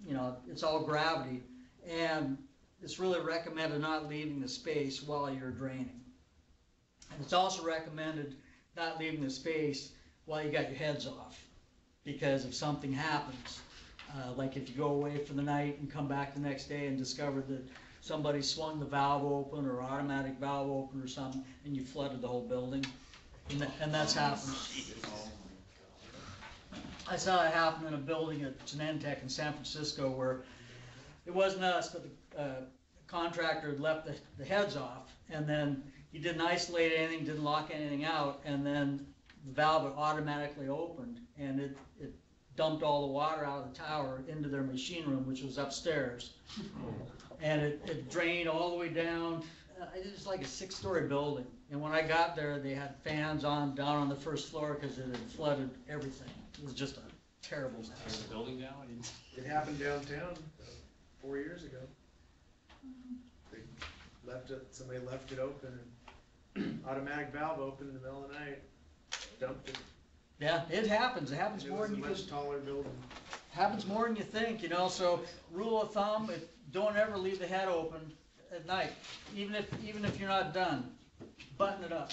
you know, it's all gravity. And it's really recommended not leaving the space while you're draining. And it's also recommended not leaving the space while you got your heads off. Because if something happens, like if you go away for the night and come back the next day and discover that somebody swung the valve open or automatic valve open or something, and you flooded the whole building, and that's happened. I saw it happen in a building at Genentech in San Francisco where it wasn't us, but the contractor had left the heads off, and then he didn't isolate anything, didn't lock anything out, and then the valve automatically opened, and it dumped all the water out of the tower into their machine room, which was upstairs. And it drained all the way down. It was like a 6-story building. And when I got there, they had fans down on the first floor because it had flooded everything. It was just a terrible mess. Tear the building down? It happened downtown 4 years ago. They somebody left it open, and automatic valve opened in the middle of the night, dumped it. Yeah, it happens. It happens more than you It was a much taller building. happens more than you think, you know. So rule of thumb: don't ever leave the head open at night, even if you're not done. Button it up.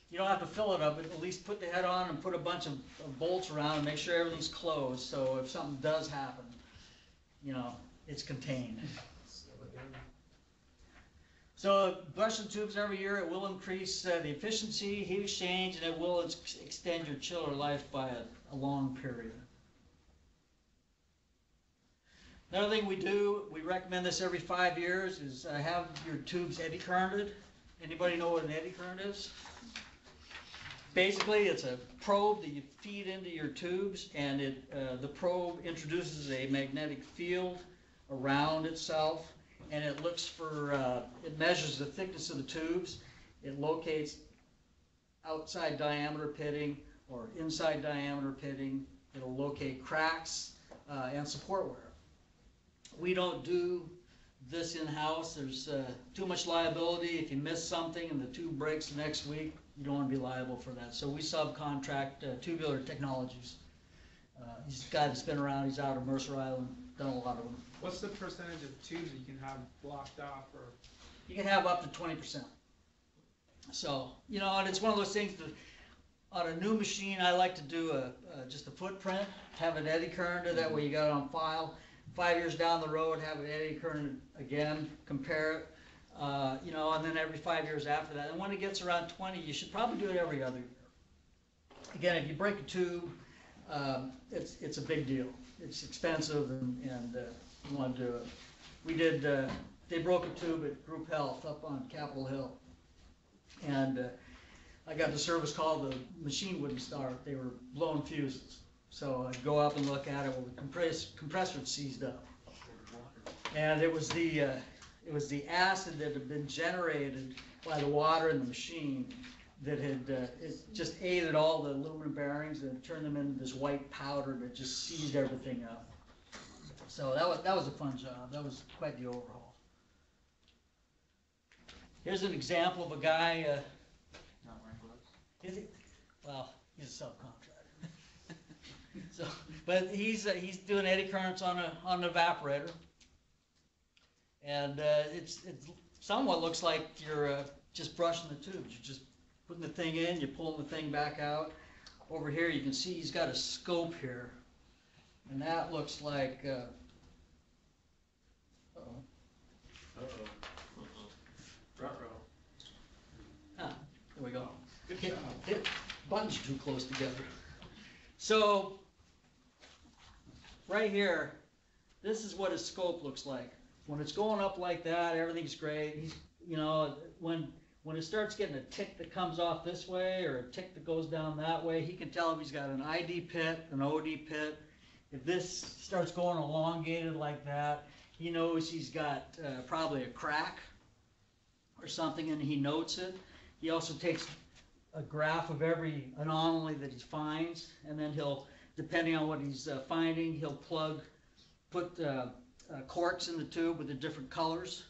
You don't have to fill it up, but at least put the head on and put a bunch of bolts around and make sure everything's closed. So if something does happen, you know, it's contained. So brushing tubes every year, it will increase the efficiency, heat exchange, and it will extend your chiller life by a long period. Another thing we do, we recommend this every 5 years, is have your tubes eddy currented. Anybody know what an eddy current is? Basically, it's a probe that you feed into your tubes, and the probe introduces a magnetic field around itself, and it looks for, it measures the thickness of the tubes. It locates outside diameter pitting or inside diameter pitting. It'll locate cracks and support wear. We don't do this in-house. There's too much liability. If you miss something and the tube breaks the next week, you don't want to be liable for that. So we subcontract Tubular Technologies. He's a guy that's been around. He's out of Mercer Island, done a lot of them. What's the percentage of tubes that you can have blocked off, or? You can have up to 20%. So, you know, and it's one of those things that on a new machine, I like to do just a footprint, have it eddy currented, that way you got it on file. 5 years down the road, have it eddy currented again, compare it, you know, and then every 5 years after that. And when it gets around 20, you should probably do it every other year. Again, if you break a tube, it's a big deal. It's expensive, and you want to do it. We did, they broke a tube at Group Health up on Capitol Hill. And I got the service call, the machine wouldn't start. They were blowing fuses. So I'd go up and look at it. Well, the compressor had seized up. And it was the acid that had been generated by the water in the machine that had it just aided all the aluminum bearings and turned them into this white powder that just seized everything up. So that was a fun job. That was quite the overhaul. Here's an example of a guy. Not wearing gloves? Is he? Well, he's a subcontractor. So, but he's doing eddy currents on an evaporator, and it somewhat looks like you're just brushing the tubes. You're just putting the thing in, you're pulling the thing back out. Over here, you can see he's got a scope here, and that looks like. we go. Good Hit, job. hit buttons too close together. So, right here, this is what his scope looks like. When it's going up like that, everything's great. He's, you know, when it starts getting a tick that comes off this way or a tick that goes down that way, he can tell if he's got an ID pit, an OD pit. If this starts going elongated like that, he knows he's got probably a crack or something, and he notes it. He also takes a graph of every anomaly that he finds, and then he'll, depending on what he's finding, he'll put corks in the tube with the different colors,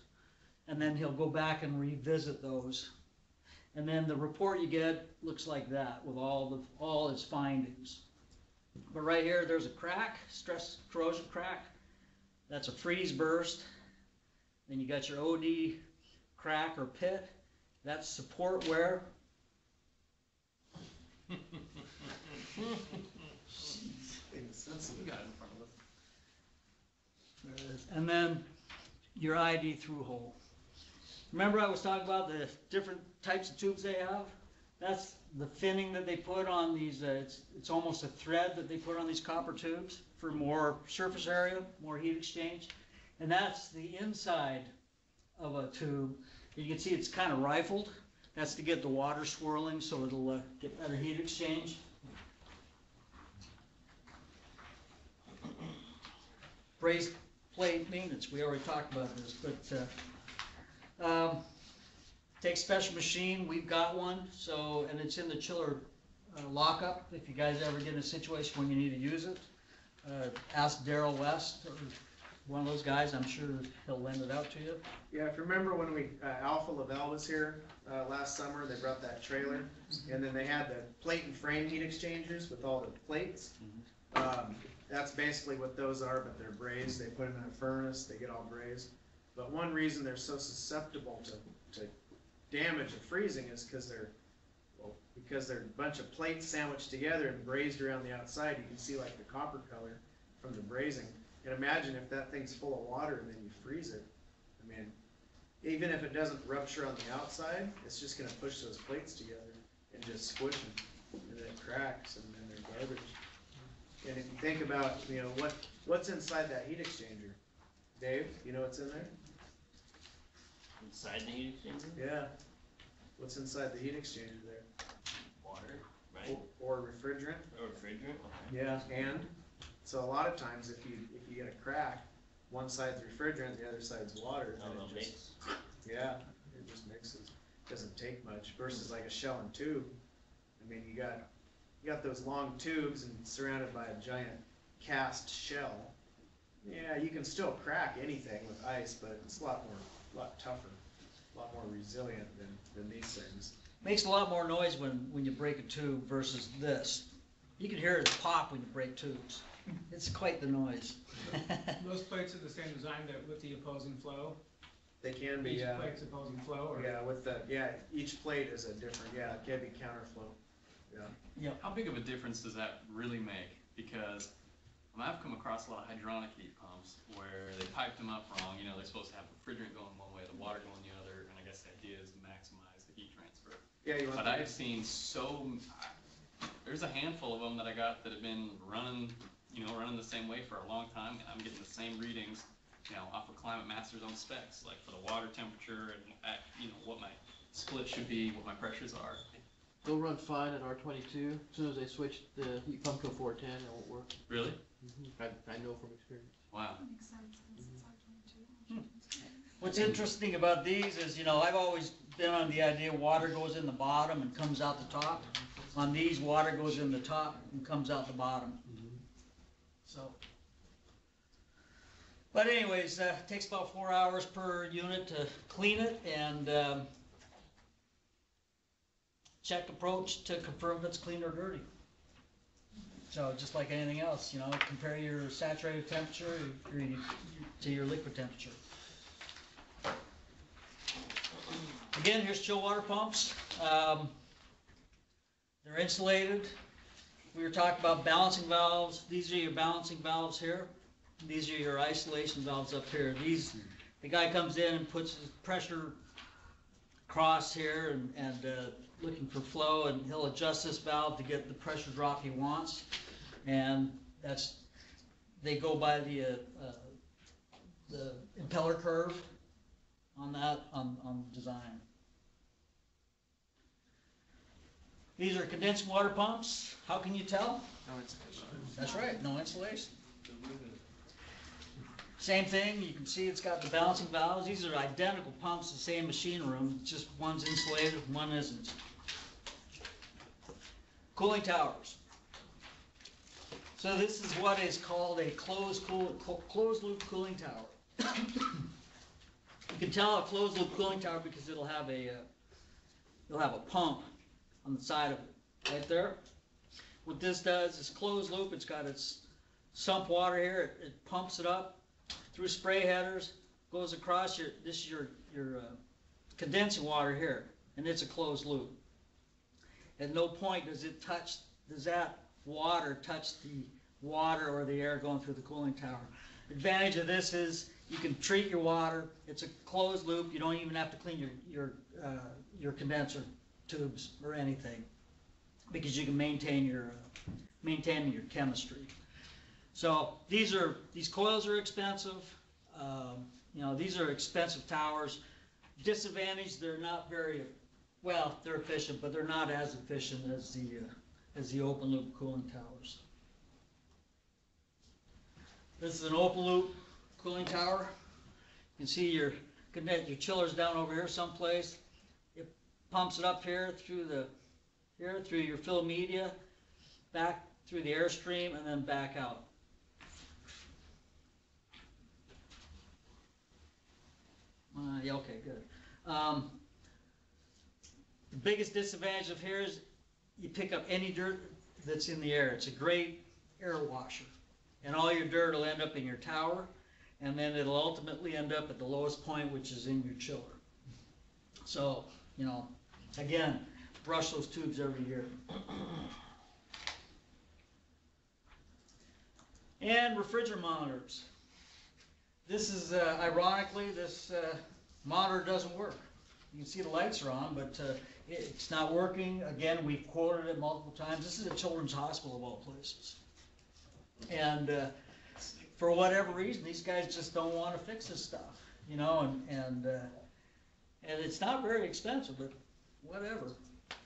and then he'll go back and revisit those. And then the report you get looks like that with all his findings. But right here, there's a crack, stress corrosion crack. That's a freeze burst. Then you got your OD crack or pit. That's support wear. And then your ID through hole. Remember I was talking about the different types of tubes they have? That's the finning that they put on these, it's almost a thread that they put on these copper tubes for more surface area, more heat exchange. And that's the inside of a tube. You can see it's kind of rifled. That's to get the water swirling so it'll get better heat exchange. Brazed plate maintenance, we already talked about this, but take special machine, we've got one, so, and it's in the chiller lockup, if you guys ever get in a situation when you need to use it. Ask Daryl West, or one of those guys, I'm sure he'll lend it out to you. Yeah, if you remember when Alpha Lavelle was here last summer, they brought that trailer, and then they had the plate and frame heat exchangers with all the plates. That's basically what those are, but they're brazed. They put them in a furnace, they get all brazed. But one reason they're so susceptible to damage and freezing is because they're a bunch of plates sandwiched together and brazed around the outside. You can see like the copper color from the brazing. And imagine if that thing's full of water and then you freeze it. I mean, even if it doesn't rupture on the outside, it's just going to push those plates together and just squish them, and then it cracks, and then they're garbage. And if you think about, you know, what's inside that heat exchanger, Dave, you know what's in there? Inside the heat exchanger? Yeah. What's inside the heat exchanger there? Water, right? Or refrigerant. Or refrigerant, okay. Yeah, and so a lot of times if you get a crack, one side's refrigerant, the other side's water. Oh, and they'll it mix. just, yeah, it just mixes. Doesn't take much versus like a shell and tube. I mean, you got those long tubes and surrounded by a giant cast shell. Yeah, you can still crack anything with ice, but it's a lot tougher, a lot more resilient than these things. Makes a lot more noise when you break a tube versus this. You can hear it pop when you break tubes. It's quite the noise. Those plates are the same design that with the opposing flow? They can be, Each yeah. plate's opposing flow, or? Yeah, each plate is a different, it can be counterflow. Yeah. How big of a difference does that really make? Because I've come across a lot of hydronic heat pumps where they piped them up wrong. You know, they're supposed to have refrigerant going one way, the water going the other, and I guess the idea is to maximize the heat transfer. Yeah, But I've seen there's a handful of them that I got that have been running the same way for a long time, and I'm getting the same readings, you know, off of Climate Master's own specs, like for the water temperature and you know, what my split should be, what my pressures are. They'll run fine at R22. As soon as they switch the heat pump to a 410, it won't work. Really? I know from experience. Wow. What's interesting about these is, you know, I've always been on the idea water goes in the bottom and comes out the top. On these, water goes in the top and comes out the bottom. So, but anyways, it takes about 4 hours per unit to clean it, and check approach to confirm if it's clean or dirty. So just like anything else, you know, compare your saturated temperature to your liquid temperature. Again, here's chill water pumps. They're insulated. We were talking about balancing valves. These are your balancing valves here. These are your isolation valves up here. The guy comes in and puts his pressure across here, and looking for flow, and he'll adjust this valve to get the pressure drop he wants. And they go by the impeller curve on that, on design. These are condensing water pumps. How can you tell? No insulation. That's right, no insulation. Same thing, you can see it's got the balancing valves. These are identical pumps, the same machine room, just one's insulated, one isn't. Cooling towers. So this is what is called a closed loop cooling tower. You can tell a closed loop cooling tower because it'll have a pump on the side of it, right there. What this does is closed loop. It's got its sump water here. It pumps it up through spray headers, goes across this is your condensing water here, and it's a closed loop. At no point does that water touch the water or the air going through the cooling tower. Advantage of this is you can treat your water. It's a closed loop. You don't even have to clean your condenser tubes or anything, because you can maintain your chemistry. So these coils are expensive. These are expensive towers. Disadvantage: they're not very well. They're efficient, but they're not as efficient as the open loop cooling towers. This is an open loop cooling tower. You can see your chiller's down over here someplace. It pumps it up here through your fill media, back through the airstream, and then back out. Yeah, okay, good. The biggest disadvantage of here is you pick up any dirt that's in the air. It's a great air washer, and all your dirt will end up in your tower, and then it'll ultimately end up at the lowest point, which is in your chiller. So, again, brush those tubes every year. And refrigerant monitors. This is, ironically, this monitor doesn't work. You can see the lights are on, but it's not working. Again, we've quoted it multiple times. This is a children's hospital of all places. And for whatever reason, these guys just don't want to fix this stuff, and it's not very expensive, but whatever.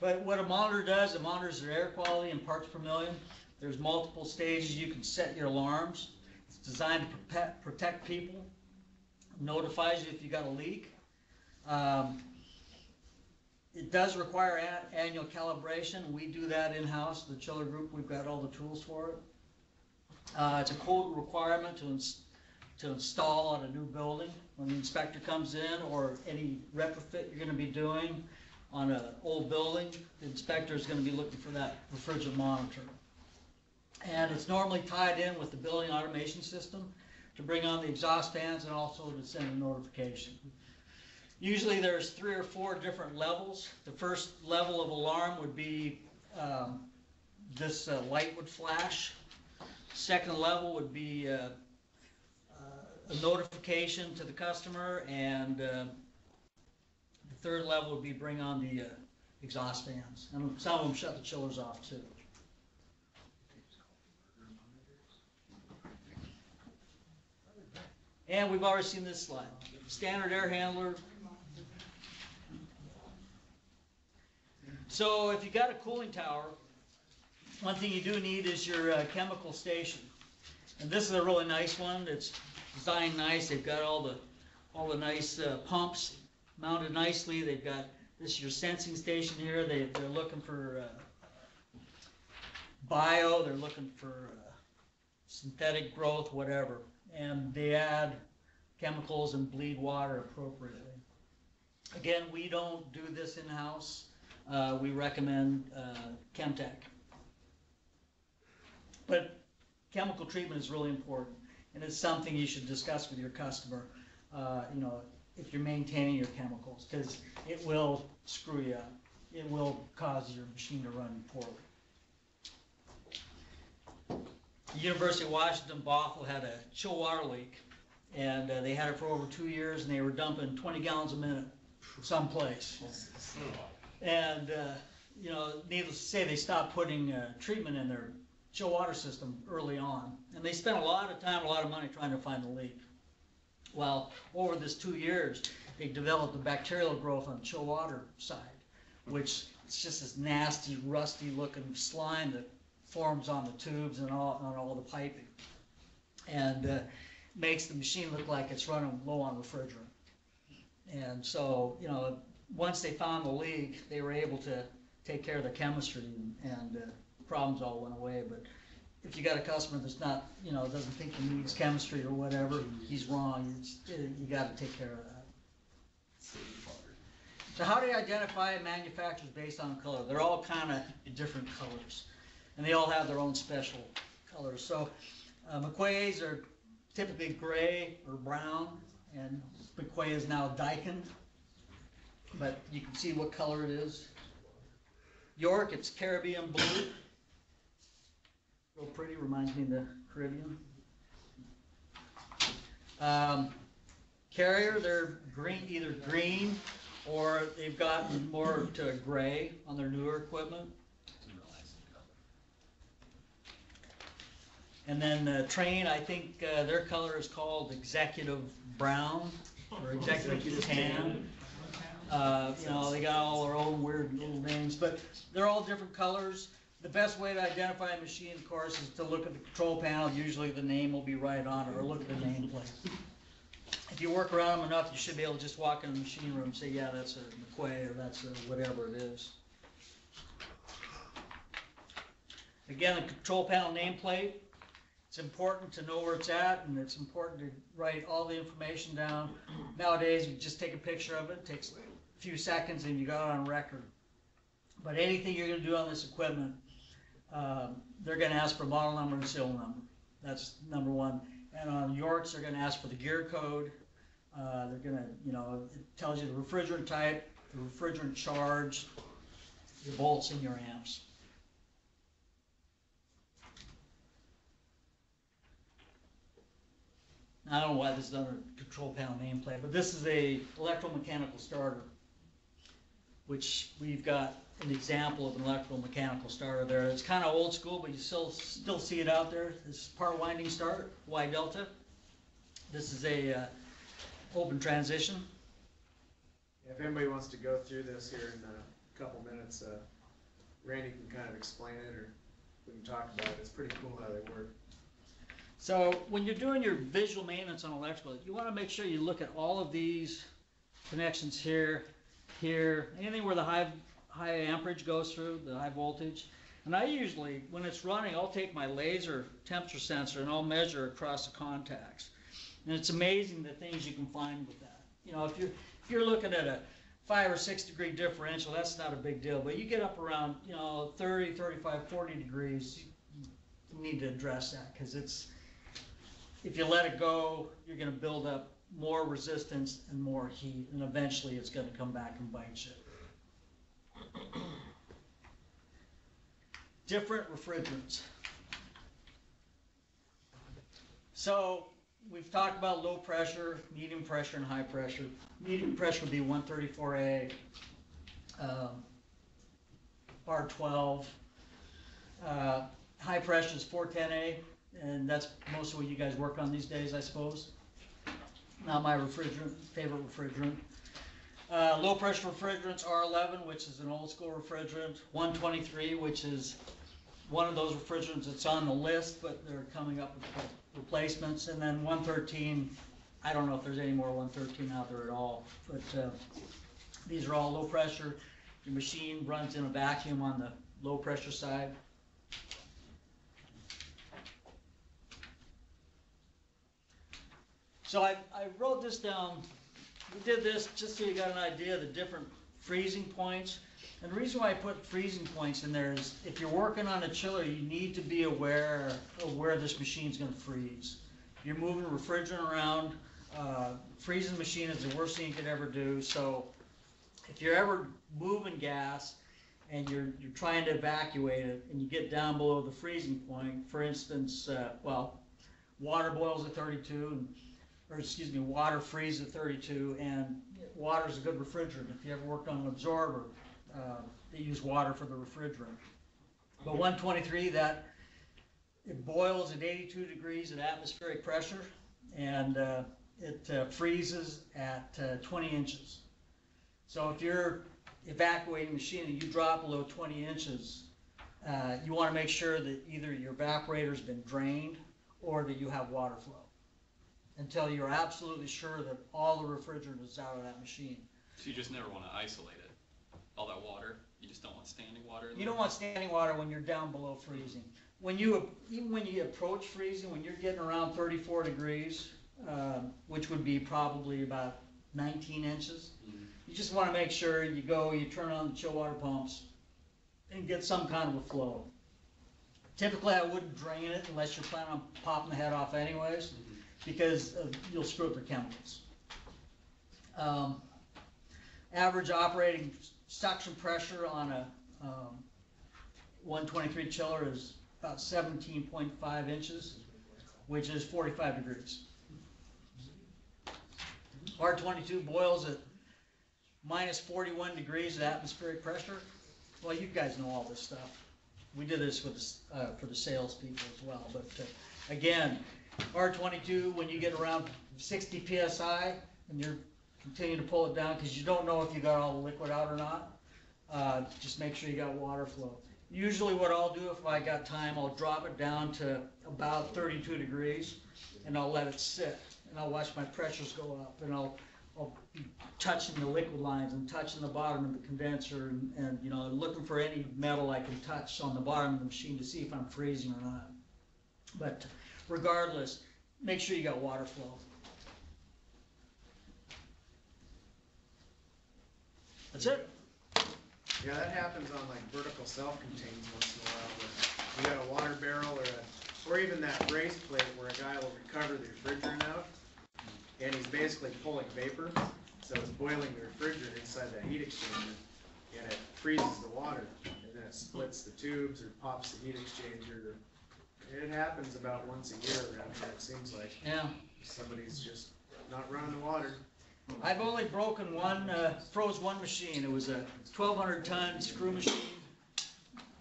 But what a monitor does, it monitors their air quality in parts per million. There's multiple stages you can set your alarms. It's designed to protect people. Notifies you if you got a leak. It does require annual calibration. We do that in-house. The chiller group, we've got all the tools for it. It's a code requirement to install on a new building when the inspector comes in, or any retrofit you're going to be doing on an old building. The inspector is going to be looking for that refrigerant monitor. And it's normally tied in with the building automation system to bring on the exhaust fans and also to send a notification. Usually there's 3 or 4 different levels. The first level of alarm would be this light would flash. Second level would be a notification to the customer, and the third level would be bring on the exhaust fans. And some of them shut the chillers off too. And we've already seen this slide. Standard air handler. So if you got a cooling tower, one thing you do need is your chemical station. And this is a really nice one. It's designed nice. They've got all the nice pumps mounted nicely. They've got this is your sensing station here. They're looking for bio. They're looking for synthetic growth, whatever. And they add chemicals and bleed water appropriately. Again, we don't do this in-house. We recommend Chemtech. But chemical treatment is really important, and it's something you should discuss with your customer, if you're maintaining your chemicals, because it will screw you up. It will cause your machine to run poorly. The University of Washington, Bothell had a chill water leak, and they had it for over 2 years, and they were dumping 20 gallons a minute someplace. And you know, needless to say, they stopped putting treatment in their chill water system early on. And they spent a lot of time, a lot of money trying to find the leak. Well, over this 2 years, they developed a bacterial growth on the chill water side, which it's just this nasty, rusty looking slime that forms on the tubes and on all the piping. And makes the machine look like it's running low on refrigerant. And so, you know, once they found the leak, they were able to take care of the chemistry, and problems all went away. But if you got a customer that's not, you know, doesn't think he needs chemistry or whatever, he's wrong. You got to take care of that. So how do you identify manufacturers based on color? They're all kind of different colors, and they all have their own special colors. So McQuay's are typically gray or brown, and McQuay is now Daikin, but you can see what color it is. York, it's Caribbean blue. Real pretty, reminds me of the Caribbean. Carrier, they're green, either green or they've gotten more to a gray on their newer equipment. And then Train, I think their color is called Executive Brown or Executive Tan. You know, they got all their own weird little names, but they're all different colors. The best way to identify a machine, of course, is to look at the control panel. Usually the name will be right on it, or look at the nameplate. If you work around them enough, you should be able to just walk in the machine room and say, yeah, that's a McQuay, or that's a whatever it is. Again, the control panel nameplate. It's important to know where it's at, and it's important to write all the information down. Nowadays, you just take a picture of it. It takes a few seconds, and you got it on record. But anything you're going to do on this equipment, they're going to ask for model number and serial number. That's number one. And on Yorks, they're going to ask for the gear code. They're going to, you know, it tells you the refrigerant type, the refrigerant charge, your volts, and your amps. I don't know why this is under control panel nameplate, but this is a electromechanical starter, which we've got an example of an electromechanical starter there. It's kind of old school, but you still see it out there. This is part winding start, Y delta. This is a open transition. If anybody wants to go through this here in a couple minutes, Randy can kind of explain it, or we can talk about it. It's pretty cool how they work. So when you're doing your visual maintenance on electrical, you want to make sure you look at all of these connections here, anything where the high amperage goes through, the high voltage. And I usually, when it's running, I'll take my laser temperature sensor and I'll measure across the contacts. And it's amazing the things you can find with that. You know, if you're looking at a 5 or 6 degree differential, that's not a big deal. But you get up around, you know, 30, 35, 40 degrees, you need to address that, because if you let it go, you're going to build up more resistance and more heat, and eventually it's going to come back and bite you. Different refrigerants. So we've talked about low pressure, medium pressure, and high pressure. Medium pressure would be 134A, R12. High pressure is 410A. And that's most of what you guys work on these days, I suppose. Not my favorite refrigerant. Low pressure refrigerants, R11, which is an old school refrigerant. 123, which is one of those refrigerants that's on the list, but they're coming up with replacements. And then 113, I don't know if there's any more 113 out there at all. But these are all low pressure. Your machine runs in a vacuum on the low pressure side. So I wrote this down. We did this just so you got an idea of the different freezing points. And the reason why I put freezing points in there is if you're working on a chiller, you need to be aware of where this machine's going to freeze. You're moving refrigerant around. Freezing the machine is the worst thing you could ever do. So if you're ever moving gas and you're trying to evacuate it and you get down below the freezing point, for instance, water boils at 32, water freezes at 32, and water is a good refrigerant. If you ever worked on an absorber, they use water for the refrigerant. But 123, that it boils at 82 degrees at atmospheric pressure, and it freezes at 20 inches. So if you're evacuating machine and you drop below 20 inches, you want to make sure that either your evaporator's been drained or that you have water flow until you're absolutely sure that all the refrigerant is out of that machine. So you just never want to isolate it, all that water. You just don't want standing water in You there? don't want standing water when you're down below freezing. Even when you approach freezing, when you're getting around 34 degrees, which would be probably about 19 inches, you just want to make sure you turn on the chill water pumps and get some kind of a flow. Typically, I wouldn't drain it unless you're planning on popping the head off anyways, because you'll screw up your chemicals. Average operating suction pressure on a 123 chiller is about 17.5 inches, which is 45 degrees. R22 boils at minus 41 degrees at atmospheric pressure. Well, you guys know all this stuff. We did this with for the sales people as well. But again, R22, when you get around 60 psi and you're continuing to pull it down because you don't know if you got all the liquid out or not, just make sure you got water flow. Usually what I'll do if I got time, I'll drop it down to about 32 degrees and I'll let it sit and I'll watch my pressures go up and I'll be touching the liquid lines and touching the bottom of the condenser and you know, looking for any metal I can touch on the bottom of the machine to see if I'm freezing or not. But regardless, make sure you got water flow. That's it. Yeah, that happens on like vertical self-contained once in a while, where you got a water barrel or even that raised plate where a guy will recover the refrigerant out, and he's basically pulling vapor, so it's boiling the refrigerant inside that heat exchanger, and it freezes the water, and then it splits the tubes or pops the heat exchanger. It happens about once a year around here, it seems like. Yeah. Somebody's just not running the water. I've only broken froze one machine. It was a 1,200 ton screw machine.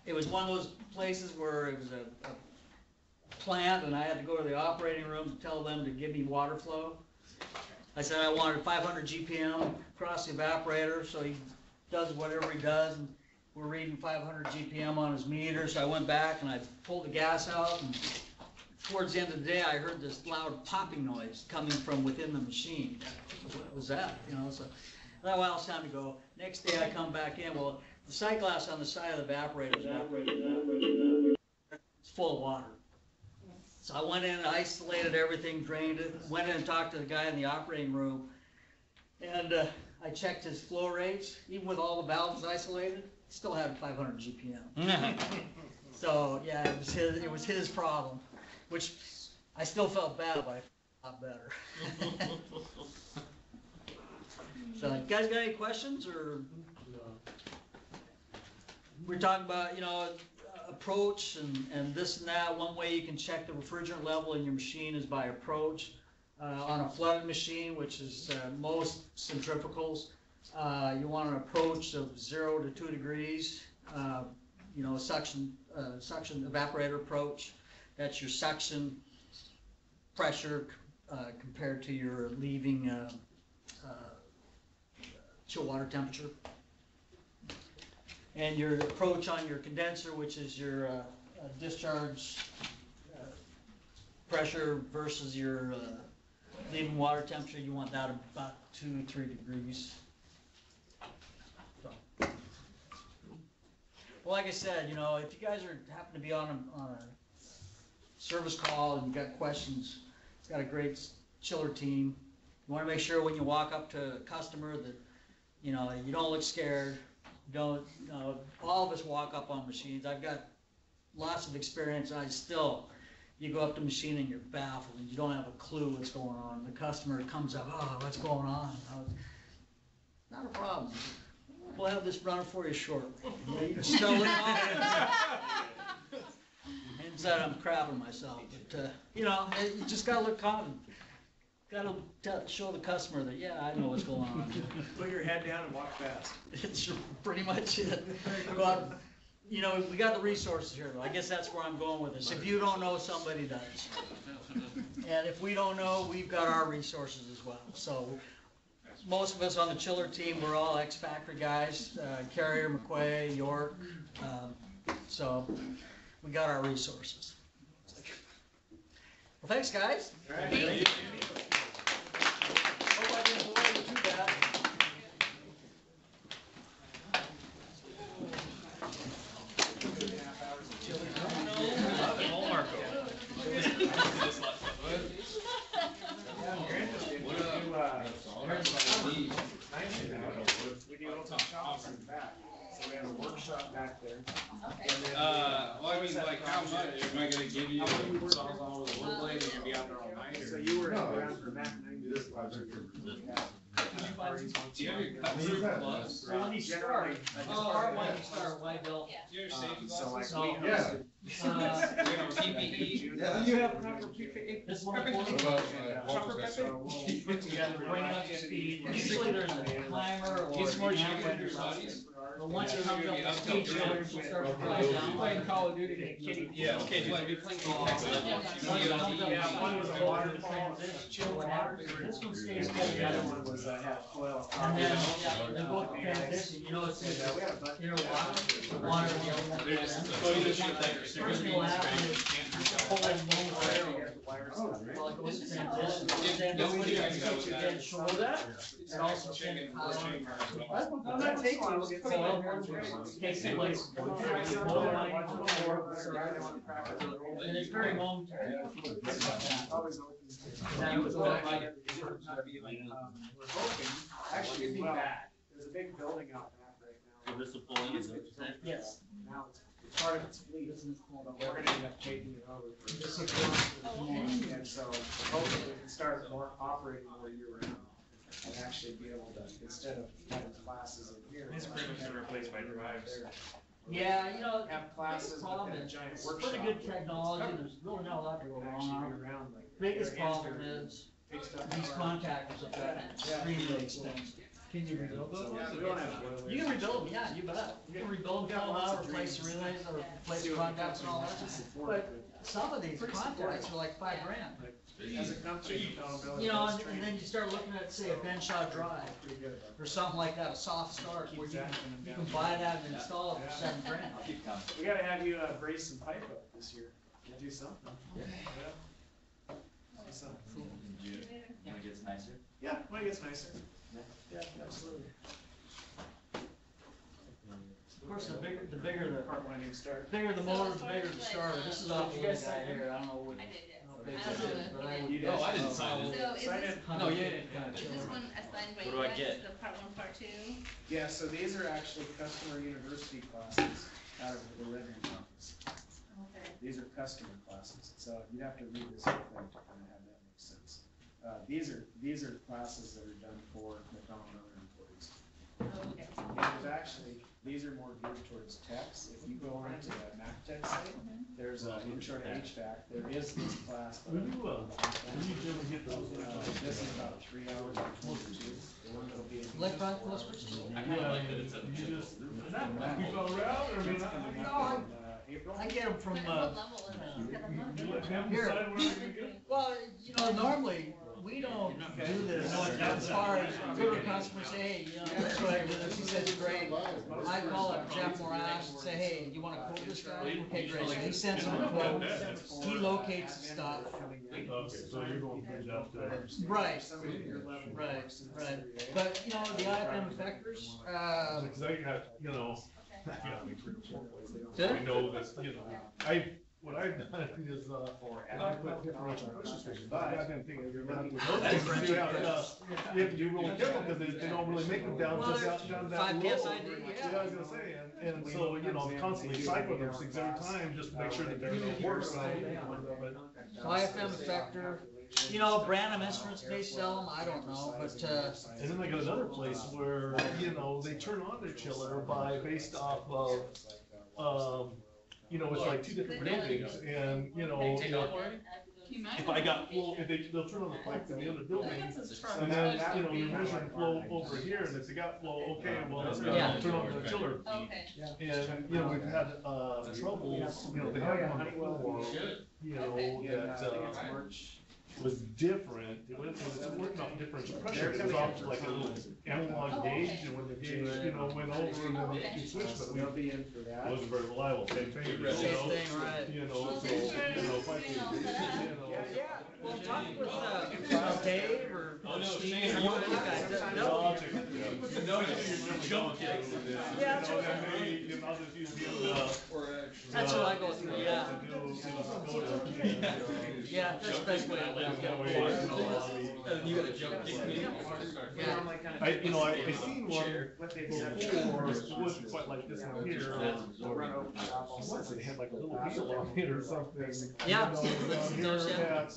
It was one of those places where it was a plant and I had to go to the operating room to tell them to give me water flow. I said I wanted 500 GPM across the evaporator, so he does whatever he does. And we're reading 500 GPM on his meter, so I went back and I pulled the gas out, and towards the end of the day I heard this loud popping noise coming from within the machine. What was that? You know, so I thought, well, it's time to go. Next day I come back in, well, the sight glass on the side of the evaporator is it's full of water. So I went in and isolated everything, drained it, went in and talked to the guy in the operating room, and I checked his flow rates. Even with all the valves isolated, he still had 500 GPM. So yeah, it was his problem, which I still felt bad, but I felt a lot better. So, you guys got any questions, or? We're talking about, you know, approach and this and that. One way you can check the refrigerant level in your machine is by approach. On a flooded machine, which is most centrifugals, you want an approach of 0 to 2 degrees. You know, suction evaporator approach. That's your suction pressure compared to your leaving chill water temperature. And your approach on your condenser, which is your discharge pressure versus your leaving water temperature, you want that about 2 to 3 degrees. So. Well, like I said, you know, if you guys happen to be on a service call and you've got questions, it's got a great chiller team. You want to make sure when you walk up to a customer that, you know, you don't look scared. Don't, you know, all of us walk up on machines. I've got lots of experience. You go up to a machine and you're baffled and you don't have a clue what's going on. The customer comes up, oh, what's going on? Not a problem. We'll have this running for you shortly. You can still look on it. Inside I'm crapping myself, but you know, you just gotta look confident. show the customer that, yeah, I know what's going on. Put your head down and walk fast. It's pretty much it. But, you know, we got the resources here, though. I guess that's where I'm going with this. If you don't know, somebody does. And if we don't know, we've got our resources as well. So most of us on the chiller team, we're all ex-factory guys, Carrier, McQuay, York. So we got our resources. Well, thanks, guys. All right, thank you. Hope I didn't bore you too bad. We do open shops in the back, so we have a workshop back there. Well, I mean, like, how much, am I gonna give you saws all over the wood blade, and you'll be out there all night, So or? you were around for Mac 90 this project. Do you have your cut through gloves? Well, when you start, why don't? Do you have safety So like glasses? we Yeah. PPE? You have proper PPE? This one. Proper Bring it up to speed. Usually there's a timer or. He's more cheap an on your amp. bodies? But once it comes up to speed, chillers will start to fly down. Playing Call of Duty, they kitty. Yeah, okay, do I be playing Apex Legends? Yeah, one was a waterfall, Chill water. This one stays cold. the other one was had coil. And then, they both transition, you know, it's, Yeah, we had a bunch. you know, water, and the other one. They're just, oh, you just shoot that, you're First thing will happen is pull in Oh, well, it goes to transition. Then Nobody you has switch your dead shoulder, and also Chicken, send more power. chicken as well. I'm not taking it. Takes place. And it's very momentary. Always open. That was all right. We're hoping, actually, it'd be bad. There's a big building out back right now. This will pull in, is that what you're saying? Yes. Now it's part of its fleet, but we're gonna end up taking it over for. And so hopefully we can start more operating more year round and actually be able to, instead of having classes in here. It's pretty much replaced by drives. Yeah, you know, Have classes the problem within a is, giant it's workshop. pretty good technology, there's really not a lot to go wrong Actually on be it. around like. Biggest their hands problem dirty, is, take stuff these apart. contactors have got extremely expensive. Can you rebuild those? Yeah, we don't have boilers. You can rebuild them, yeah, you bet. You can rebuild them, replace the relays, or replace the contacts and all that. But some of these contacts are like $5,000. As a company, accountability. You know, does and then you start looking at, say, a Benshaw drive, Pretty good. or something like that, a soft start, where you can buy that and install it for $7,000. We gotta have you brace some pipe up this year. We'll do something. Yeah. Do something. When it gets nicer? Yeah, when it gets nicer. Yeah, absolutely. Of course, the bigger the Part winding start. bigger the motor, the bigger the starter. This is off the little guy here, I don't know what. I did, yes. how big I this don't is, know but I if would you guess. Oh, I didn't sign it. So is Sign this, it. No, you didn't. is this one assigned by What you do I guys, get? the part one, part two? Yeah, so these are actually customer university classes out of the delivering office. Okay. These are customer classes, so you'd have to read this whole thing to kind of have that make sense. These are classes that are done for McDonald and other employees. Oh, okay. And there's actually, these are more geared towards techs. If you go on to the MacTech site, there's an intro to HVAC. There is this class. But this is about 3 hours or 22. It'll be Electronic flow switches? April. I get them from, What level is it? here. Well, you know, normally, we don't do this as far as go to a customer, say, hey, you know, let's go ahead and do this, he says, great. I call up Jeff Morass and say, hey, you wanna quote this guy? Okay, great, so he sends him a quote, he locates the stuff. Okay, so you're going for Jeff to. Right, right, but, you know, the IFM effectors, Cause I got, you know, Good. I know that, you know, what I've done is, I put differential pressure stations, but I didn't think you're not. You have to do really careful, cause they don't really make them down to down that 5 low. PSI, Yeah, I was gonna say, and so, you know, constantly cycling those things every time, just to make sure that they're gonna work. IFM effector, you know, Branham Instruments may sell them, I don't know, but, And then they got another place where, you know, they turn on their chiller based off of, you know, it's like 2 different buildings, and, you know, if I got flow, they'll turn on the pipes in the other building, and then, you know, you're measuring flow over here, and if they got flow, okay, well, let's turn on the chiller. Okay. And, you know, we've had, troubles, you know, they had one before, you know, that, was different, it was working off different pressure, it was off like a little analog gauge, and when the gauge, you know, went over, and then you switched, but They'll be in for that. it wasn't very reliable, same thing, you know, Same thing, right. you know, so, you know, if I could, you know. Yeah, well, talk with, Dave or Steve or one of you guys. No, I'll check it out. No, you're junk kicks. Yeah, You know, then maybe, you know, I'll just use the, that's what I go through, yeah. to do, you know, go to. Yeah, that's the best way to live. You gotta jump. I, you know, I seen one before, it wasn't quite like this one here. Once it had like a little wheel on it or something. Yeah. You know, here at,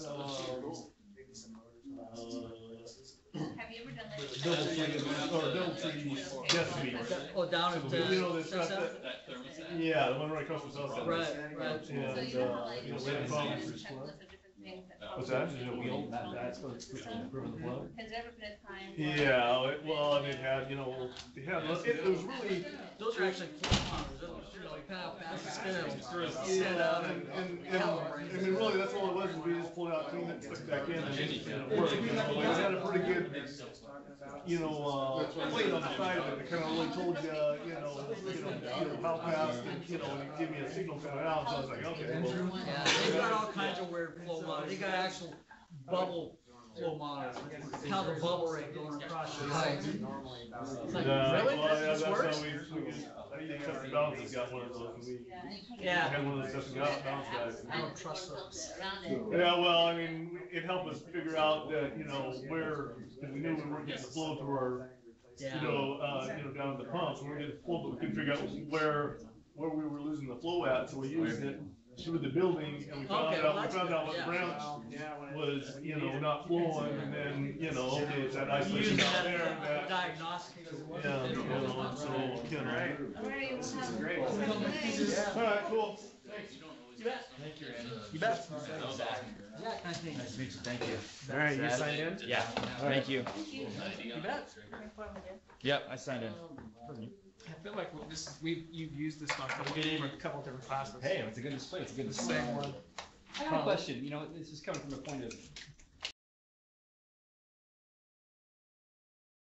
Have you ever done this? double tree, Destiny. Oh, down at, You know, that's got South? that, yeah, the one right across from South. Right, right. So And, you have like, you know, a we had problems. checklist of different things that. What's that? Has Is it a wheel? That's what's improving the flow? there ever been a time? Yeah, well, and it had, you know, it was really. Those are actually flow monitors, you know, you kind of pass the spin and Yeah, set up and, and calibrate. I mean, really, that's all it was, is we just pulled it out, cleaned it, stuck it back in, and it worked. You know, it had a pretty good, you know, plate on the side of it, that kind of really told you, how fast, and, you know, and it gave me a signal coming out, so I was like, okay. Well, Yeah, they've got all kinds of weird flow monitors. They got actual bubble flow monitors. How the bubble rate going across your pipe. It's like, really? Well, yeah, This that's works? how we Custom Balances got one of those, and we Yeah. had one of those Custom Balance guys. I don't trust those. Yeah, well, I mean, it helped us figure out that, you know, where, because we knew we weren't getting the flow through our, Yeah. you know, down the pumps, we were getting flow, but we couldn't figure out where we were losing the flow at, so we used it through the building, and we found Okay, well, out what that's branch good, was, you know, not flowing, and then, you know, okay, it's that You isolation use out that there, that, diagnostic. yeah, you know, so, you know. Alright, we'll have. Great. Alright, cool. You bet. Thank you, Randy. You bet. Yeah, nice to meet you. Nice to meet you, thank you. All right, you signed in? Yeah, thank you. You bet. Yep, I signed in. I feel like you've used this one for a couple different classes. Hey, it's a good display, it's a good display. I got a question, you know, this is coming from a point of